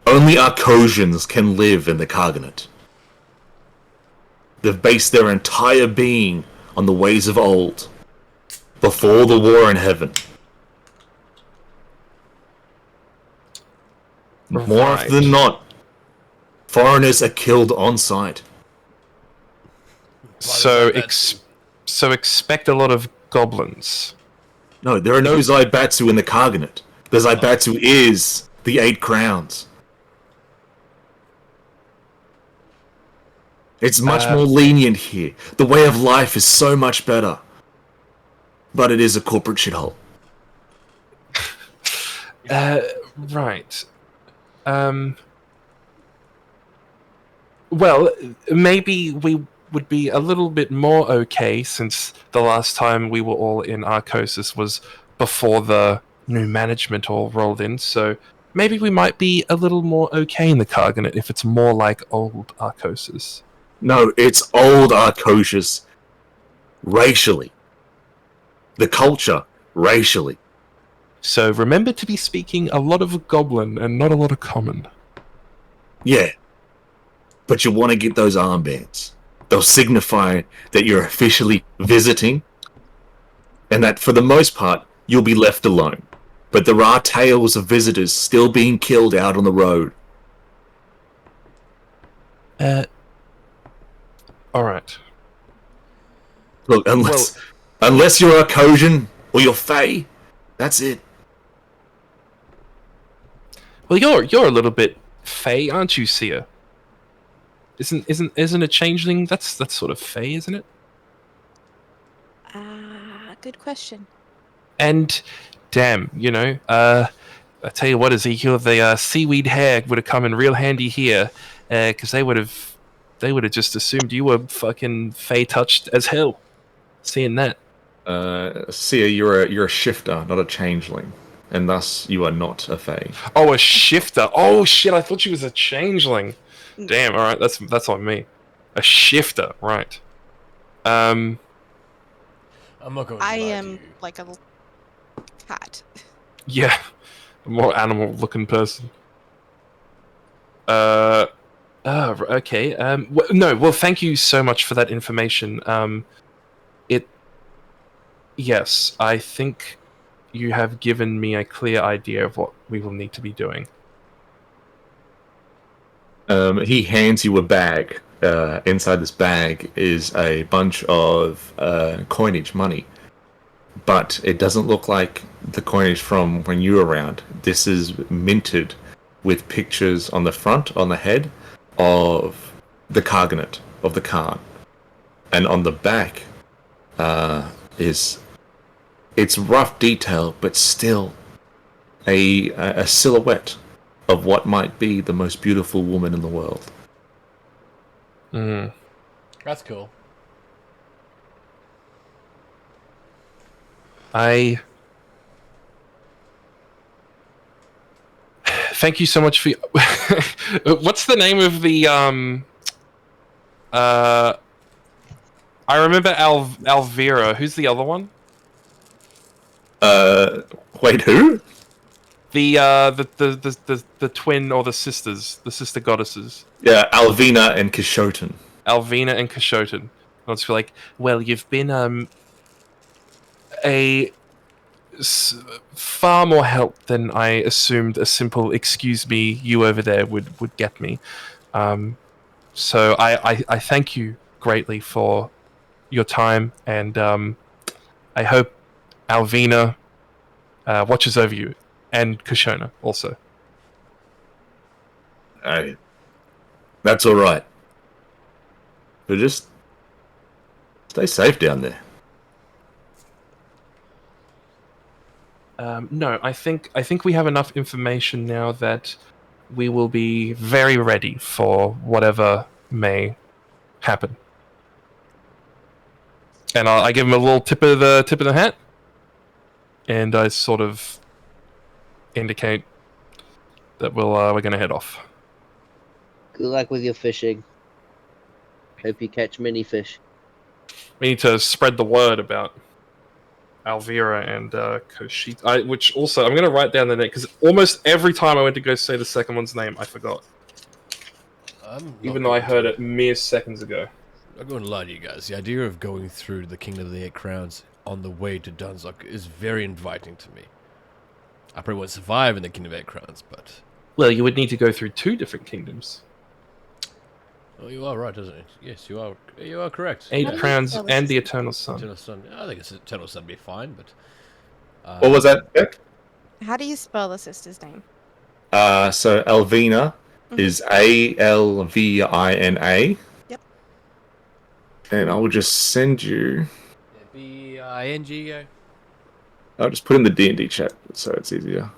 Only Arcosians can live in the Khaganate. They've based their entire being on the ways of old, before the war in heaven. More often than not, foreigners are killed on sight. So expect a lot of goblins. No, there are no Zaibatsu in the Khaganate. The Zaibatsu is the 8 crowns. It's much more lenient here. The way of life is so much better. But it is a corporate shithole. Right. Well, maybe we would be a little bit more okay, since the last time we were all in Arcosis was before the new management all rolled in, so maybe we might be a little more okay in the Khaganate if it's more like old Arcosis. No, it's old Arcosius racially. The culture racially. So remember to be speaking a lot of Goblin and not a lot of Common. Yeah. But you want to get those armbands. They'll signify that you're officially visiting, and that for the most part, you'll be left alone. But there are tales of visitors still being killed out on the road. Alright. Look, unless you're a Kojin or you're Fae, that's it. Well, you're a little bit Fey, aren't you, Sia? Isn't a changeling? That's sort of Fey, isn't it? Good question. And damn, you know, I tell you what, Ezekiel, the seaweed hair would have come in real handy here, because they would have just assumed you were fucking Fey touched as hell. Seeing that. Sia, you're a shifter, not a changeling, and thus you are not a Fae. Oh, a shifter. Oh shit, I thought she was a changeling. Damn, alright, that's on me. A shifter, right. I'm not going to I lie to am you. like cat. Yeah, a more animal-looking person. Okay. No. Well, thank you so much for that information. Yes, I think you have given me a clear idea of what we will need to be doing. He hands you a bag. Inside this bag is a bunch of coinage, money. But it doesn't look like the coinage from when you were around. This is minted with pictures on the front, on the head, of the Cargonet, of the Khan. And on the back is... It's rough detail, but still a silhouette of what might be the most beautiful woman in the world. Mm. That's cool. Thank you so much for... What's the name of the... I remember Alvira. Who's the other one? Wait, who? The twin or the sister goddesses. Yeah, Alvina and Kishoten. Alvina and Kashotan. I was like, well, you've been far more help than I assumed a simple "excuse me, you over there" would get me. So I thank you greatly for your time, and I hope Alvina watches over you, and Kushona also. That's all right. But just stay safe down there. No, I think we have enough information now that we will be very ready for whatever may happen. And I give him a little tip of the hat, and I sort of indicate that we're going to head off. Good luck with your fishing. Hope you catch many fish. We need to spread the word about Alvira and Koshita. Which also, I'm going to write down the name, because almost every time I went to go say the second one's name, I forgot. Even though I heard it mere seconds ago. I'm not going to lie to you guys. The idea of going through the Kingdom of the Eight Crowns on the way to Dunzok is very inviting to me. I probably won't survive in the Kingdom of the Eight Crowns, but... Well, you would need to go through 2 different kingdoms. Oh, you are right, isn't it? Yes, you are. You are correct. 8 crowns and the Eternal Sun. Eternal Sun. I think Eternal Sun would be fine, but... What was that, Beck? How do you spell the sister's name? So Alvina is Alvina. Yep. And I will just send you... B-I-N-G-O. I'll just put in the D&D chat so it's easier.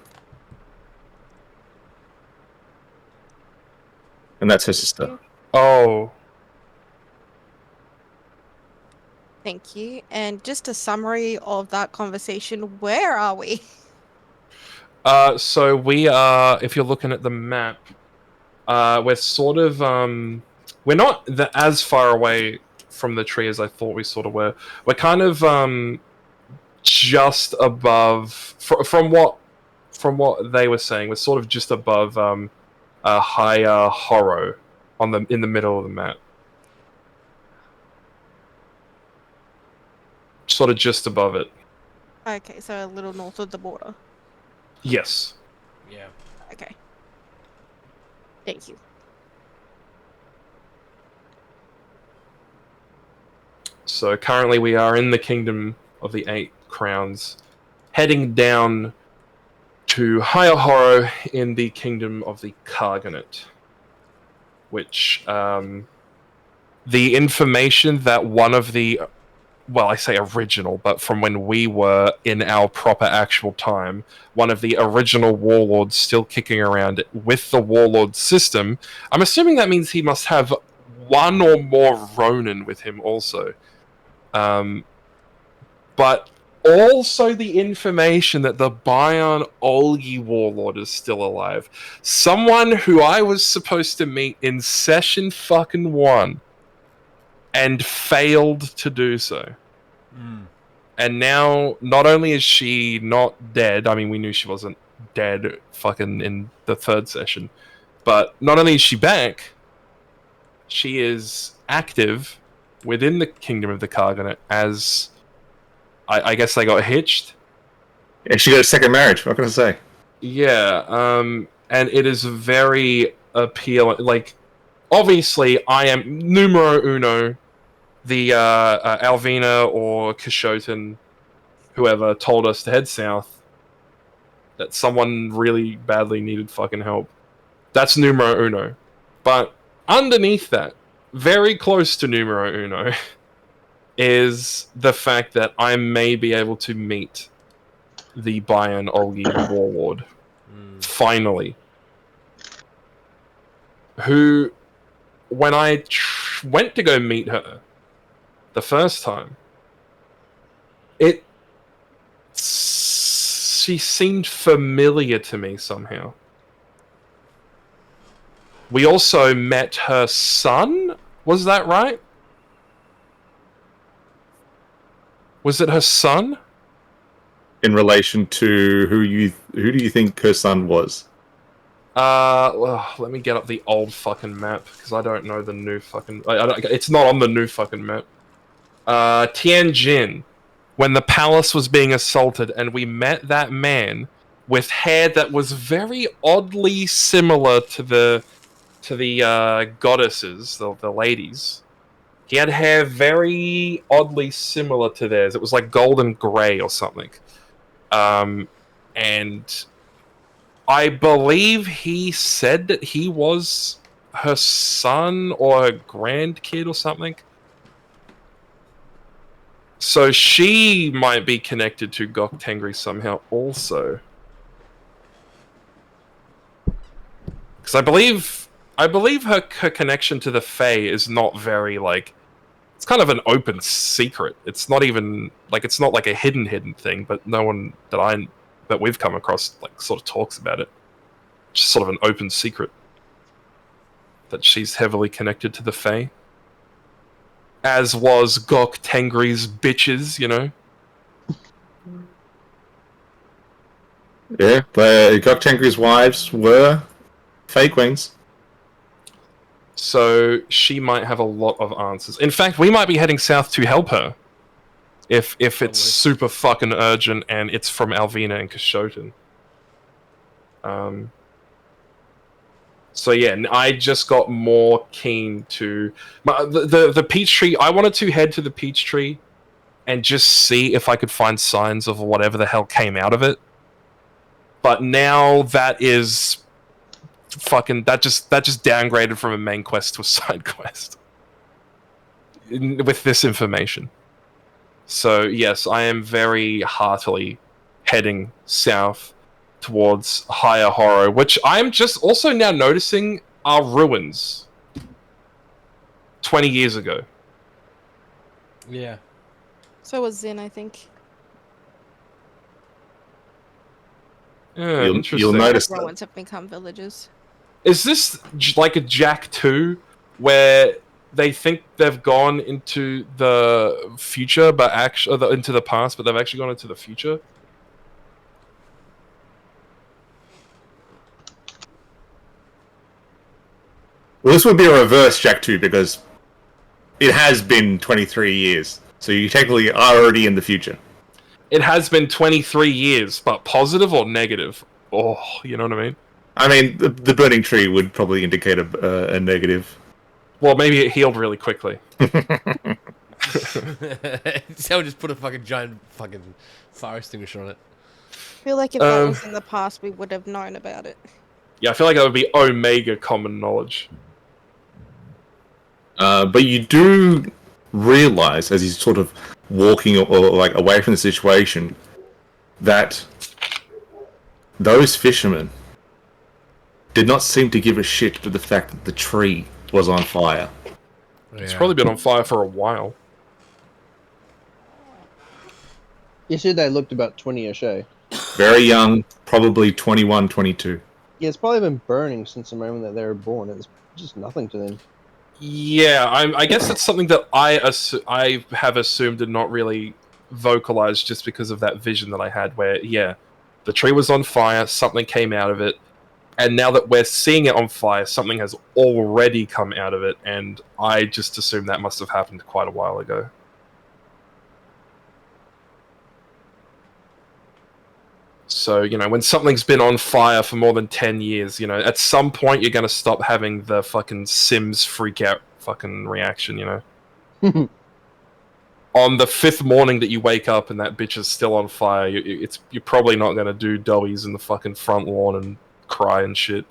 And that's her sister. Oh. Thank you. And just a summary of that conversation, where are we? So we are, if you're looking at the map, we're sort of, we're not as far away from the tree as I thought we sort of were. We're kind of, just above, from what they were saying, we're sort of just above, a higher Horror in the middle of the map. Sort of just above it. Okay, so a little north of the border. Yes. Yeah. Okay. Thank you. So currently we are in the Kingdom of the Eight Crowns, heading down to Higher Horror in the Kingdom of the Cargonet. Which, the information that one of the... Well, I say original, but from when we were in our proper actual time, one of the original warlords still kicking around with the warlord system. I'm assuming that means he must have one or more Ronin with him also. But also the information that the Bion Olgi warlord is still alive. Someone who I was supposed to meet in session fucking 1. And failed to do so. And now, not only is she not dead, I mean, we knew she wasn't dead fucking in the third session, but not only is she back, she is active within the Kingdom of the Karganet as, I guess they got hitched. And she got a second marriage. What can I say? Yeah, and it is very appealing. Like, obviously, I am numero uno, the Alvina or Kashotan, whoever told us to head south, that someone really badly needed fucking help. That's numero uno. But underneath that, very close to numero uno, is the fact that I may be able to meet the Bayan Olgi warlord. Finally. Who, when I went to go meet her the first time, she seemed familiar to me somehow. We also met her son. Was that right? Was it her son? In relation to who do you think her son was? Well, let me get up the old fucking map because I don't know the new fucking. It's not on the new fucking map. Tianjin, when the palace was being assaulted, and we met that man with hair that was very oddly similar to the goddesses, the ladies. He had hair very oddly similar to theirs. It was like golden grey or something. And I believe he said that he was her son or her grandkid or something. So she might be connected to Gok Tengri somehow also. Because I believe her connection to the Fae is not very, like... It's kind of an open secret. It's not even... Like, it's not like a hidden thing, but no one that we've come across, like, sort of talks about it. Just sort of an open secret. That she's heavily connected to the Fae. As was Gok Tengri's bitches, you know? Yeah, but Gok Tengri's wives were Fae Queens. So she might have a lot of answers. In fact, we might be heading south to help her. If it's super fucking urgent and it's from Alvina and Kashotan. So yeah, I just got more keen to... The peach tree, I wanted to head to the peach tree and just see if I could find signs of whatever the hell came out of it. But now that is... Fucking that just downgraded from a main quest to a side quest with this information. So yes, I am very heartily heading south towards Higher Horror, which I'm just also now noticing are ruins 20 years ago. Yeah. So was Zin, I think. Yeah, interesting. You'll notice that. Ruins have become villages. Is this like a Jack 2 where they think they've gone into the future, but actually into the past, but they've actually gone into the future? Well, this would be a reverse Jack 2 because it has been 23 years. So you technically are already in the future. It has been 23 years, but positive or negative? Oh, you know what I mean? I mean, the burning tree would probably indicate a negative. Well, maybe it healed really quickly. Someone just put a fucking giant fucking fire extinguisher on it. I feel like if that was in the past, we would have known about it. Yeah, I feel like that would be Omega common knowledge. But you do realize, as he's sort of walking or like away from the situation, that those fishermen did not seem to give a shit to the fact that the tree was on fire. It's probably been on fire for a while. You said they looked about 20-ish, eh? Very young, probably 21, 22. Yeah, it's probably been burning since the moment that they were born. It's just nothing to them. Yeah, I guess that's something that I have assumed and not really vocalized just because of that vision that I had where, yeah, the tree was on fire, something came out of it, and now that we're seeing it on fire, something has already come out of it, and I just assumed that must have happened quite a while ago. So, you know, when something's been on fire for more than 10 years, you know, at some point you're going to stop having the fucking Sims freak out fucking reaction, you know? On the 5th morning that you wake up and that bitch is still on fire, you're probably not going to do doughies in the fucking front lawn and cry and shit.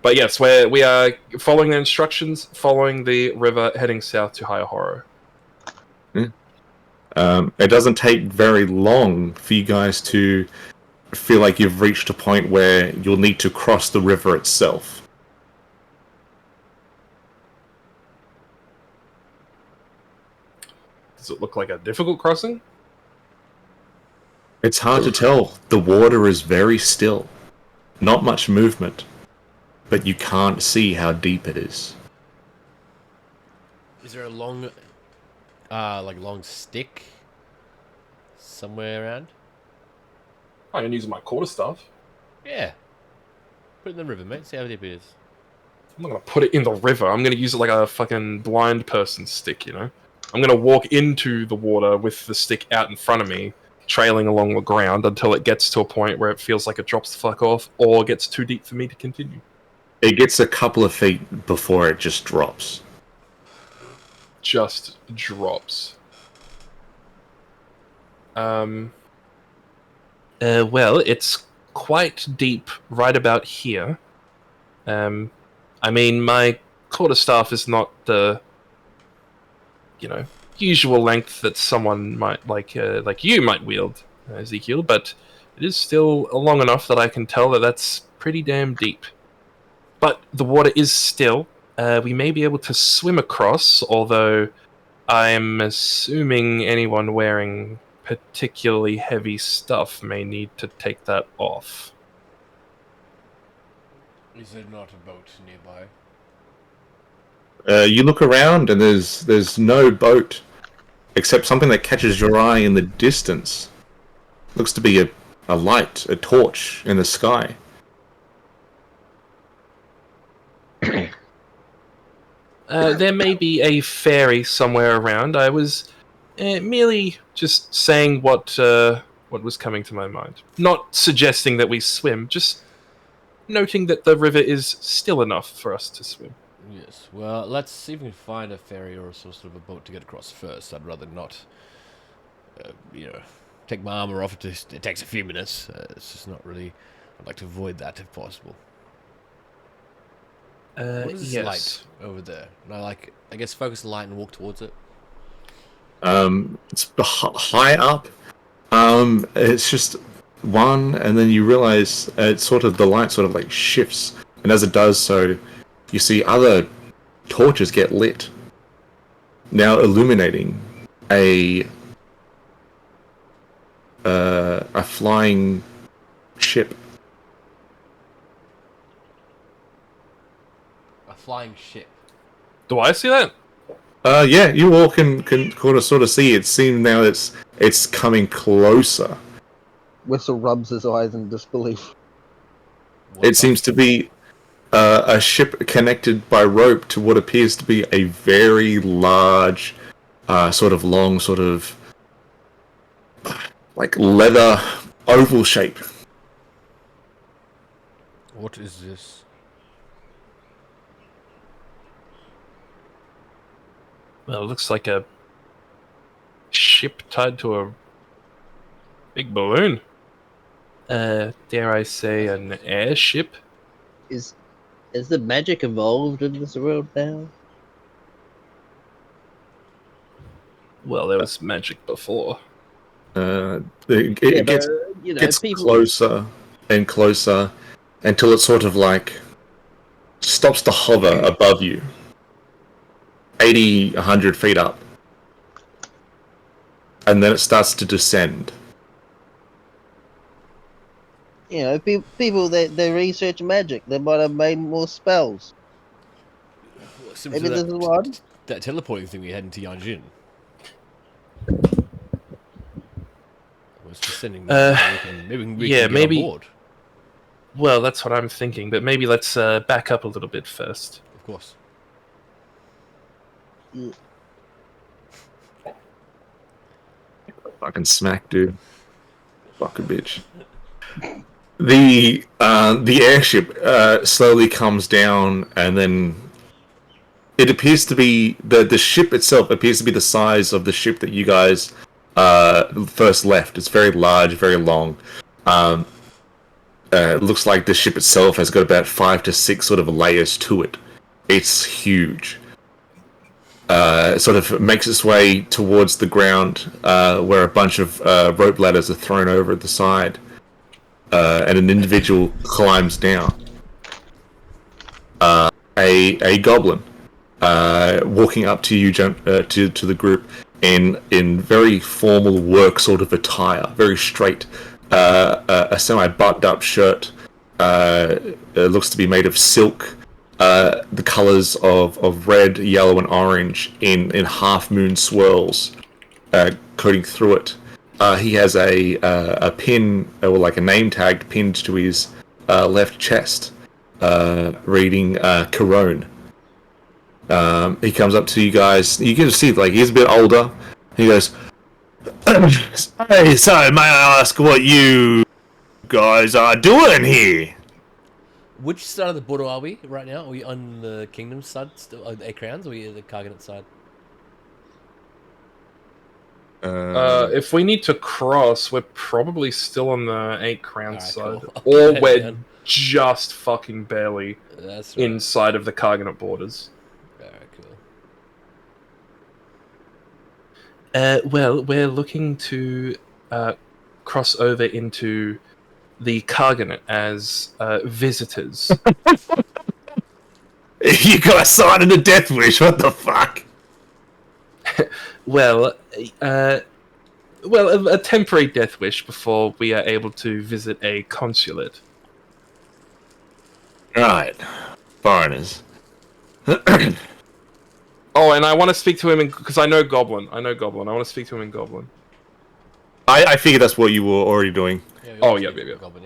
But yes, we are following the instructions, following the river, heading south to Higher Horror. It doesn't take very long for you guys to feel like you've reached a point where you'll need to cross the river itself. Does it look like a difficult crossing? It's hard to tell. The water is very still. Not much movement. But you can't see how deep it is. Is there a long, long stick somewhere around? I can use my quarterstaff. Yeah. Put it in the river, mate. See how deep it is. I'm not going to put it in the river. I'm going to use it like a fucking blind person stick, you know? I'm going to walk into the water with the stick out in front of me, trailing along the ground until it gets to a point where it feels like it drops the fuck off or gets too deep for me to continue. It gets a couple of feet before it just drops. Just drops. Well, it's quite deep right about here. I mean, my quarterstaff is not the, you know, usual length that someone might like you might wield, Ezekiel, but it is still long enough that I can tell that that's pretty damn deep. But the water is still. We may be able to swim across, although I'm assuming anyone wearing particularly heavy stuff may need to take that off. Is there not a boat nearby? You look around and there's no boat, except something that catches your eye in the distance. Looks to be a light, a torch in the sky. There may be a ferry somewhere around. I was merely just saying what was coming to my mind. Not suggesting that we swim, just noting that the river is still enough for us to swim. Yes. Well, let's see if we can find a ferry or some sort of a boat to get across first. I'd rather not, take my armor off. It takes a few minutes. It's just not really. I'd like to avoid that if possible. What is this light over there? And I guess focus the light and walk towards it. It's high up. It's just one, and then you realize the light sort of like shifts, and as it does so, you see other torches get lit, now illuminating a flying ship. A flying ship. Do I see that? Yeah, you all can sort of see it. Seems now it's coming closer. Whistle rubs his eyes in disbelief. It seems to be a ship connected by rope to what appears to be a very large, long, like leather oval shape. What is this? Well, it looks like a ship tied to a big balloon. Dare I say an airship? Is the magic evolved in this world now? Well, there was magic before. It gets closer and closer until it sort of like stops to hover above you. 80, 100 feet up. And then it starts to descend. You know, people they research magic. They might have made more spells. Maybe this is one. That teleporting thing we had into Yanjin. was just sending Uh, maybe we yeah, can get maybe- on board. Well, that's what I'm thinking, but maybe let's back up a little bit first. Of course. Fucking smack, dude. Fucking bitch. The airship slowly comes down, and then it appears to be the ship itself appears to be the size of the ship that you guys first left. It's very large, very long. It looks like the ship itself has got about 5 to 6 sort of layers to it. It's huge. It sort of makes its way towards the ground, where a bunch of rope ladders are thrown over at the side, and an individual climbs down. A goblin walking up to you, to the group in very formal work sort of attire, very straight, a semi buttoned up shirt. It looks to be made of silk. The colours of red, yellow, and orange in half moon swirls, coating through it. He has a pin, or like a name tag, pinned to his left chest, reading Corone. He comes up to you guys. You can see, like, he's a bit older. He goes, "Hey, so may I ask what you guys are doing here?" Which side of the border are we right now? Are we on the Kingdom side still, the Crowns, or are we on the Carganet side? If we need to cross, we're probably still on the 8 Crowns Alright, side. cool. Or Okay, we're then. just fucking barely That's right. inside of the Carganet borders. Alright, cool. Well, we're looking to cross over into the Carganet as visitors. You guys signing a death wish? What the fuck? Well, a temporary death wish before we are able to visit a consulate. Right, foreigners. Oh, and I want to speak to him because I know Goblin. I want to speak to him in Goblin. I figured that's what you were already doing. Yeah, we Oh, got yeah, to yeah, yeah. Goblin,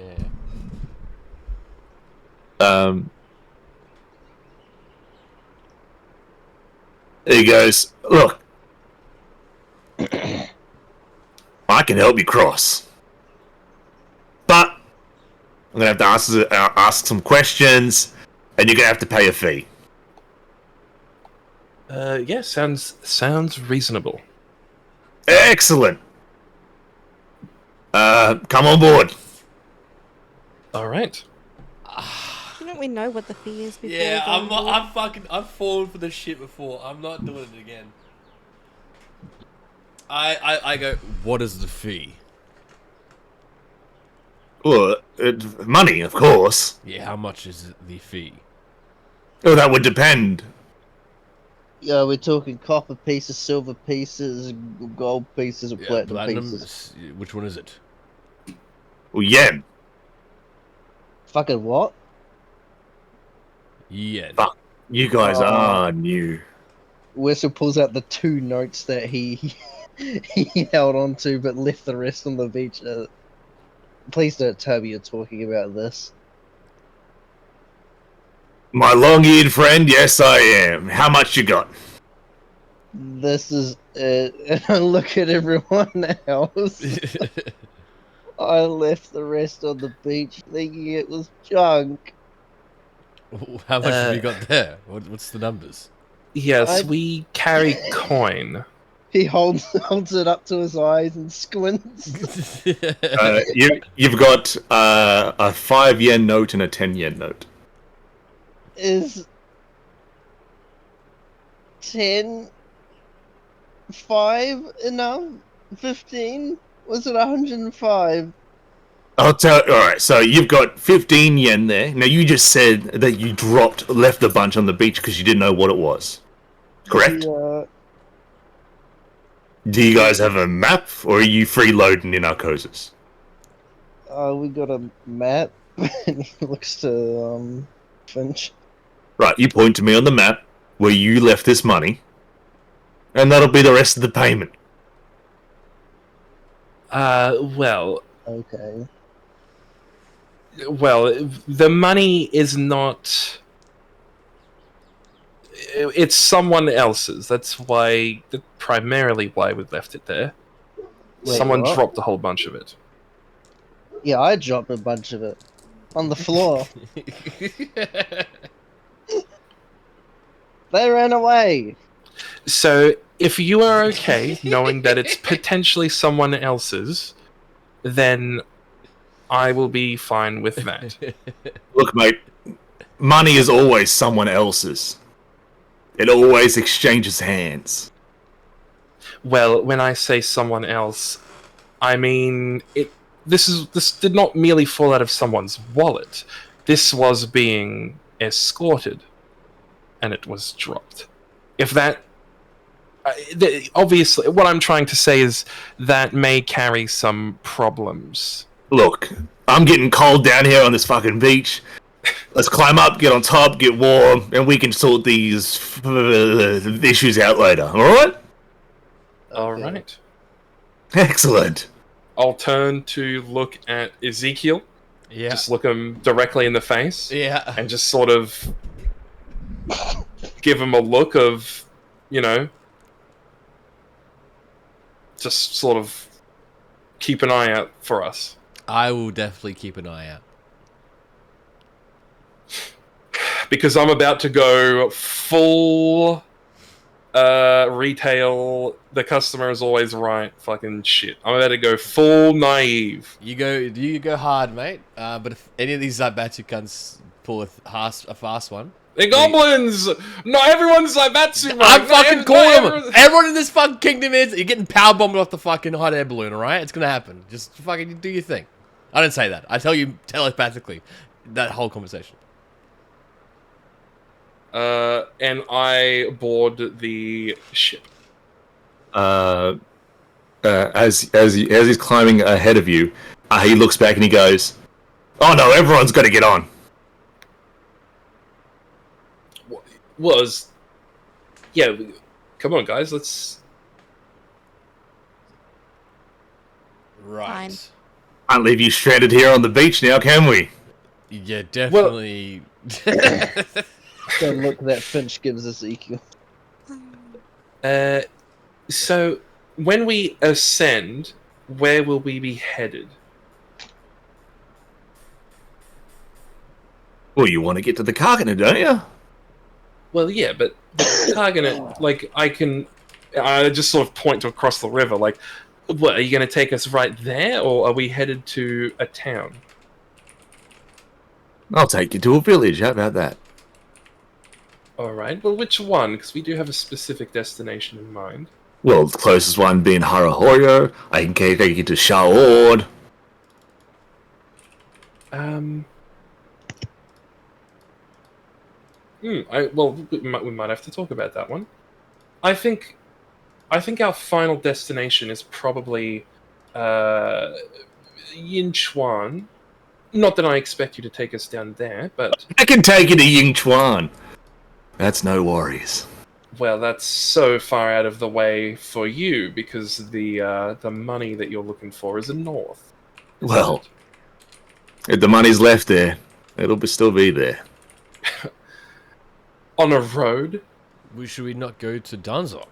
yeah. He goes, "Look, I can help you cross, but I'm gonna have to ask some questions, and you're gonna have to pay a fee." Yeah, sounds reasonable. Excellent. Come on board. All right. Shouldn't we know what the fee is before Yeah, we go on board? I've fallen for this shit before. I'm not doing it again. I go, what is the fee? Well, money, of course. Yeah, how much is the fee? Oh, that would depend. Yeah, we're talking copper pieces, silver pieces, gold pieces, or Yeah, platinum pieces. Which one is it? Well, yen. Fucking what? Yeah. Fuck. You guys are new. Whistle pulls out the 2 notes that he he held on to but left the rest on the beach. Please don't tell me you're talking about this. My long-eared friend, yes I am. How much you got? This is it. And I look at everyone else. I left the rest on the beach thinking it was junk. How much have you got there? What's the numbers? Yes, I- we carry coin. He holds it up to his eyes and squints. You've got a 5 yen note and a 10 yen note. Is 10 5 enough? 15? Was it 105? I'll tell. All right, so you've got 15 yen there. Now you just said that you left a bunch on the beach because you didn't know what it was. Correct? Yeah. Do you guys have a map, or are you freeloading in Arcosis? We got a map. And he looks to Finch. Right, you point to me on the map where you left this money, and that'll be the rest of the payment. Well, Okay. the money is not. It's someone else's. That's primarily why we left it there. Wait, Someone what? dropped a whole bunch of it. Yeah, I dropped a bunch of it on the floor. They ran away. So, if you are okay knowing that it's potentially someone else's, then I will be fine with that. Look, mate, money is always someone else's. It always exchanges hands. Well, when I say someone else, I mean it. This did not merely fall out of someone's wallet. This was being escorted, and it was dropped. If that, obviously, what I'm trying to say is that may carry some problems. Look, I'm getting cold down here on this fucking beach. Let's climb up, get on top, get warm, and we can sort these issues out later. All right? All Okay. right. Excellent. I'll turn to look at Ezekiel. Yeah. Just look him directly in the face. Yeah. And just sort of give him a look of, just sort of keep an eye out for us. I will definitely keep an eye out. Because I'm about to go full retail, the customer is always right fucking shit. I'm about to go full naive. You go hard, mate. But if any of these Zaibatsu cunts pull a fast one, They're goblins! Not everyone's like Batsu, man. I'm Not fucking not calling them. everyone- Everyone in this fucking kingdom is. You're getting power bombed off the fucking hot air balloon, alright? It's gonna happen. Just fucking do your thing. I didn't say that. I tell you telepathically. That whole conversation. And I board the ship. As he's climbing ahead of you, he looks back and he goes, "Oh no, everyone's got to get on." Come on, guys, let's. Right. Fine. Can't leave you stranded here on the beach now, can we? Yeah, definitely. The look that Finch gives Ezekiel. So when we ascend, where will we be headed? Well, you want to get to the Karganet, don't you? Well, yeah, but Karganet, like, I just sort of point to across the river, like, what, are you going to take us right there, or are we headed to a town? I'll take you to a village. How about that? Alright, well, which one? Because we do have a specific destination in mind. Well, the closest one being Harahoyo. I can take you to Shaord. We might have to talk about that one. I think our final destination is probably Yinchuan. Not that I expect you to take us down there, but I can take you to Yingchuan. That's no worries. well, that's so far out of the way for you because the money that you're looking for is in north. Well, if the money's left there, still be there. On a road? Should we not go to Danzok?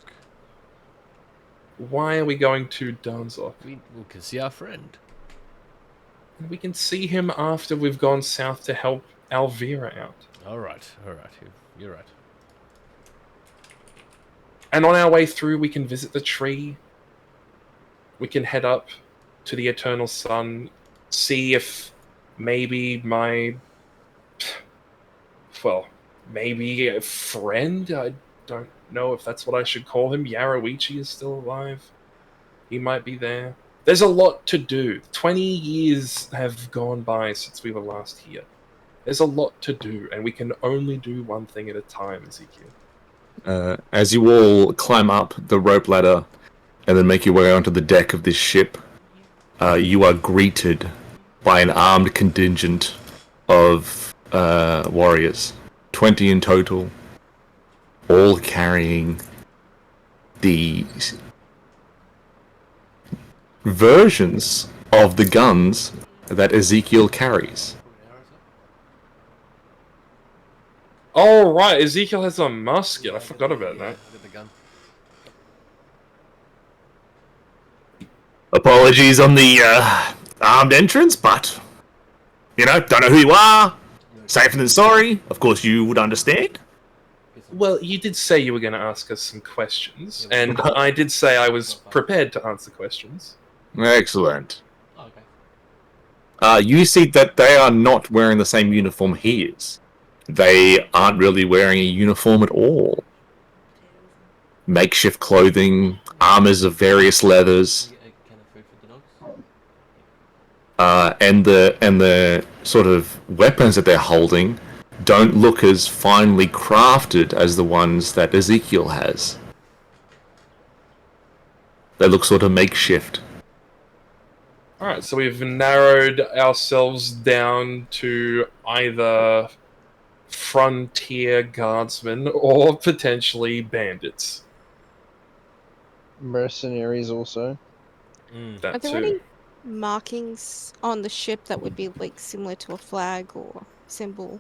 Why are we going to Danzok? We can see our friend. We can see him after we've gone south to help Alvira out. Alright. You're right. And on our way through, we can visit the tree. We can head up to the Eternal Sun, see if maybe maybe a friend, I don't know if that's what I should call him, Yaroichi is still alive. He might be there. There's a lot to do. 20 years have gone by since we were last here. There's a lot to do, and we can only do one thing at a time, Ezekiel. As you all climb up the rope ladder and then make your way onto the deck of this ship, you are greeted by an armed contingent of warriors. 20 in total, all carrying the versions of the guns that Ezekiel carries. Oh, right. Ezekiel has a musket. I forgot about that. Look at the gun. Apologies on the armed entrance, but, don't know who you are. Safer than sorry. Of course, you would understand. Well, you did say you were going to ask us some questions, and I did say I was prepared to answer questions. Excellent. Oh, okay. You see that they are not wearing the same uniform he is. They aren't really wearing a uniform at all. Makeshift clothing, armors of various leathers, Can I get a can of food for the dogs? and the sort of weapons that they're holding don't look as finely crafted as the ones that Ezekiel has. They look sort of makeshift. Alright, so we've narrowed ourselves down to either frontier guardsmen or potentially bandits. Mercenaries also. That Are there too. any markings on the ship that would be like similar to a flag or symbol?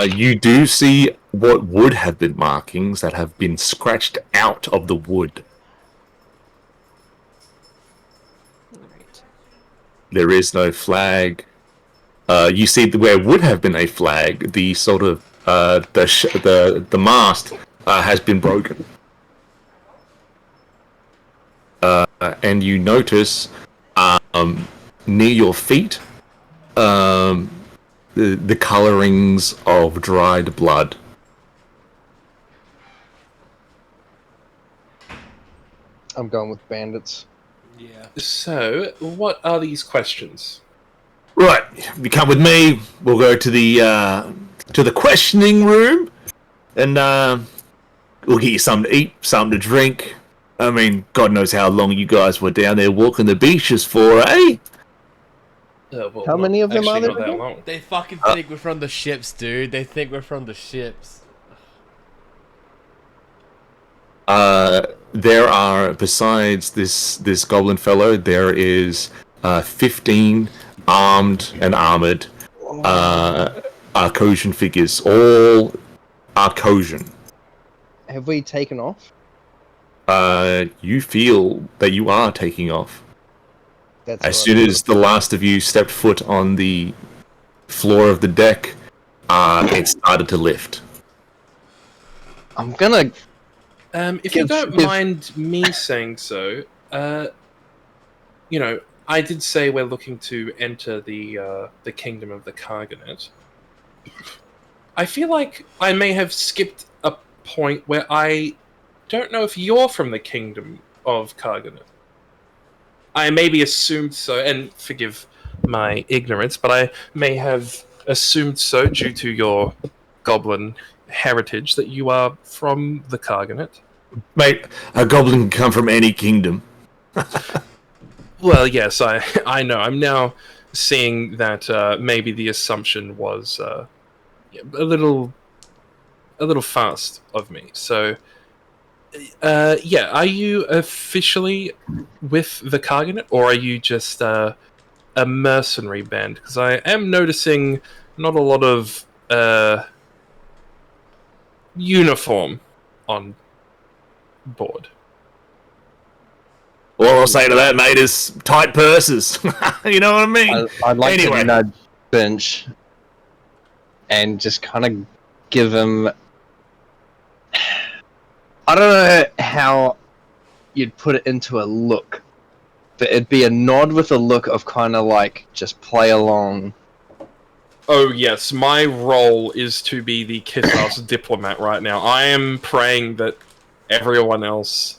You do see what would have been markings that have been scratched out of the wood. Alright. There is no flag. You see where would have been a flag, the sort of the mast has been broken. And you notice near your feet the colorings of dried blood. I'm going with bandits. Yeah. So, what are these questions? Right, you come with me. We'll go to the questioning room, and we'll get you something to eat, something to drink. I mean, God knows how long you guys were down there walking the beaches for, eh? Well, How many of them actually are there not that again? long. They fucking think we're from the ships, dude. They think we're from the ships. There are, besides this goblin fellow, there is 15 armed and armored Arcosian figures, all Arcosian. Have we taken off? You feel that you are taking off. That's As what soon I as the last of you stepped foot on the floor of the deck, it started to lift. I'm gonna. If you don't Give- mind me saying so, I did say we're looking to enter the kingdom of the Carganet. I feel like I may have skipped a point where I don't know if you're from the kingdom of Carganet. I maybe assumed so, and forgive my ignorance, but I may have assumed so due to your goblin heritage that you are from the Carganet. Mate, a goblin can come from any kingdom. Well, yes, I know. I'm now seeing that maybe the assumption was a little fast of me. So, are you officially with the Carganet, or are you just a mercenary band? Because I am noticing not a lot of uniform on board. All I'll say to that, mate, is tight purses. You know what I mean? I'd like Anyway. to nudge Finch and just kind of give him. I don't know how you'd put it into a look, but it'd be a nod with a look of kind of like just play along. Oh yes, my role is to be the kiss-ass diplomat right now. I am praying that everyone else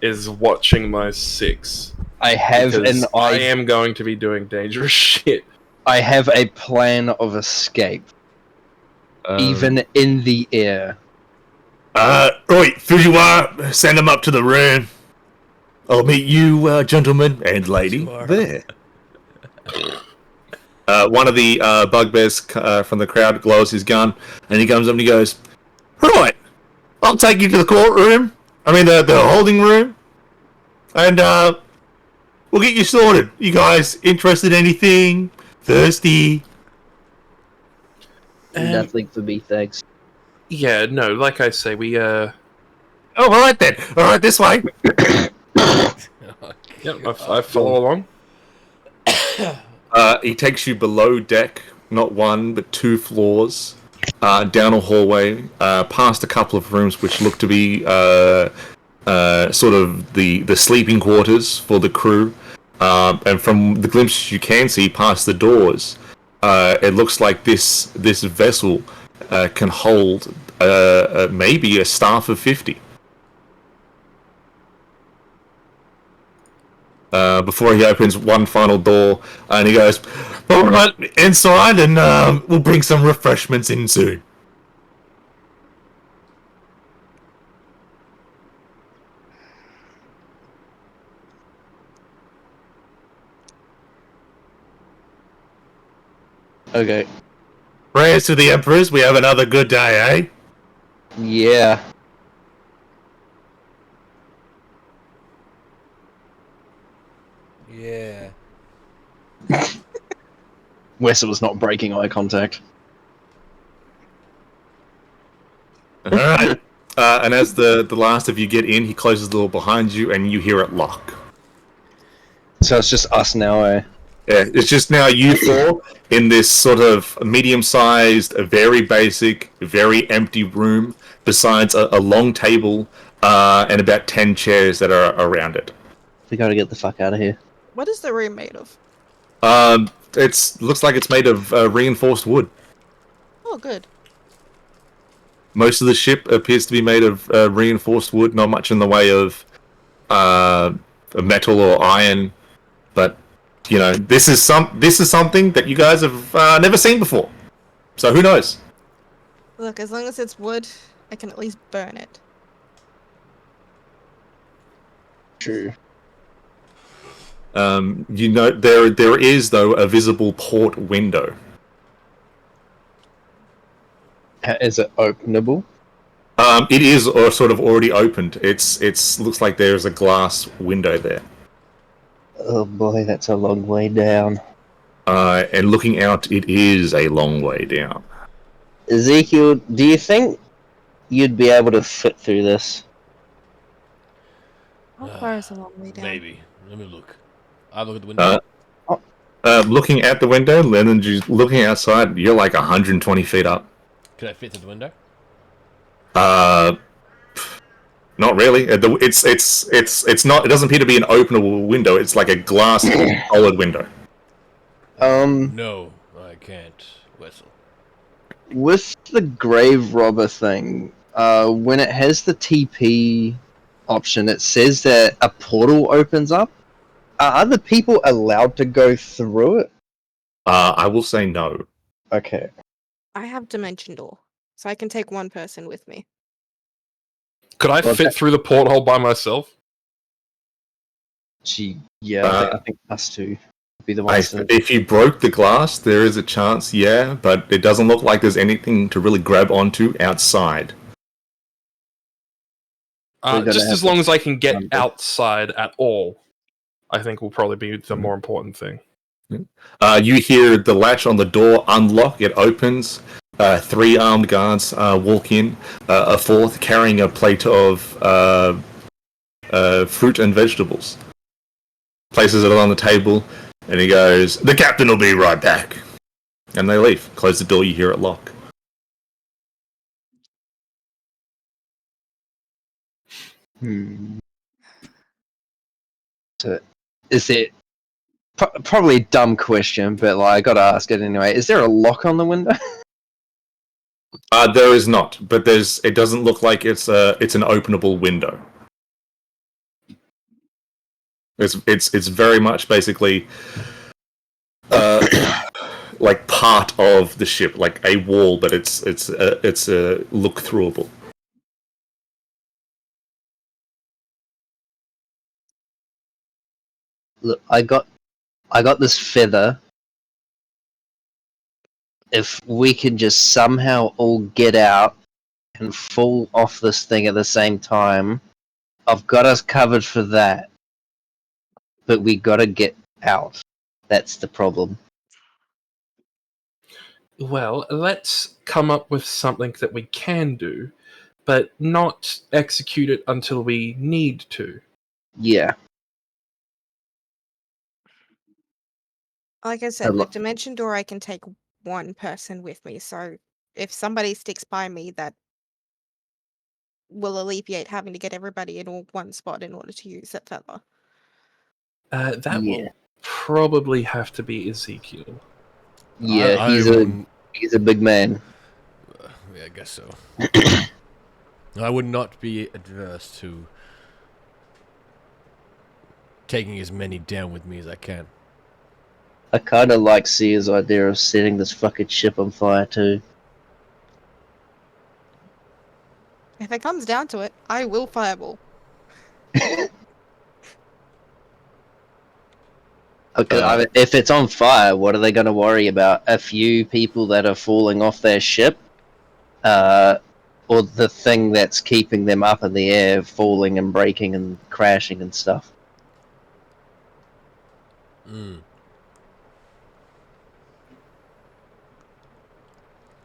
is watching my six. I have Because an I am going to be doing dangerous shit. I have a plan of escape, even in the air. Right, Fujiwara, send him up to the room. I'll meet you, gentlemen and lady, there. One of the bugbears from the crowd glows his gun, and he comes up and he goes, "Right, I'll take you to the courtroom. I mean, the holding room, and We'll get you sorted. You guys interested in anything? Thirsty? Nothing for me, thanks. Yeah, no, like I say, we Oh, all right then. All right, this way. Yep, I follow along. He takes you below deck, not one but 2 floors, down a hallway, past a couple of rooms which look to be sort of the sleeping quarters for the crew. And from the glimpses you can see past the doors, it looks like this vessel can hold maybe a staff of 50. Before he opens one final door, and he goes, "All right, inside, and we'll bring some refreshments in soon." Okay. Prayers to the Emperors. We have another good day, eh? Yeah. Yeah. Wesser was not breaking eye contact. All right. And as the last of you get in, he closes the door behind you, and you hear it lock. So it's just us now, eh? Yeah, it's just now you 4 in this sort of medium-sized, very basic, very empty room, besides a long table and about 10 chairs that are around it. We gotta get the fuck out of here. What is the room made of? Looks like it's made of reinforced wood. Oh, good. Most of the ship appears to be made of reinforced wood, not much in the way of metal or iron, but you know, this is something that you guys have never seen before. So who knows? Look, as long as it's wood, I can at least burn it. True. You know, there is though a visible port window. Is it openable? It is sort of already opened. It's looks like there's a glass window there. Oh boy, that's a long way down. And looking out, it is a long way down. Ezekiel, do you think you'd be able to fit through this? How far is a long way down? Maybe. Let me look. I look at the window. Looking at the window, and then just looking outside, you're like 120 feet up. Can I fit through the window? Not really. It's not. It doesn't appear to be an openable window. It's like a glass solid window. No, I can't. Whistle. With the grave robber thing, when it has the TP option, it says that a portal opens up. Are other people allowed to go through it? I will say no. Okay. I have dimension door, so I can take one person with me. Could I Okay. fit through the porthole by myself? Yeah, I think us two would be the ones to... If you broke the glass, there is a chance, yeah, but it doesn't look like there's anything to really grab onto outside. Just as long as I can get outside at all, I think will probably be the more important thing. You hear the latch on the door unlock, it opens, 3 armed guards walk in, a 4th carrying a plate of fruit and vegetables. Places it on the table, and he goes, "The captain will be right back." And they leave. Close the door, you hear it lock. So, is it... probably a dumb question, but like, I gotta ask it anyway. Is there a lock on the window? There is not, but it doesn't look like it's an openable window. It's very much basically like part of the ship, like a wall, but it's look throughable. Look, I got this feather. If we can just somehow all get out and fall off this thing at the same time, I've got us covered for that. but we gotta get out. That's the problem. Well, let's come up with something that we can do, but not execute it until we need to. Yeah. Like I said, with Dimension Door, I can take one person with me. So if somebody sticks by me, that will alleviate having to get everybody in all one spot in order to use that feather. That Yeah. will probably have to be Ezekiel. Yeah, I he's wouldn't. a big man. Yeah, I guess so. I would not be adverse to taking as many down with me as I can. I kind of like Sea's idea of setting this fucking ship on fire too. If it comes down to it, I will fireball. Okay, I mean, if it's on fire, what are they going to worry about? A few people that are falling off their ship, or the thing that's keeping them up in the air, falling and breaking and crashing and stuff. Mm.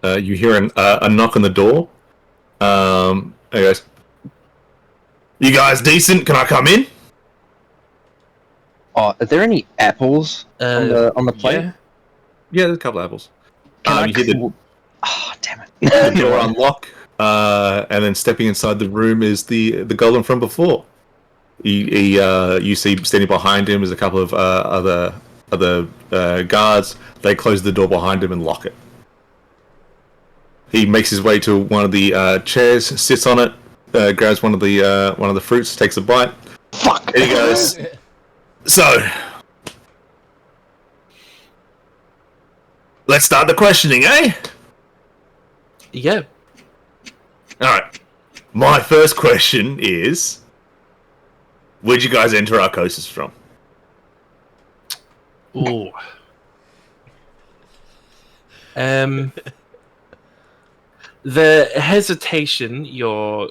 You hear a knock on the door. He goes, "You guys decent? Can I come in?" Oh, are there any apples on the plate? Yeah. Yeah, there's a couple of apples. Can I you hear the Oh, damn it! the door unlock, and then stepping inside the room is the golem from before. You see standing behind him is a couple of other guards. They close the door behind him and lock it. He makes his way to one of the chairs, sits on it, grabs one of the fruits, takes a bite. Fuck! And he goes, "So, let's start the questioning, eh?" Yeah. Alright. My first question is, where'd you guys enter Arcosis from? Ooh. The hesitation you're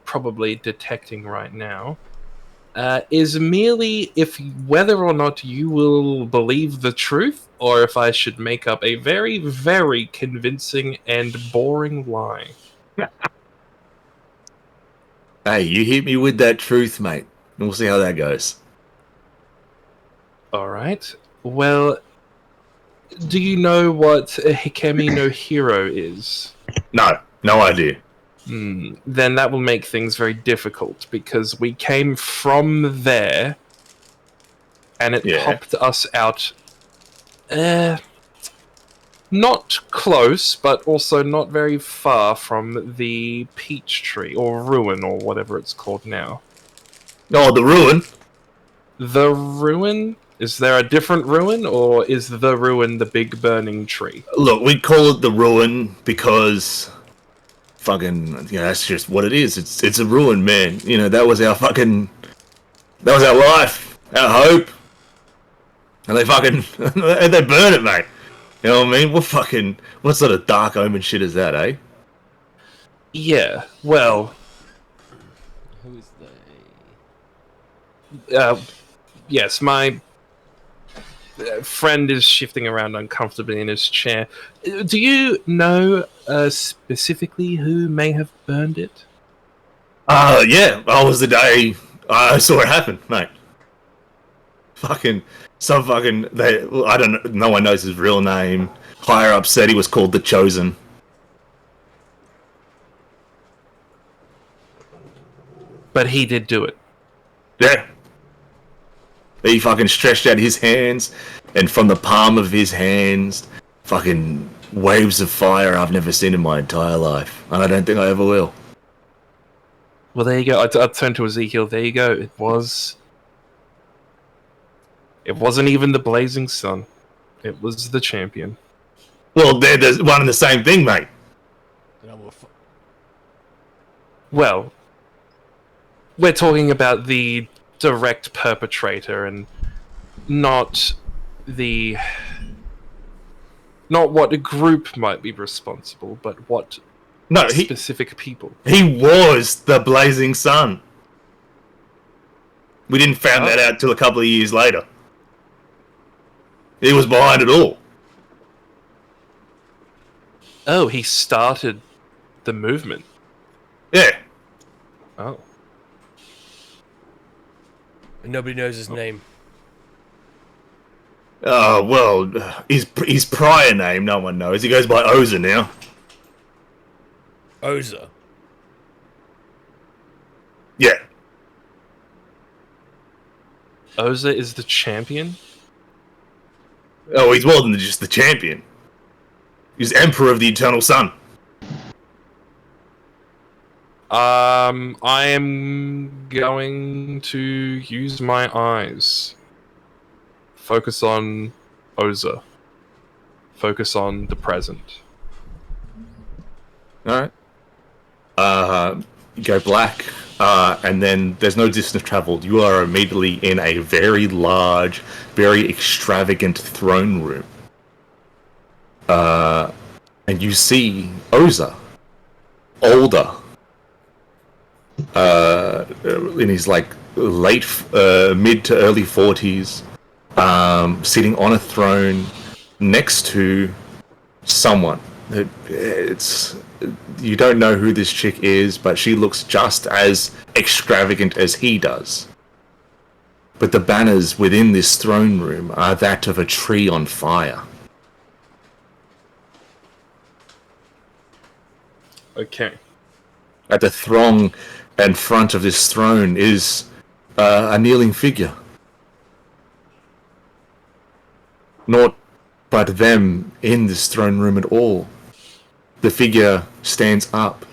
probably detecting right now is merely if whether or not you will believe the truth, or if I should make up a very, very convincing and boring lie. Hey, you hit me with that truth, mate. And we'll see how that goes. Alright. Well, do you know what a Hikemi no Hero is? No idea. Then that will make things very difficult, because we came from there, and it popped us out. Not close, but also not very far from the peach tree, or ruin, or whatever it's called now. Oh, the ruin? The ruin? Is there a different ruin, or is the ruin the big burning tree? Look, we call it the ruin because fucking, that's just what it is. It's a ruin, man. That was our life, our hope. And they fucking, and they burn it, mate. You know what I mean? What sort of dark omen shit is that, eh? Yeah, well, Who is they? yes, my friend is shifting around uncomfortably in his chair. Do you know specifically who may have burned it? Yeah. That was the day I saw it happen, mate. I don't know, no one knows his real name. Higher up said he was called the Chosen. But he did do it. Yeah. He fucking stretched out his hands, and from the palm of his hands, fucking waves of fire I've never seen in my entire life. And I don't think I ever will. Well, there you go. I turned to Ezekiel. There you go. It wasn't even the blazing sun. It was the champion. Well, they're one and the same thing, mate. Well, we're talking about the direct perpetrator and not what a group might be responsible, but what specific people. He was the blazing sun. We didn't find that out till a couple of years later. He was behind it all. Oh, he started the movement. Yeah. Oh. And nobody knows his name. Oh, well, his prior name, no one knows. He goes by Oza now. Oza. Yeah. Oza is the champion? Oh, he's more than just the champion. He's Emperor of the Eternal Sun. I am going to use my eyes. Focus on Oza. Focus on the present. Alright. You go black, and then there's no distance traveled. You are immediately in a very large, very extravagant throne room. And you see Oza, older, in his like mid to early 40s, sitting on a throne next to someone. You don't know who this chick is, but she looks just as extravagant as he does. But the banners within this throne room are that of a tree on fire. Okay. At the throng and front of this throne is a kneeling figure. Not but them in this throne room at all. The figure stands up,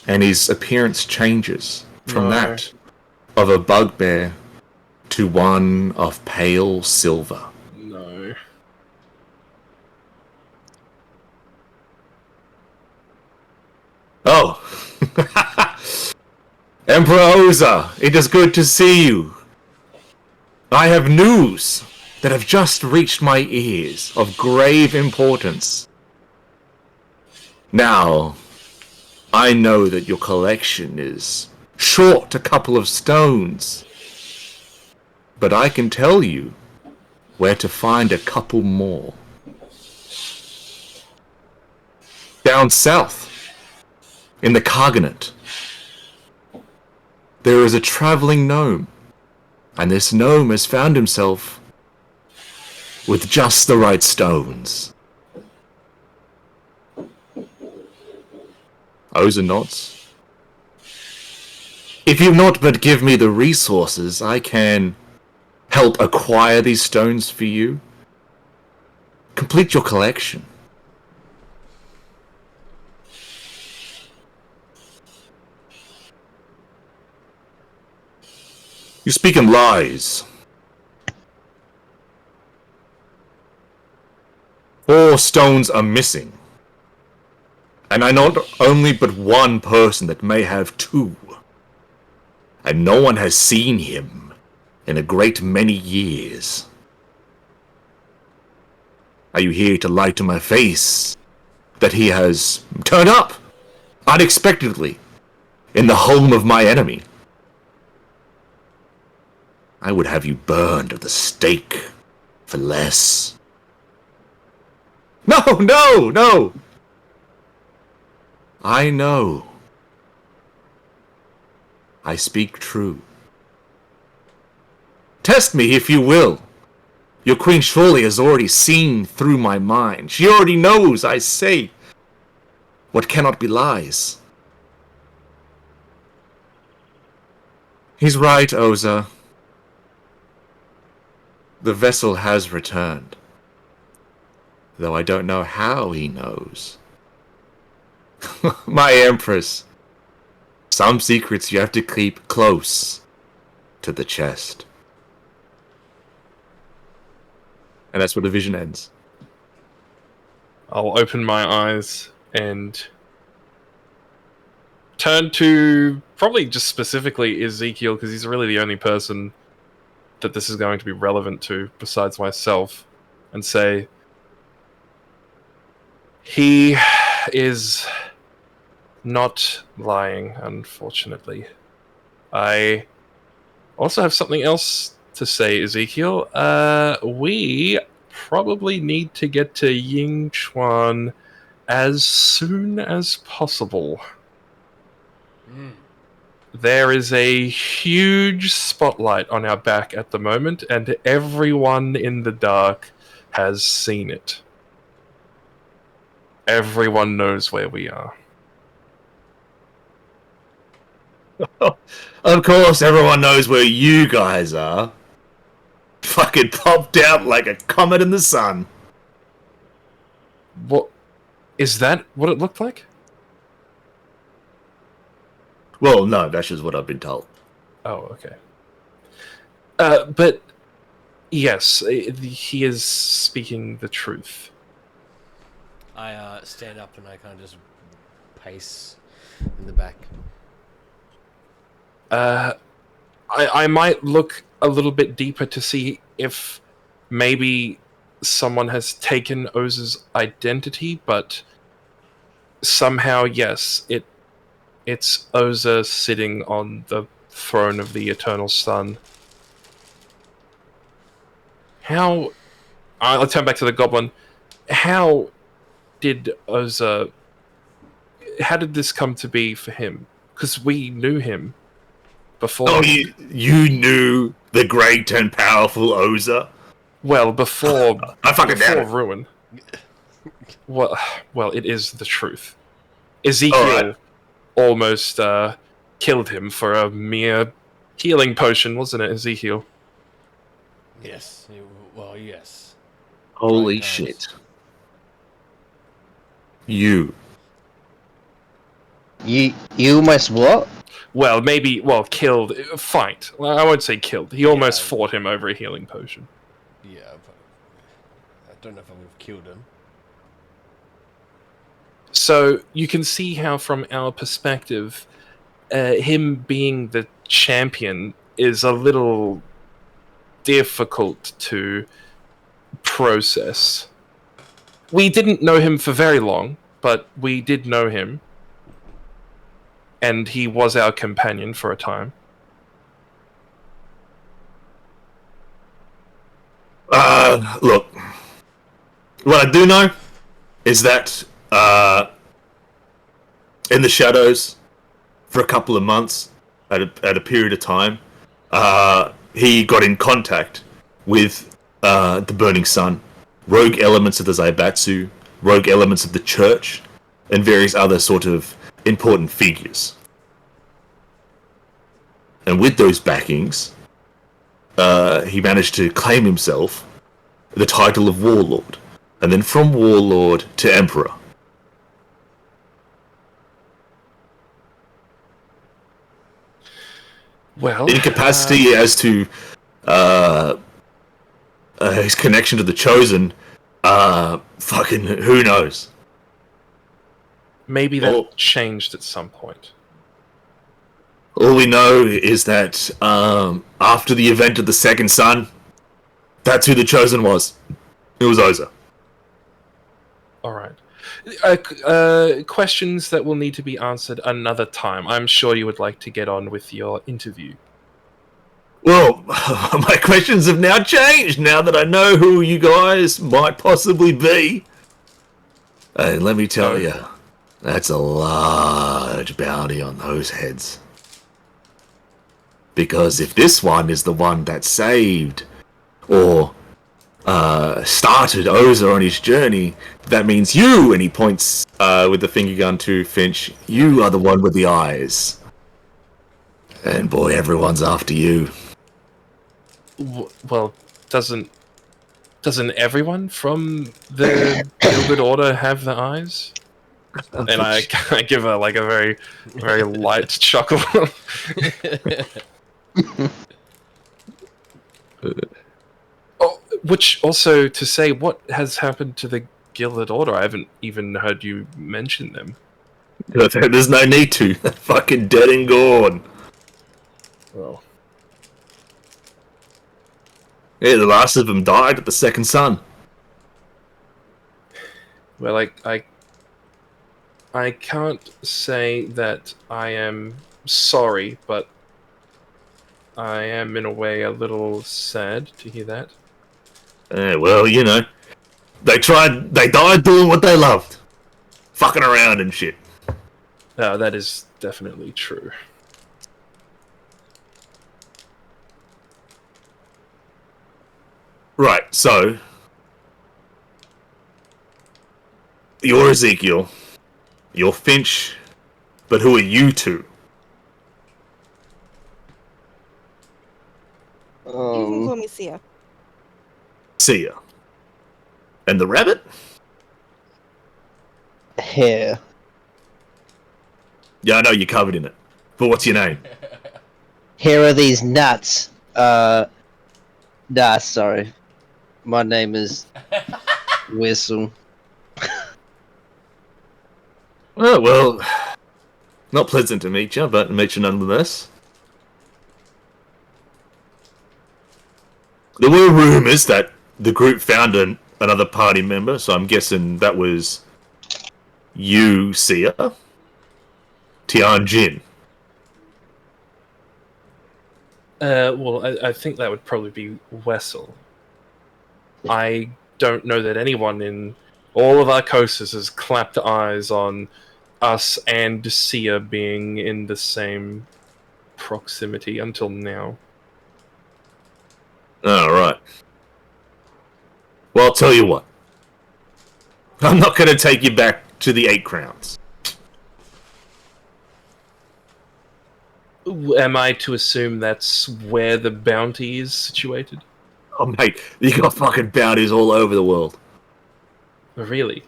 and his appearance changes from that of a bugbear to one of pale silver. No. Oh! Emperor Oza, it is good to see you. I have news that have just reached my ears of grave importance. Now, I know that your collection is short a couple of stones, but I can tell you where to find a couple more. Down south, in the Carganet, there is a traveling gnome, and this gnome has found himself with just the right stones. Oza nods. If you not but give me the resources, I can help acquire these stones for you. Complete your collection. You speak in lies. 4 stones are missing. And I know only but one person that may have 2. And no one has seen him in a great many years. Are you here to lie to my face that he has turned up unexpectedly in the home of my enemy? I would have you burned at the stake for less. No, no, no! I know. I speak true. Test me if you will. Your queen surely has already seen through my mind. She already knows I say what cannot be lies. He's right, Oza. The vessel has returned. Though I don't know how he knows. My Empress. Some secrets you have to keep close to the chest. And that's where the vision ends. I'll open my eyes and turn to probably just specifically Ezekiel, because he's really the only person that this is going to be relevant to besides myself, and say, he is not lying, unfortunately. I also have something else to say, Ezekiel. We probably need to get to Yingchuan as soon as possible. There is a huge spotlight on our back at the moment, and everyone in the dark has seen it. Everyone knows where we are. Of course, everyone knows where you guys are. Fucking popped out like a comet in the sun. What is that? What it looked like? Well, no, that's just what I've been told. Oh, okay. But yes, he is speaking the truth. I stand up and I kind of just pace in the back. I might look a little bit deeper to see if maybe someone has taken Oz's identity, but somehow, yes, it's Oza sitting on the throne of the Eternal Sun. How... I'll turn back to the goblin. How did Oza... How did this come to be for him? Because we knew him before. Oh, you knew the great and powerful Oza? Well, before I fucking doubt before it. Ruin. Well, it is the truth. Ezekiel Alright. almost killed him for a mere healing potion, wasn't it, Ezekiel? Yes. Well, yes. Holy Right, shit. You. You almost what? Well, maybe, killed. Fight. Well, I won't say killed. He almost Yeah. fought him over a healing potion. Yeah, but I don't know if I would have killed him. So you can see how, from our perspective, him being the champion is a little difficult to process. We didn't know him for very long, but we did know him. And he was our companion for a time. Look. What I do know is that, in the shadows, for a couple of months, at a period of time, he got in contact with, the Burning Sun, rogue elements of the Zaibatsu, rogue elements of the church, and various other sort of important figures. And with those backings, he managed to claim himself the title of Warlord, and then from Warlord to Emperor. Well, In capacity as to his connection to the Chosen, fucking who knows? maybe that Oh. changed at some point. All we know is that after the event of the Second Sun, that's who the Chosen was. It was Oza. All right. Questions that will need to be answered another time. I'm sure you would like to get on with your interview. Well, my questions have now changed now that I know who you guys might possibly be. And let me tell you, that's a large bounty on those heads. Because if this one is the one that saved or started Oza on his journey, that means you, and he points with the finger gun to Finch, you are the one with the eyes. And boy, everyone's after you. Well, doesn't everyone from the Gilded Order have the eyes? And I give her like a very, very light chuckle. Oh, which also to say, what has happened to the Gilded Order? I haven't even heard you mention them. There's no need to. They're fucking dead and gone. Well, Yeah, the last of them died at the Second Sun. well, I can't say that I am sorry, but I am, in a way, a little sad to hear that. Well, you know, they died doing what they loved. Fucking around and shit. That is definitely true. Right, so you're Ezekiel, you're Finch, but who are you two? You can call me Sia. Sia. And the rabbit? Hair. Yeah, I know you're covered in it. But what's your name? Here are these nuts. Nah, sorry. My name is Whistle. Oh, well, not pleasant to meet you, but meet you nonetheless. There were rumors that the group found another party member, so I'm guessing that was you, Sia. Tian Jin. Well, I think that would probably be Wessel. I don't know that anyone in all of Arcosis has clapped eyes on us and Sia being in the same proximity until now. Alright. Well, I'll tell you what. I'm not going to take you back to the 8 crowns. Am I to assume that's where the bounty is situated? Oh, mate, you got fucking bounties all over the world. Really?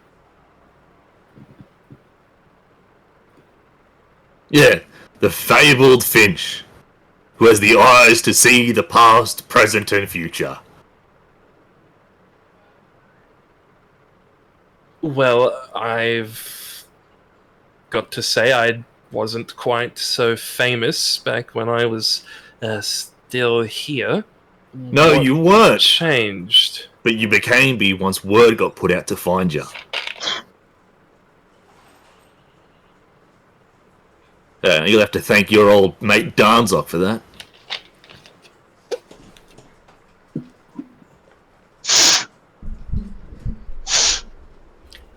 Yeah, the fabled Finch, who has the eyes to see the past, present, and future. Well, I've got to say I wasn't quite so famous back when I was still here. No, What you weren't. changed? But you became me once word got put out to find you. Yeah, you'll have to thank your old mate Darnzock for that.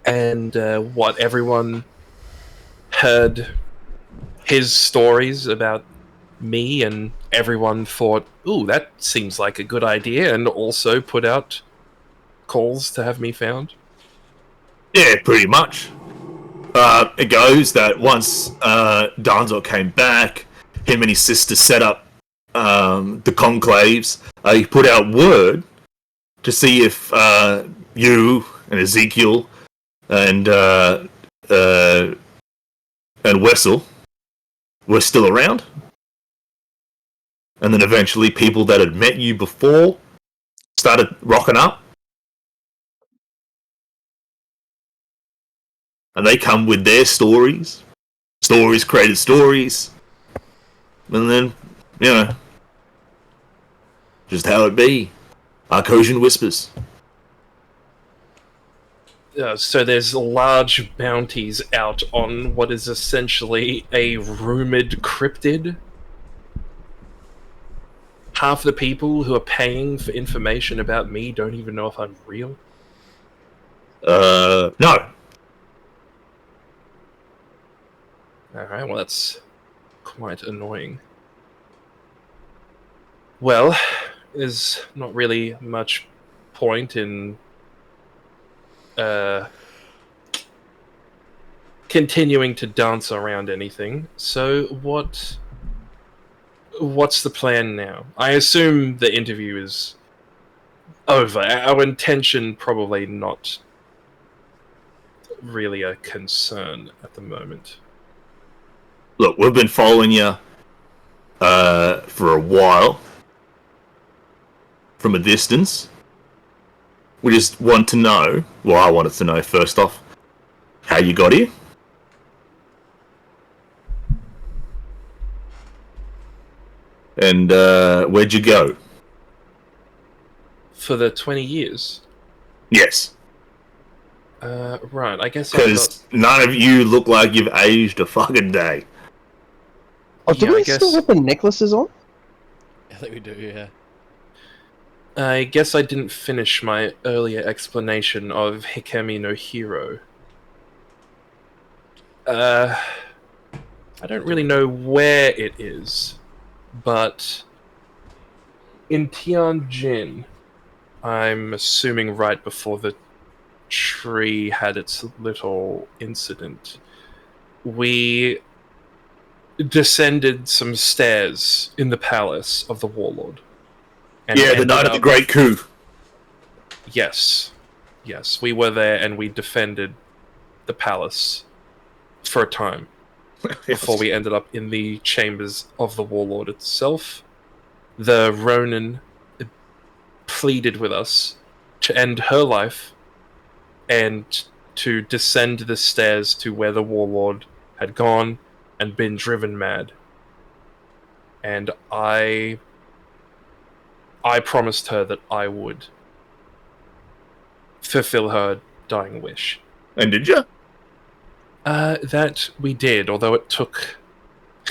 And what, everyone heard his stories about me, and everyone thought, ooh, that seems like a good idea, and also put out calls to have me found? Yeah, pretty much. It goes that once Darnzock came back, him and his sister set up the conclaves. He put out word to see if you and Ezekiel and Wessel were still around. And then eventually people that had met you before started rocking up. And they come with their stories. Stories created stories. And then, you know, just how it be. Arcosian whispers. So there's large bounties out on what is essentially a rumored cryptid. Half the people who are paying for information about me don't even know if I'm real. No. Alright, well that's quite annoying. Well, there's not really much point in continuing to dance around anything. So what's the plan now? I assume the interview is over. Our intention probably not really a concern at the moment. Look, we've been following you for a while. From a distance. We just want to know, well, I wanted to know first off, how you got here. And where'd you go? For the 20 years? Yes. Right, I guess Because none of you look like you've aged a fucking day. Oh, do Yeah, I we guess- still have the necklaces on? I think we do, yeah. I guess I didn't finish my earlier explanation of Hikemi no Hero. I don't really know where it is, but in Tianjin, I'm assuming right before the tree had its little incident, we descended some stairs in the palace of the warlord. And Yeah, the ended night of the up- Great Coup. Yes. Yes, we were there and we defended the palace for a time before we ended up in the chambers of the warlord itself. The Ronin pleaded with us to end her life and to descend the stairs to where the warlord had gone and been driven mad. And I promised her that I would fulfill her dying wish. And did you? That we did, although it took,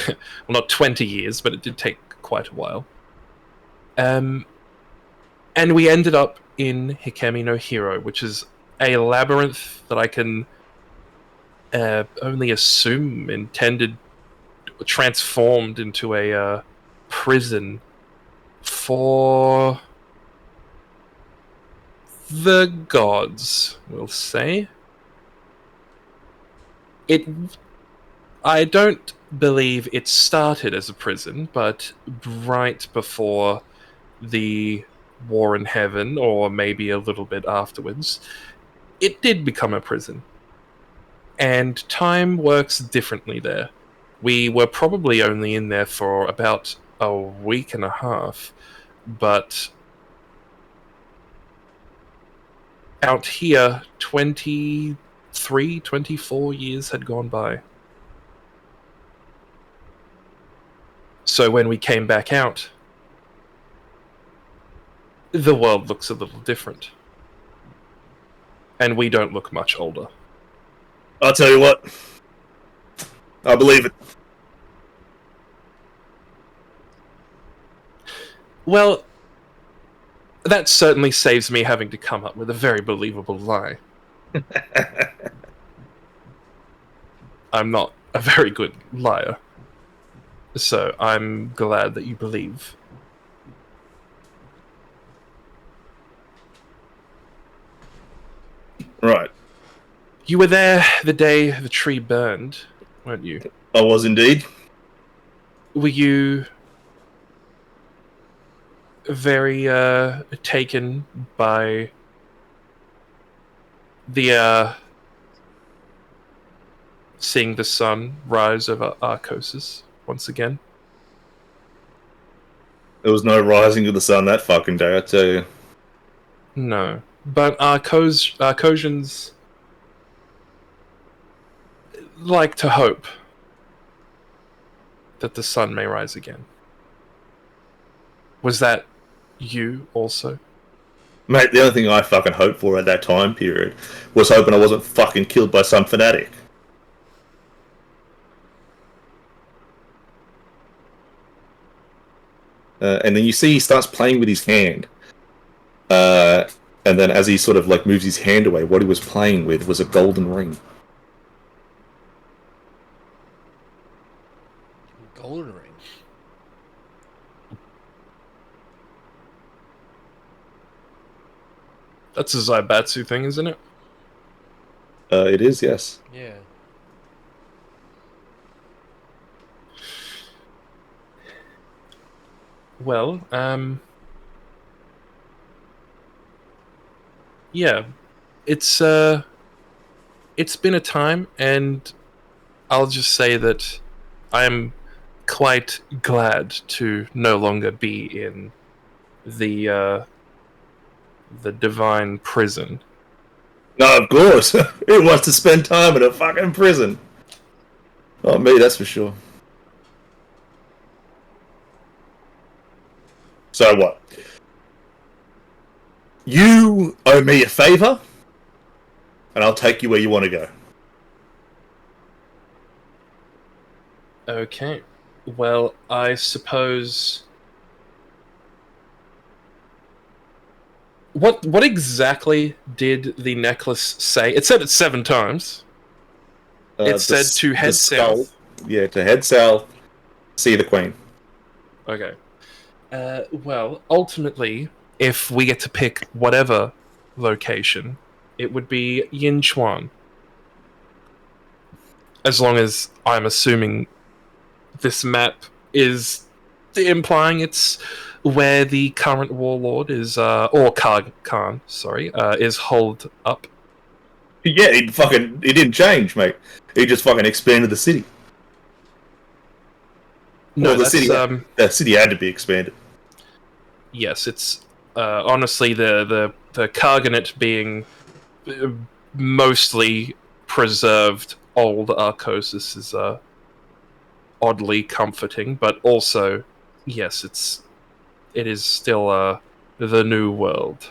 well, not 20 years, but it did take quite a while. And we ended up in Hikemi no Hero, which is a labyrinth that I can only assume transformed into a prison for the gods, we'll say. I don't believe it started as a prison, but right before the War in Heaven, or maybe a little bit afterwards, it did become a prison. And time works differently there. We were probably only in there for about a week and a half, but out here, 23, 24 years had gone by. So when we came back out, the world looks a little different. And we don't look much older. I'll tell you what. I believe it. Well, that certainly saves me having to come up with a very believable lie. I'm not a very good liar. So I'm glad that you believe. Right. You were there the day the tree burned, weren't you? I was indeed. Were you very taken by the seeing the sun rise over Arcosis once again? There was no rising of the sun that fucking day, I tell you. No. But Arcosians like to hope that the sun may rise again. Was that you also? Mate, the only thing I fucking hoped for at that time period was hoping I wasn't fucking killed by some fanatic. And then you see he starts playing with his hand. And then as he sort of like moves his hand away, what he was playing with was a golden ring. Golden ring. That's a Zaibatsu thing, isn't it? It is, yes. Yeah. Well, yeah, it's been a time, and I'll just say that I'm quite glad to no longer be in the divine prison. No, of course. Who wants to spend time in a fucking prison? Oh, me, that's for sure. So what? You owe me a favor, and I'll take you where you want to go. Okay. Well, I suppose What exactly did the necklace say? It said it 7 times. It said to head south. Yeah, to head south, see the Queen. Okay. Well, ultimately, if we get to pick whatever location, it would be Yinchuan. As long as I'm assuming this map is implying it's where the current warlord is, or Khan, sorry, is holed up. Yeah, it didn't change, mate. He just fucking expanded the city. No, Well, that's the city had to be expanded. yes. It's honestly the Karganet being mostly preserved old Arcosis is oddly comforting, but also yes, it is still the new world.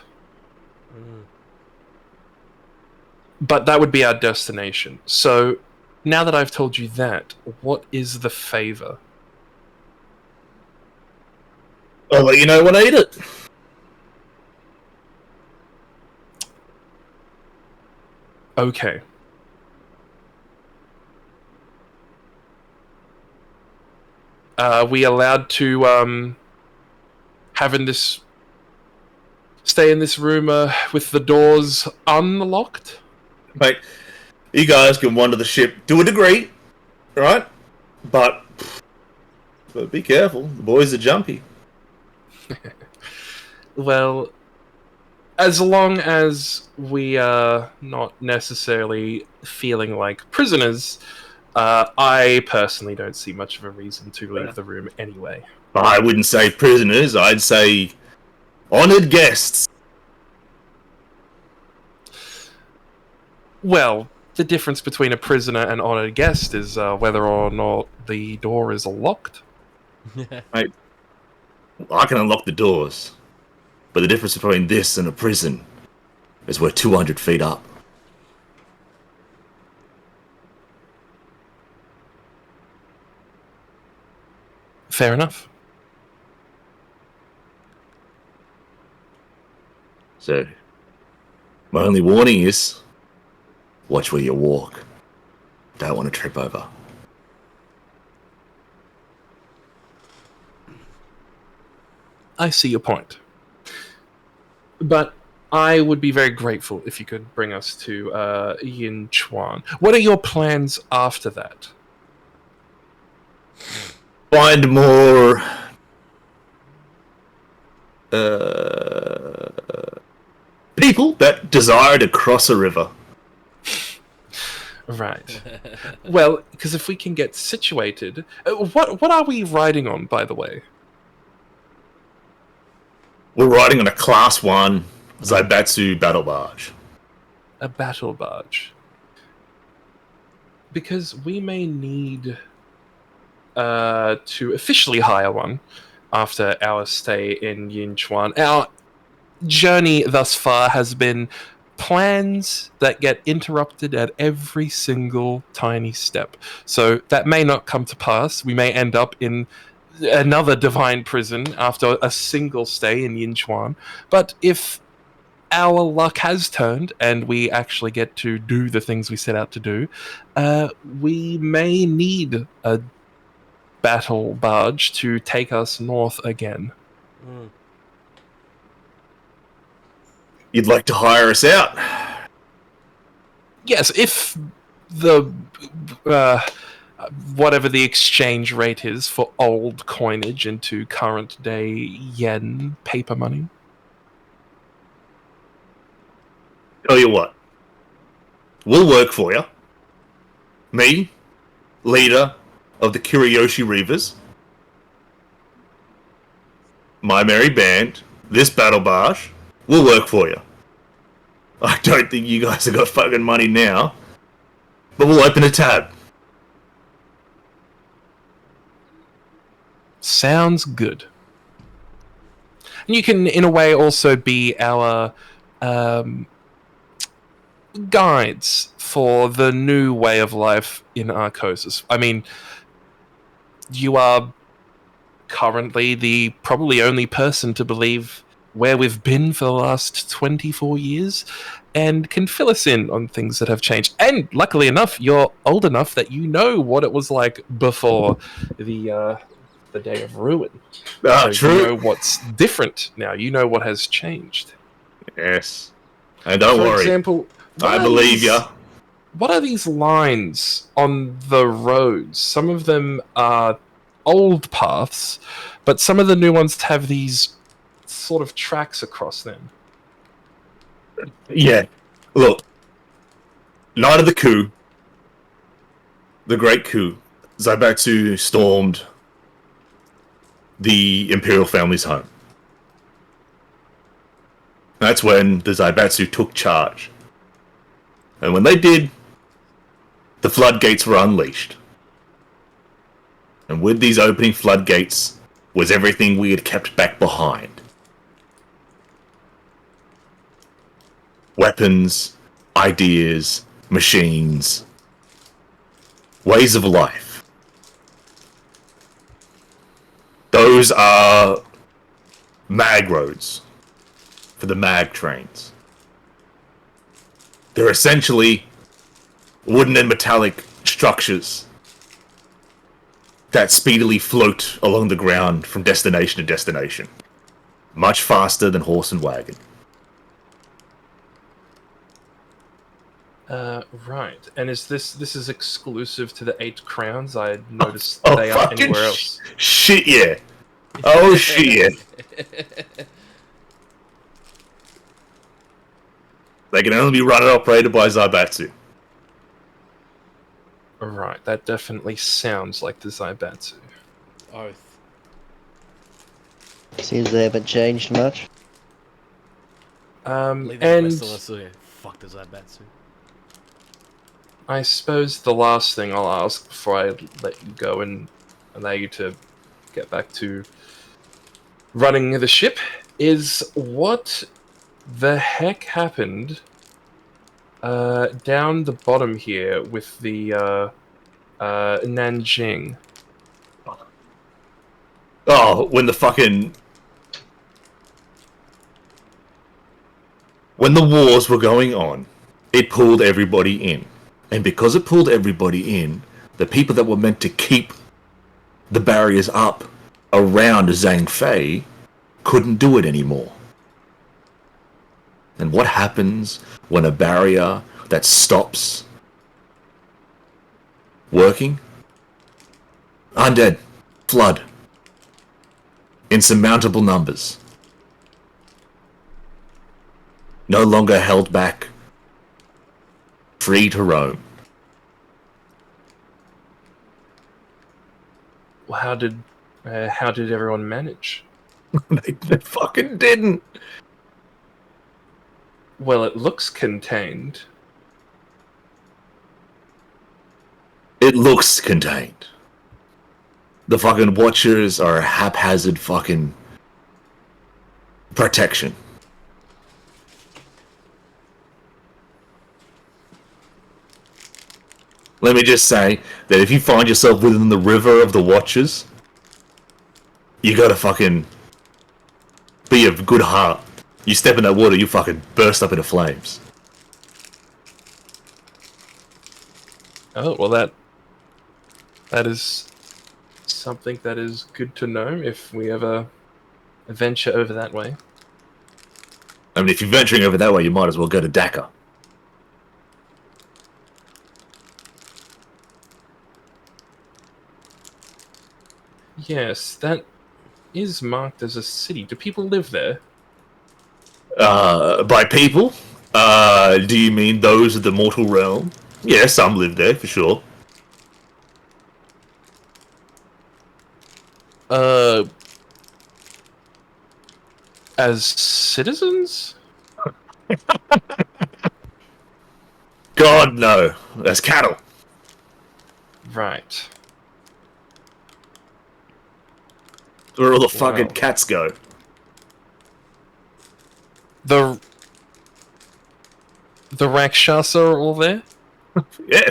But that would be our destination. So now that I've told you that, what is the favor? I'll let you know when I eat it. Okay. Are we allowed to stay in this room with the doors unlocked? Mate, you guys can wander the ship to a degree, right? But be careful. The boys are jumpy. Well, as long as we are not necessarily feeling like prisoners, I personally don't see much of a reason to leave the room anyway. I wouldn't say prisoners. I'd say honored guests. Well, the difference between a prisoner and honored guest is whether or not the door is locked. Mate, I can unlock the doors. But the difference between this and a prison is we're 200 feet up. Fair enough. So, my only warning is, watch where you walk. Don't want to trip over. I see your point. But I would be very grateful if you could bring us to Yinchuan. What are your plans after that? Find more people that desire to cross a river. Right. Well, because if we can get situated, what are we riding on, by the way? We're riding on a Class 1 Zaibatsu battle barge. A battle barge. Because we may need to officially hire one after our stay in Yinchuan. Our journey thus far has been plans that get interrupted at every single tiny step. So that may not come to pass. We may end up in another divine prison after a single stay in Yinchuan. But if our luck has turned and we actually get to do the things we set out to do, we may need a battle barge to take us north again. You'd like to hire us out? Yes, if the whatever the exchange rate is for old coinage into current day yen paper money. Tell you what. We'll work for you. Me, leader of the Kiriyoshi Reavers. My merry band. This battle barge. We'll work for you. I don't think you guys have got fucking money now. But we'll open a tab. Sounds good. And you can, in a way, also be our guides for the new way of life in Arcosis. I mean, you are currently the probably only person to believe where we've been for the last 24 years and can fill us in on things that have changed. And luckily enough, you're old enough that you know what it was like before the Day of Ruin. Ah, So true. you know what's different now. You know what has changed. Yes. And don't For worry, example, I believe ya. what are these lines on the roads? Some of them are old paths, but some of the new ones have these sort of tracks across them. Yeah. Look, night of the coup, the great coup, Zaibatsu stormed the imperial family's home. That's when the Zaibatsu took charge. And when they did, the floodgates were unleashed. And with these opening floodgates was everything we had kept back behind. Weapons, ideas, machines, ways of life. Those are mag roads for the mag trains. They're essentially wooden and metallic structures that speedily float along the ground from destination to destination, much faster than horse and wagon. Right. And is this is exclusive to the 8 crowns? I noticed they aren't fucking anywhere else. Shit, yeah. Oh, shit. They can only be run and operated by Zaibatsu. Right, that definitely sounds like the Zaibatsu. Oath. Seems they haven't changed much. Believe that And rest of us are fuck does that Batsu. I suppose the last thing I'll ask before I let you go and allow you to get back to running the ship is what the heck happened down the bottom here with the Nanjing. Oh, when the wars were going on, it pulled everybody in. And because it pulled everybody in, the people that were meant to keep the barriers up around Zhang Fei couldn't do it anymore. And what happens when a barrier that stops working? Undead. Flood. Insurmountable numbers. No longer held back. Free to roam. Well, how did everyone manage? They fucking didn't. Well, it looks contained. It looks contained. The fucking Watchers are a haphazard fucking protection. Let me just say that if you find yourself within the river of the Watchers, you gotta fucking be of good heart. You step in that water, you fucking burst up into flames. Oh, well that is something that is good to know if we ever venture over that way. I mean, if you're venturing over that way, you might as well go to Dhaka. Yes, that is marked as a city. Do people live there? By people? Do you mean those of the mortal realm? Yeah, some live there, for sure. As citizens? God, no. That's cattle. Right. Where all the fucking Wow. cats go. The Rakshasa are all there? Yeah,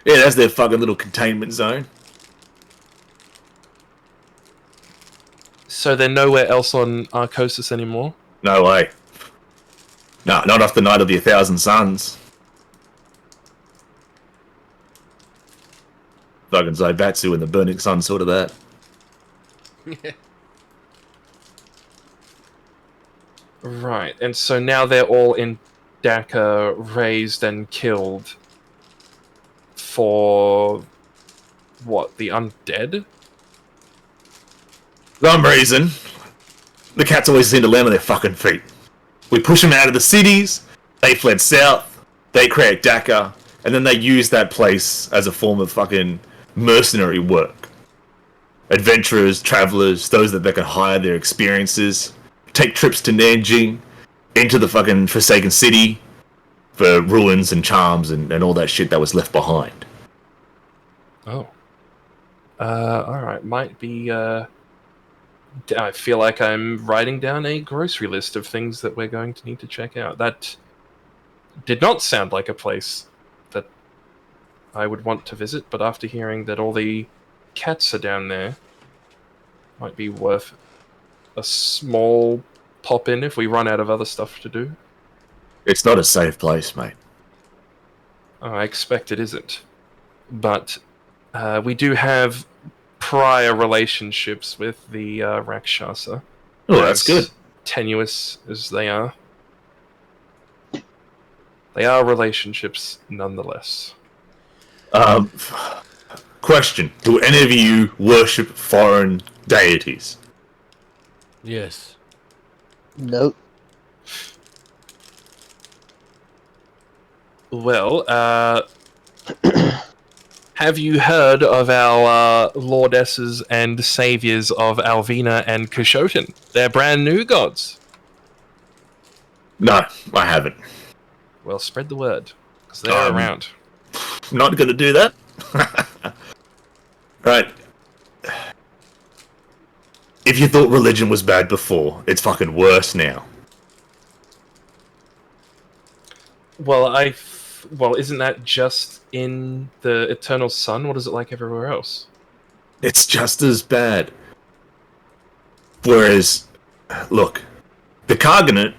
yeah, that's their fucking little containment zone. So they're nowhere else on Arcosis anymore? No way. No, not off the night of the 1,000 suns. Fucking Zaibatsu and the Burning Sun sort of that. Right, and so now they're all in Daka, raised and killed for what? The undead? For some reason, the cats always seem to land on their fucking feet. We push them out of the cities, they fled south, they create Daka, and then they use that place as a form of fucking mercenary work. Adventurers, travelers, those that they can hire their experiences, take trips to Nanjing, into the fucking Forsaken City, for ruins and charms and all that shit that was left behind. Oh. Alright, might be, I feel like I'm writing down a grocery list of things that we're going to need to check out. That did not sound like a place that I would want to visit, but after hearing that all the cats are down there, might be worth a small pop in if we run out of other stuff to do. It's not a safe place, mate. I expect it isn't. But we do have prior relationships with the Rakshasa. Oh, that's good. Tenuous as they are. They are relationships nonetheless. Question. Do any of you worship foreign deities? Yes. Nope. Well, have you heard of our lordesses and saviors of Alvina and Kashotan? They're brand new gods. No, I haven't. Well, spread the word, because they're around. I'm not going to do that. Right. If you thought religion was bad before, it's fucking worse now. Well, isn't that just in the Eternal Sun? What is it like everywhere else? It's just as bad. Whereas, look, the Cargonet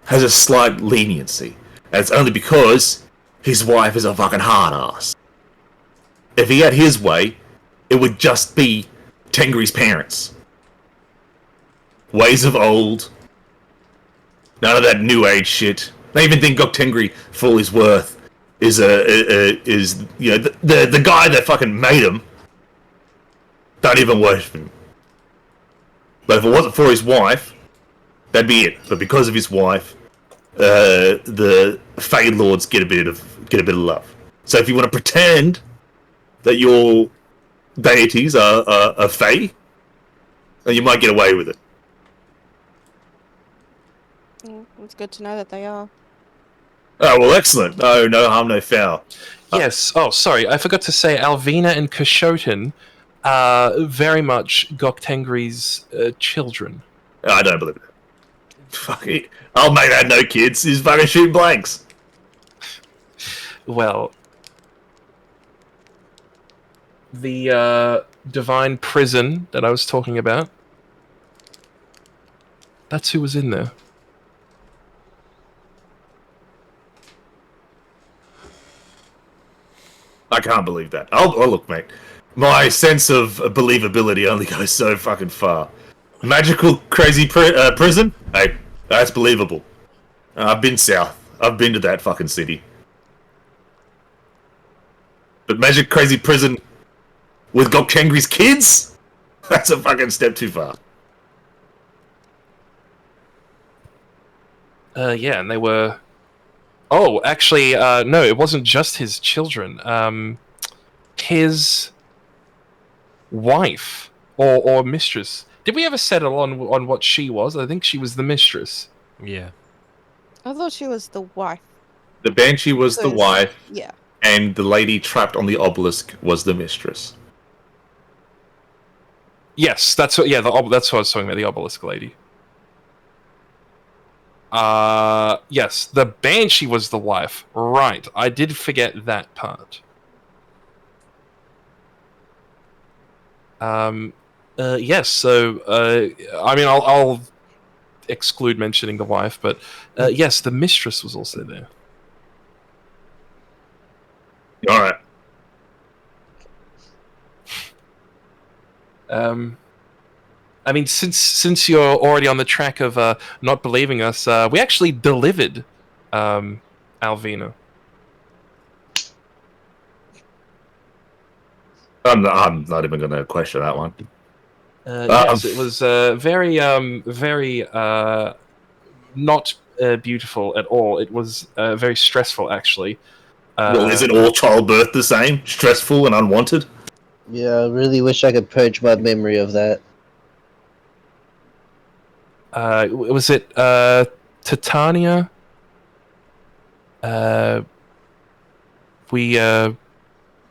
has a slight leniency. And it's only because his wife is a fucking hard ass. If he had his way, it would just be Tengri's parents. Ways of old. None of that new age shit. I even think Gok Tengri, for all his worth, is you know the guy that fucking made him. Don't even worship him. But if it wasn't for his wife, that'd be it. But because of his wife, the Fey Lords get a bit of love. So if you want to pretend that your deities are Fey, then you might get away with it. It's good to know that they are. Oh, well, excellent. No harm, no foul. Yes. Oh, sorry. I forgot to say Alvina and Kashotan are very much Gok Tengri's children. I don't believe it. Fuck it. I'll make that no kids. He's fucking shooting blanks. Well, the divine prison that I was talking about, that's who was in there. I can't believe that. Oh, look, mate. My sense of believability only goes so fucking far. Magical, crazy prison? Hey, that's believable. I've been south. I've been to that fucking city. But magic, crazy prison with Gok Tengri's kids? That's a fucking step too far. Yeah, and they were... Oh, actually, no, it wasn't just his children. His wife, or mistress. Did we ever settle on what she was? I think she was the mistress. Yeah. I thought she was the wife. The Banshee was the wife, Yeah. and the lady trapped on the obelisk was the mistress. Yes, that's what. Yeah, that's what I was talking about. The obelisk lady. Yes, the Banshee was the wife. Right, I did forget that part. Yes, so, I mean, I'll exclude mentioning the wife, but yes, the mistress was also there. All right. I mean, since you're already on the track of not believing us, we actually delivered Alvina. I'm not even going to question that one. Yes, it was very, very not beautiful at all. It was very stressful, actually. Well, isn't all childbirth the same? Stressful and unwanted? Yeah, I really wish I could purge my memory of that. Was it Titania?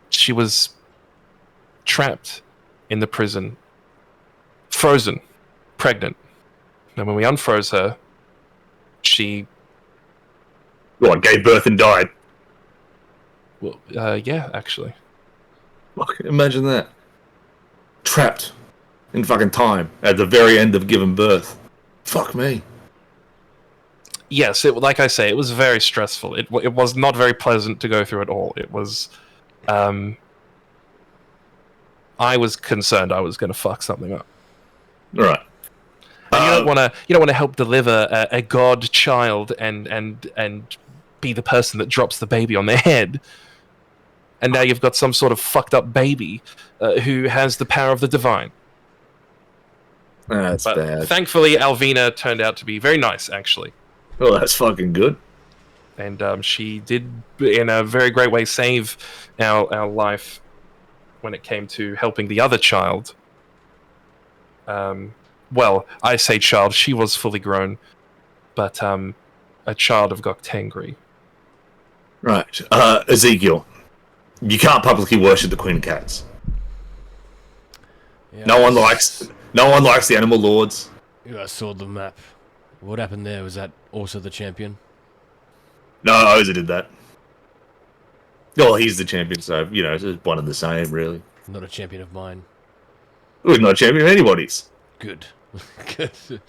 She was trapped in the prison, frozen, pregnant. And when we unfroze her, she, What, gave birth and died? well, yeah, actually. Fuck, imagine that. Trapped in fucking time at the very end of giving birth. Fuck me. Yes, like I say, it was very stressful. It was not very pleasant to go through at all. It was, I was concerned I was going to fuck something up. All right. And you don't want to help deliver a god child and be the person that drops the baby on their head. And now you've got some sort of fucked up baby who has the power of the divine. That's But bad. thankfully, Alvina turned out to be very nice, actually. Well, that's fucking good. And she did, in a very great way, save our life when it came to helping the other child. Well, I say child, she was fully grown, but a child of Goktangri. Right. Ezekiel, you can't publicly worship the Queen of Cats. Yeah, No one likes the animal lords. Yeah, I saw the map. What happened there? Was that also the champion? No, Oza did that. Well, he's the champion, so, it's one and the same, really. Not a champion of mine. He's not a champion of anybody's. Good. Good.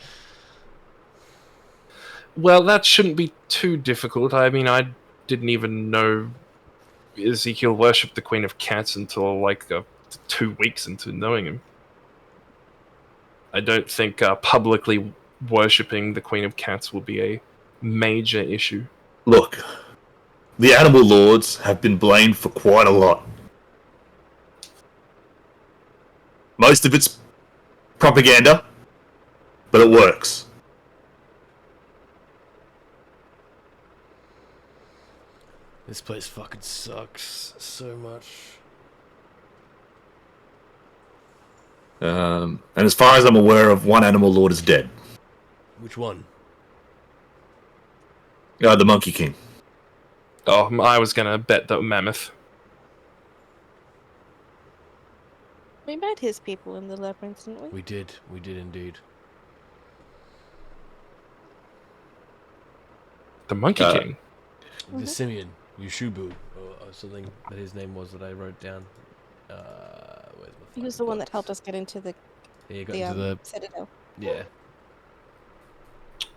Well, that shouldn't be too difficult. I mean, I didn't even know Ezekiel worshipped the Queen of Cats until, 2 weeks into knowing him. I don't think publicly worshipping the Queen of Cats will be a major issue. Look, the animal lords have been blamed for quite a lot. Most of it's propaganda, but it works. This place fucking sucks so much. And as far as I'm aware of, one animal lord is dead. Which one? The Monkey King. Oh, I was gonna bet that Mammoth. We met his people in the labyrinth, didn't we? We did indeed. The Monkey King? The Simeon, Yushubu, or something that his name was that I wrote down. Where's my He was the one that helped us get into the Yeah, got into the Citadel. yeah.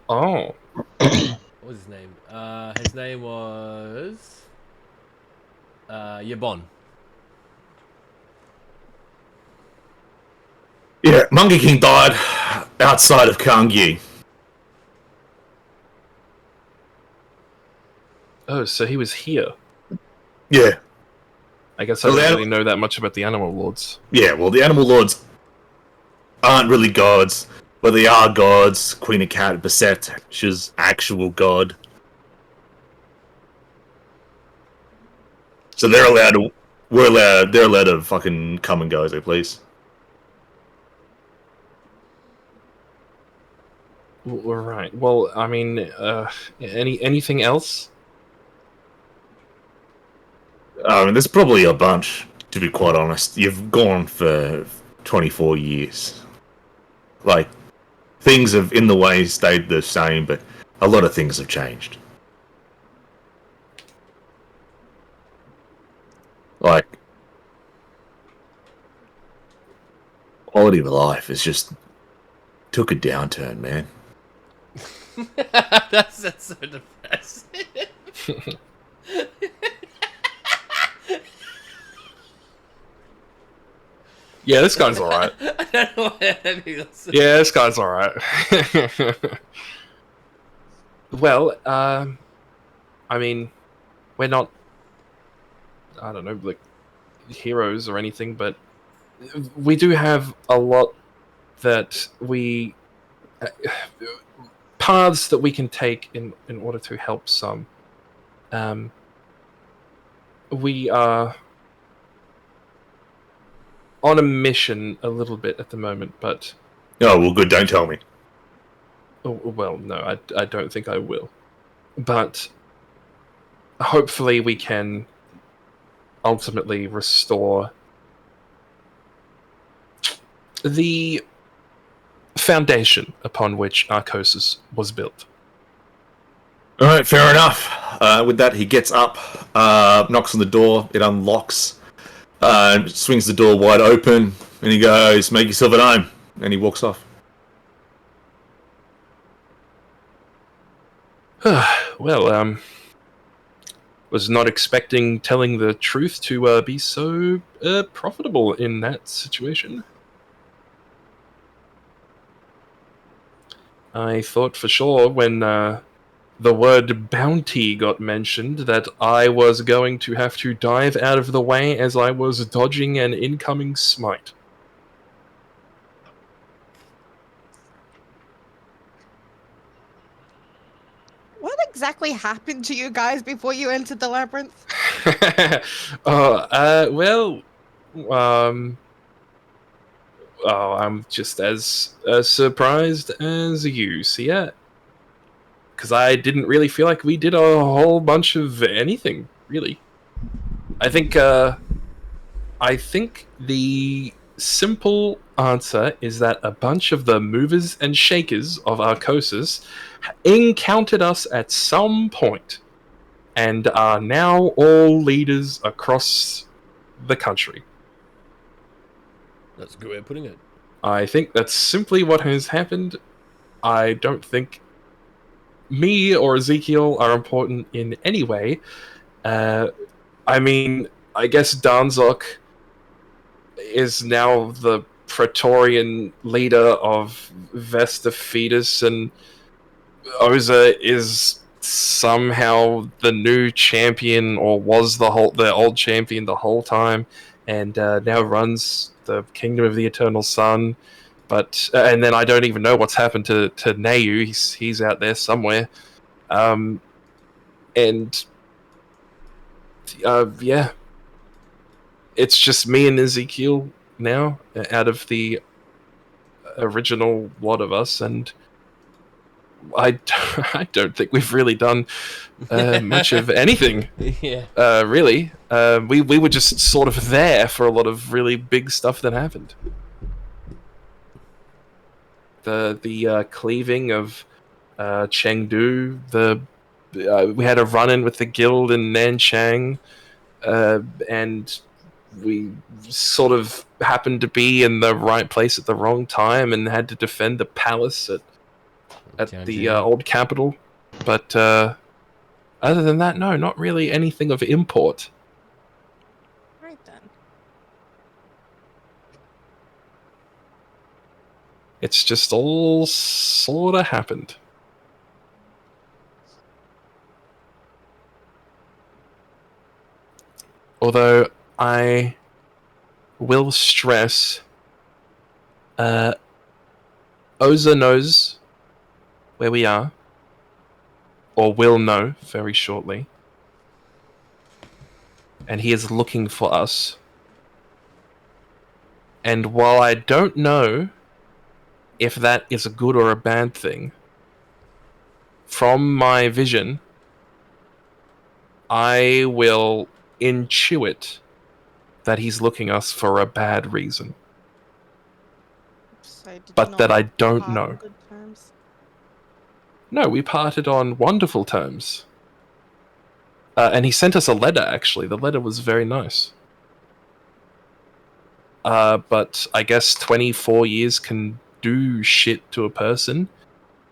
Oh. What was his name? His name was Yabon. Yeah, Monkey King died outside of Kangi. Oh, so he was here. Yeah. I guess I Well, don't really know that much about the Animal Lords. Yeah, well, the animal lords aren't really gods, but they are gods. Queen of Cat, Beset, she's actual god. So they're allowed to. They're allowed to fucking come and go as they please. All right. Well, I mean, anything else? There's probably a bunch, to be quite honest. You've gone for 24 years. Like, things have, in the way, stayed the same, but a lot of things have changed. Like, quality of life is just took a downturn, man. That's so depressing. Yeah, this guy's alright. I don't know why anything else. Yeah, this guy's alright. Well, I mean, we're not, I don't know, like, heroes or anything, but we do have a lot that we... paths that we can take in order to help some. We are on a mission a little bit at the moment, but... Oh, well, good, don't tell me. Oh, well, no, I don't think I will. But hopefully we can ultimately restore the foundation upon which Arcosis was built. All right, fair enough. With that, he gets up, knocks on the door, it unlocks, swings the door wide open, and he goes, "Make yourself at home," and he walks off. Well, was not expecting telling the truth to be so profitable in that situation. I thought for sure when the word bounty got mentioned that I was going to have to dive out of the way as I was dodging an incoming smite. What exactly happened to you guys before you entered the labyrinth? Well, oh, I'm just as surprised as you, see it? Because I didn't really feel like we did a whole bunch of anything, really. I think the simple answer is that a bunch of the movers and shakers of Arcosis encountered us at some point and are now all leaders across the country. That's a good way of putting it. I think that's simply what has happened. I don't think me or Ezekiel are important in any way. I mean, I guess Danzok is now the Praetorian leader of Vesta Fetus, and Oza is somehow the new champion, or was the old champion the whole time, and now runs the Kingdom of the Eternal Sun. But and then I don't even know what's happened to Nayu. He's out there somewhere, and yeah, it's just me and Ezekiel now out of the original lot of us, and I don't think we've really done much of anything. Yeah. Really, we were just sort of there for a lot of really big stuff that happened. The cleaving of Chengdu. We had a run-in with the guild in Nanchang, and we sort of happened to be in the right place at the wrong time and had to defend the palace at the old capital. But other than that, no, not really anything of import. Right then. It's just all sort of happened. Although I will stress, Oza knows where we are, or will know very shortly, and he is looking for us. And while I don't know if that is a good or a bad thing, from my vision, I will intuit that he's looking us for a bad reason. So did you But not that I don't part on know. good terms? No, we parted on wonderful terms. And he sent us a letter, actually. The letter was very nice. But I guess 24 years can do shit to a person.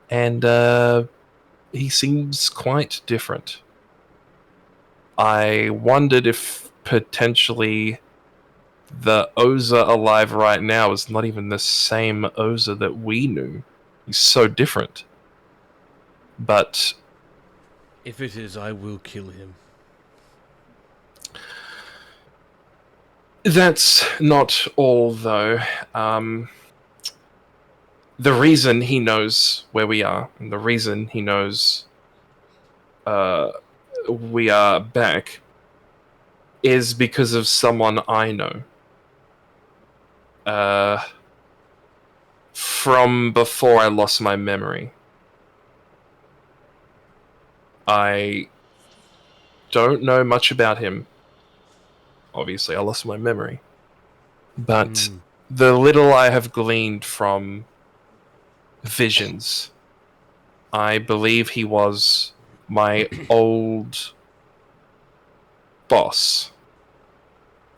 And he seems quite different. I wondered if potentially the Oza alive right now is not even the same Oza that we knew. He's so different. But If it is, I will kill him. that's not all, though. The reason he knows where we are, and the reason he knows we are back, is because of someone I know. From before I lost my memory. I don't know much about him. Obviously, I lost my memory. But the little I have gleaned from visions, I believe he was my old boss.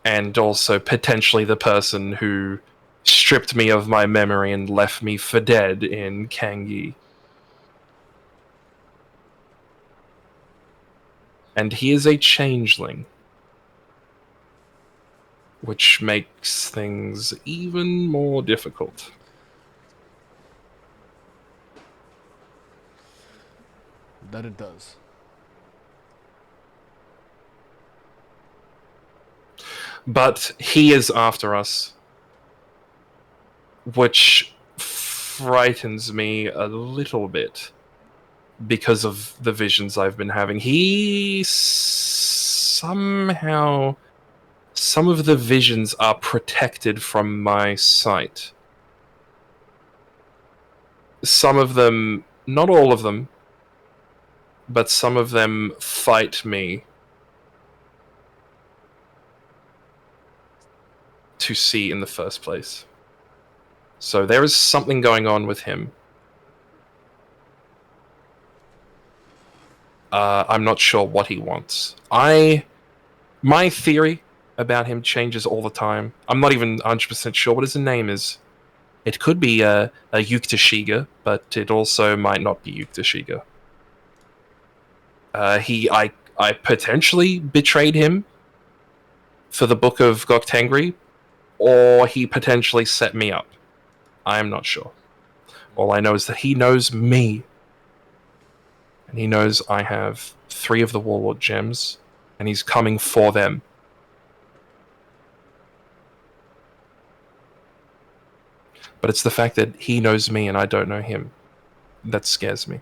And also potentially the person who stripped me of my memory and left me for dead in Kangi. And he is a changeling, which makes things even more difficult. That it does. But he is after us, which frightens me a little bit because of the visions I've been having. He somehow... Some of the visions are protected from my sight. Some of them, not all of them, but some of them fight me to see in the first place. So there is something going on with him. I'm not sure what he wants. My theory about him changes all the time. I'm not even 100% sure what his name is. It could be a Yukteshiga, but it also might not be Yukteshiga. I potentially betrayed him for the Book of Goktangri, or he potentially set me up. I'm not sure. All I know is that he knows me. And he knows I have 3 of the Warlord gems, and he's coming for them. But it's the fact that he knows me and I don't know him that scares me.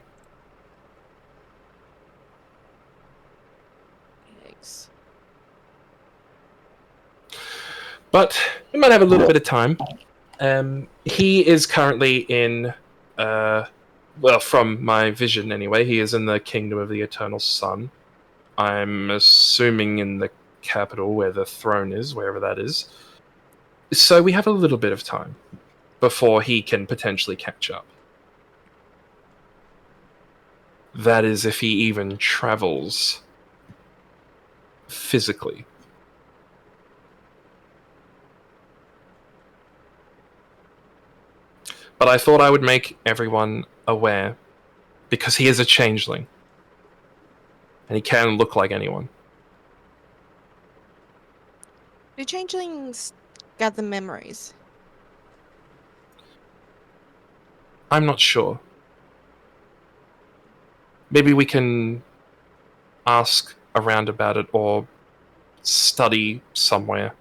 Yikes. But we might have a little bit of time. He is currently in, well, from my vision anyway, he is in the Kingdom of the Eternal Sun. I'm assuming in the capital where the throne is, wherever that is. So we have a little bit of time before he can potentially catch up. That is if he even travels physically. But I thought I would make everyone aware, because he is a changeling. And he can look like anyone. Do changelings gather memories? I'm not sure. Maybe we can ask around about it or study somewhere.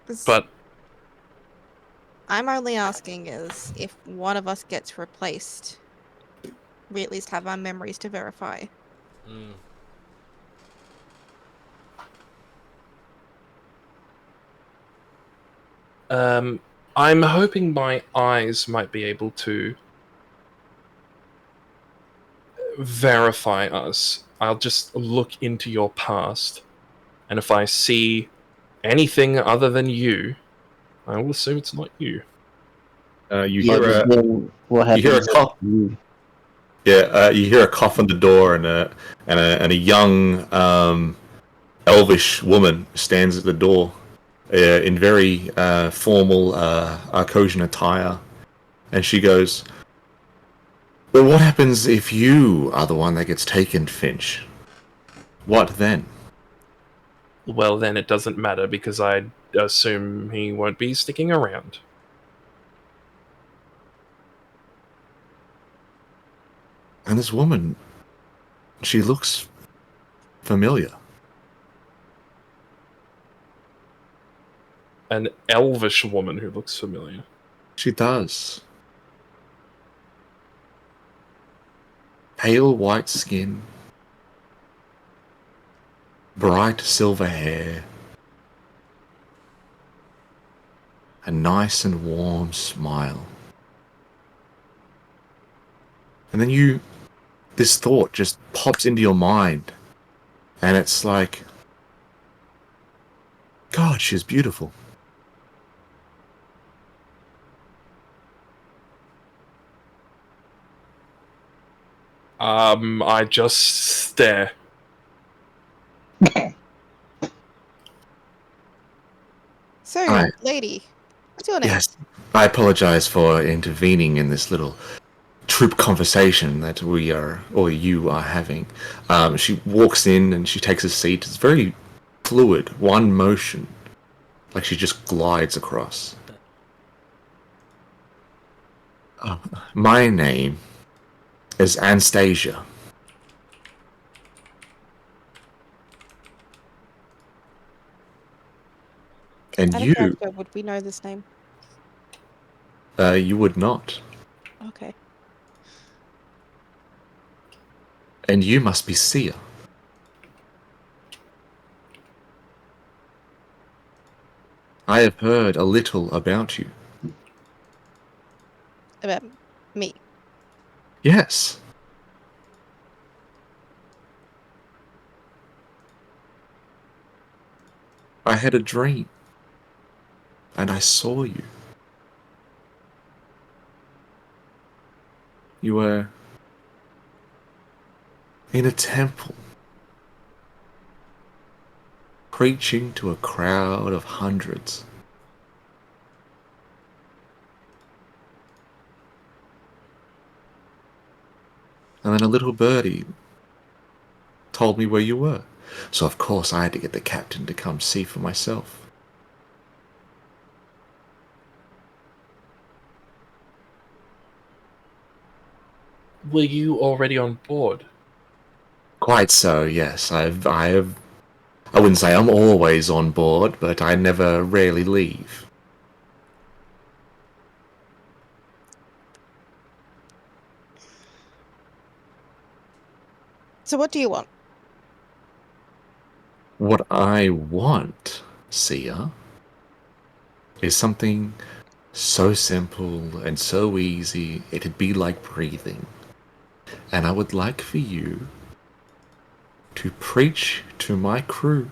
'Cause But I'm only asking is if one of us gets replaced, we at least have our memories to verify. I'm hoping my eyes might be able to verify us. I'll just look into your past, and if I see anything other than you, I will assume it's not you. You Might hear as a well, what you hear a happens cough. if You hear a cough on the door, and a young elvish woman stands at the door in very formal Arcosian attire, and she goes, But what happens if you are the one that gets taken, Finch? What then? Well, then it doesn't matter because I assume he won't be sticking around. And this woman, she looks familiar. An elvish woman who looks familiar. She does. Pale white skin, bright silver hair, a nice and warm smile. And then this thought just pops into your mind, and it's like, God, she's beautiful. I just stare. So, Hi. lady, what's your name? Yes, I apologize for intervening in this little troop conversation that you are having. She walks in and she takes a seat. It's very fluid, one motion, like she just glides across. My name is Anastasia. And Out of you, character, would we know this name? you would not. Okay. And you must be Sia. I have heard a little about you. About me. Yes. I had a dream, and I saw you. You were in a temple, preaching to a crowd of hundreds. And then a little birdie told me where you were. So of course I had to get the captain to come see for myself. Were you already on board? Quite so, yes. I wouldn't say I'm always on board, but I never rarely leave. So what do you want? What I want, Sia, is something so simple and so easy, it'd be like breathing. And I would like for you to preach to my crew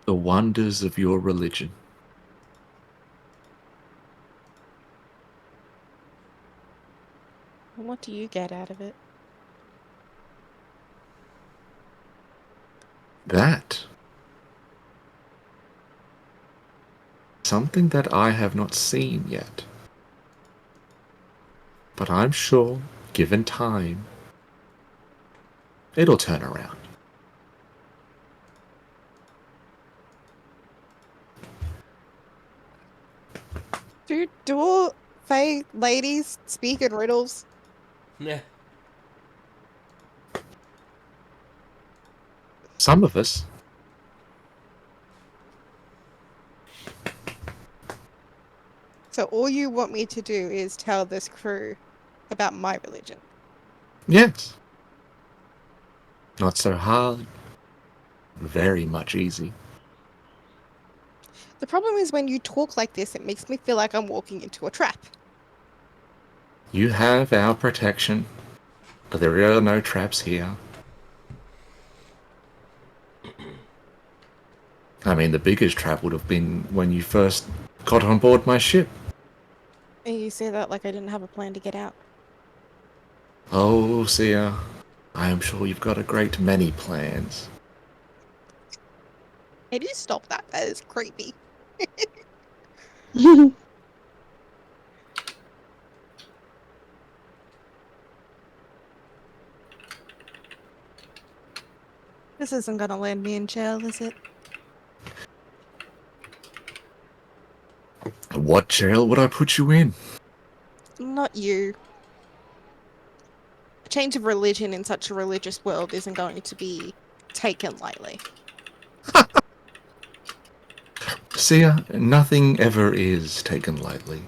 the wonders of your religion. And what do you get out of it? That. Something that I have not seen yet. But I'm sure, given time, it'll turn around. Do all Fae ladies speak in riddles? Yeah. Some of us. So all you want me to do is tell this crew about my religion. Yes. Not so hard. Very much easy. The problem is when you talk like this, it makes me feel like I'm walking into a trap. You have our protection, but there are no traps here. I mean, the biggest trap would have been when you first got on board my ship. And you say that like I didn't have a plan to get out. Oh, Sia, I am sure you've got a great many plans. Can you stop that? That is creepy. This isn't gonna land me in jail, is it? What jail would I put you in? Not you. A change of religion in such a religious world isn't going to be taken lightly. Sia, nothing ever is taken lightly.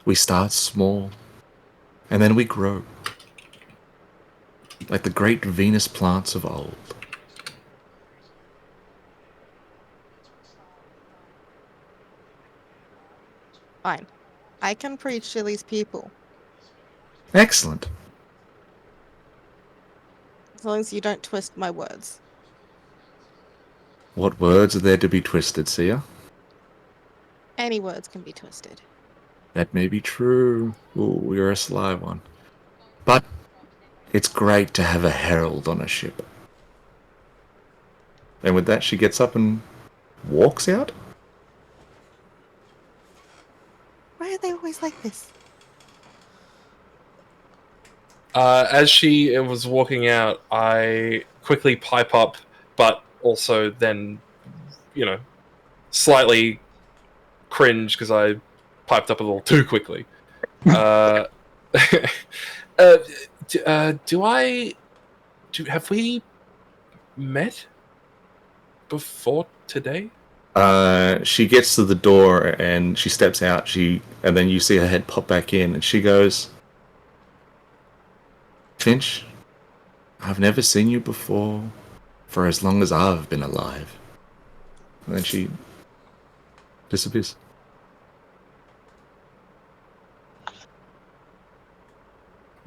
We start small, and then we grow. Like the great Venus plants of old. Fine. I can preach to these people, Excellent. as long as you don't twist my words. What words are there to be twisted, Sia? Any words can be twisted. That may be true. Ooh, you're a sly one. But it's great to have a herald on a ship. And with that, she gets up and walks out? Why are they always like this? As she was walking out, I quickly pipe up, but also then, slightly cringe because I piped up a little too quickly. uh, have we met before today? She gets to the door and she steps out. And then you see her head pop back in, and she goes, "Finch, I've never seen you before for as long as I've been alive." And then she disappears.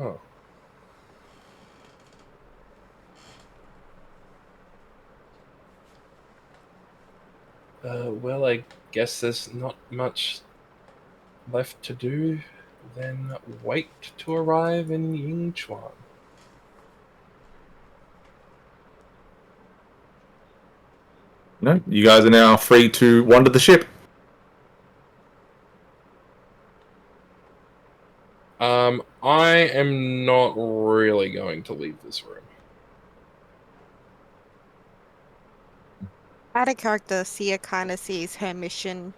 Oh. Well, I guess there's not much left to do than wait to arrive in Yingchuan. No, you guys are now free to wander the ship. I am not really going to leave this room. Out of character, Sia kind of sees her mission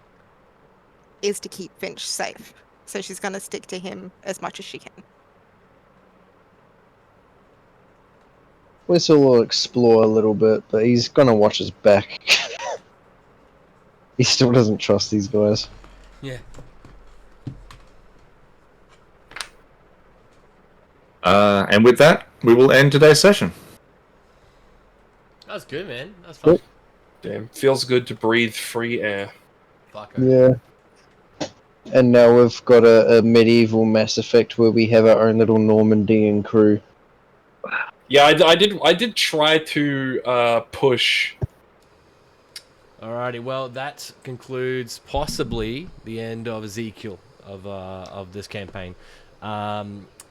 is to keep Finch safe. So she's going to stick to him as much as she can. Whistle will explore a little bit, but he's gonna watch his back. He still doesn't trust these guys. Yeah. And with that, we will end today's session. That was good, man. That was fun. Damn, feels good to breathe free air. Fucker. Yeah. And now we've got a medieval Mass Effect where we have our own little Normandian crew. Yeah, I did try to push. Alrighty, well, that concludes possibly the end of Ezekiel of this campaign.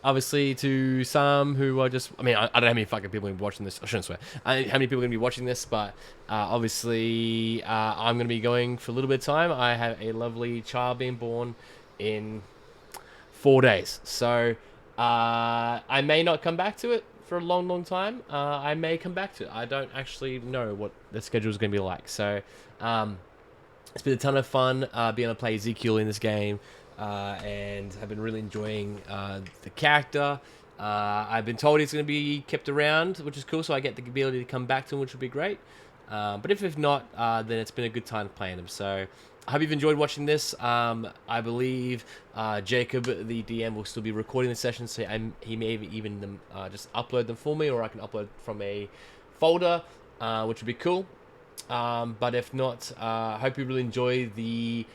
Obviously, to some who are just, I mean, I don't know how many fucking people are gonna be watching this. I shouldn't swear. I don't know how many people are gonna be watching this, but obviously, I'm gonna be going for a little bit of time. I have a lovely child being born in 4 days, so I may not come back to it for a long, long time. I may come back to it. I don't actually know what the schedule is going to be like. So it's been a ton of fun being able to play Ezekiel in this game, and I've been really enjoying the character. I've been told he's going to be kept around, which is cool, so I get the ability to come back to him, which would be great. But if not, then it's been a good time playing him. So I hope you've enjoyed watching this. I believe Jacob, the DM, will still be recording the sessions, so he may even just upload them for me, or I can upload from a folder, which would be cool. But if not, I hope you really enjoy the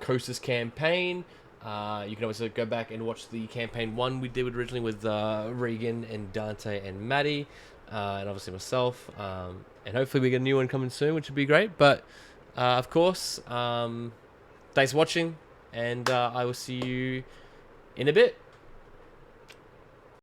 Coasters campaign. You can also go back and watch the campaign 1 we did originally with Regan and Dante and Maddie, and obviously myself. And hopefully we get a new one coming soon, which would be great. But of course, thanks for watching, and I will see you in a bit.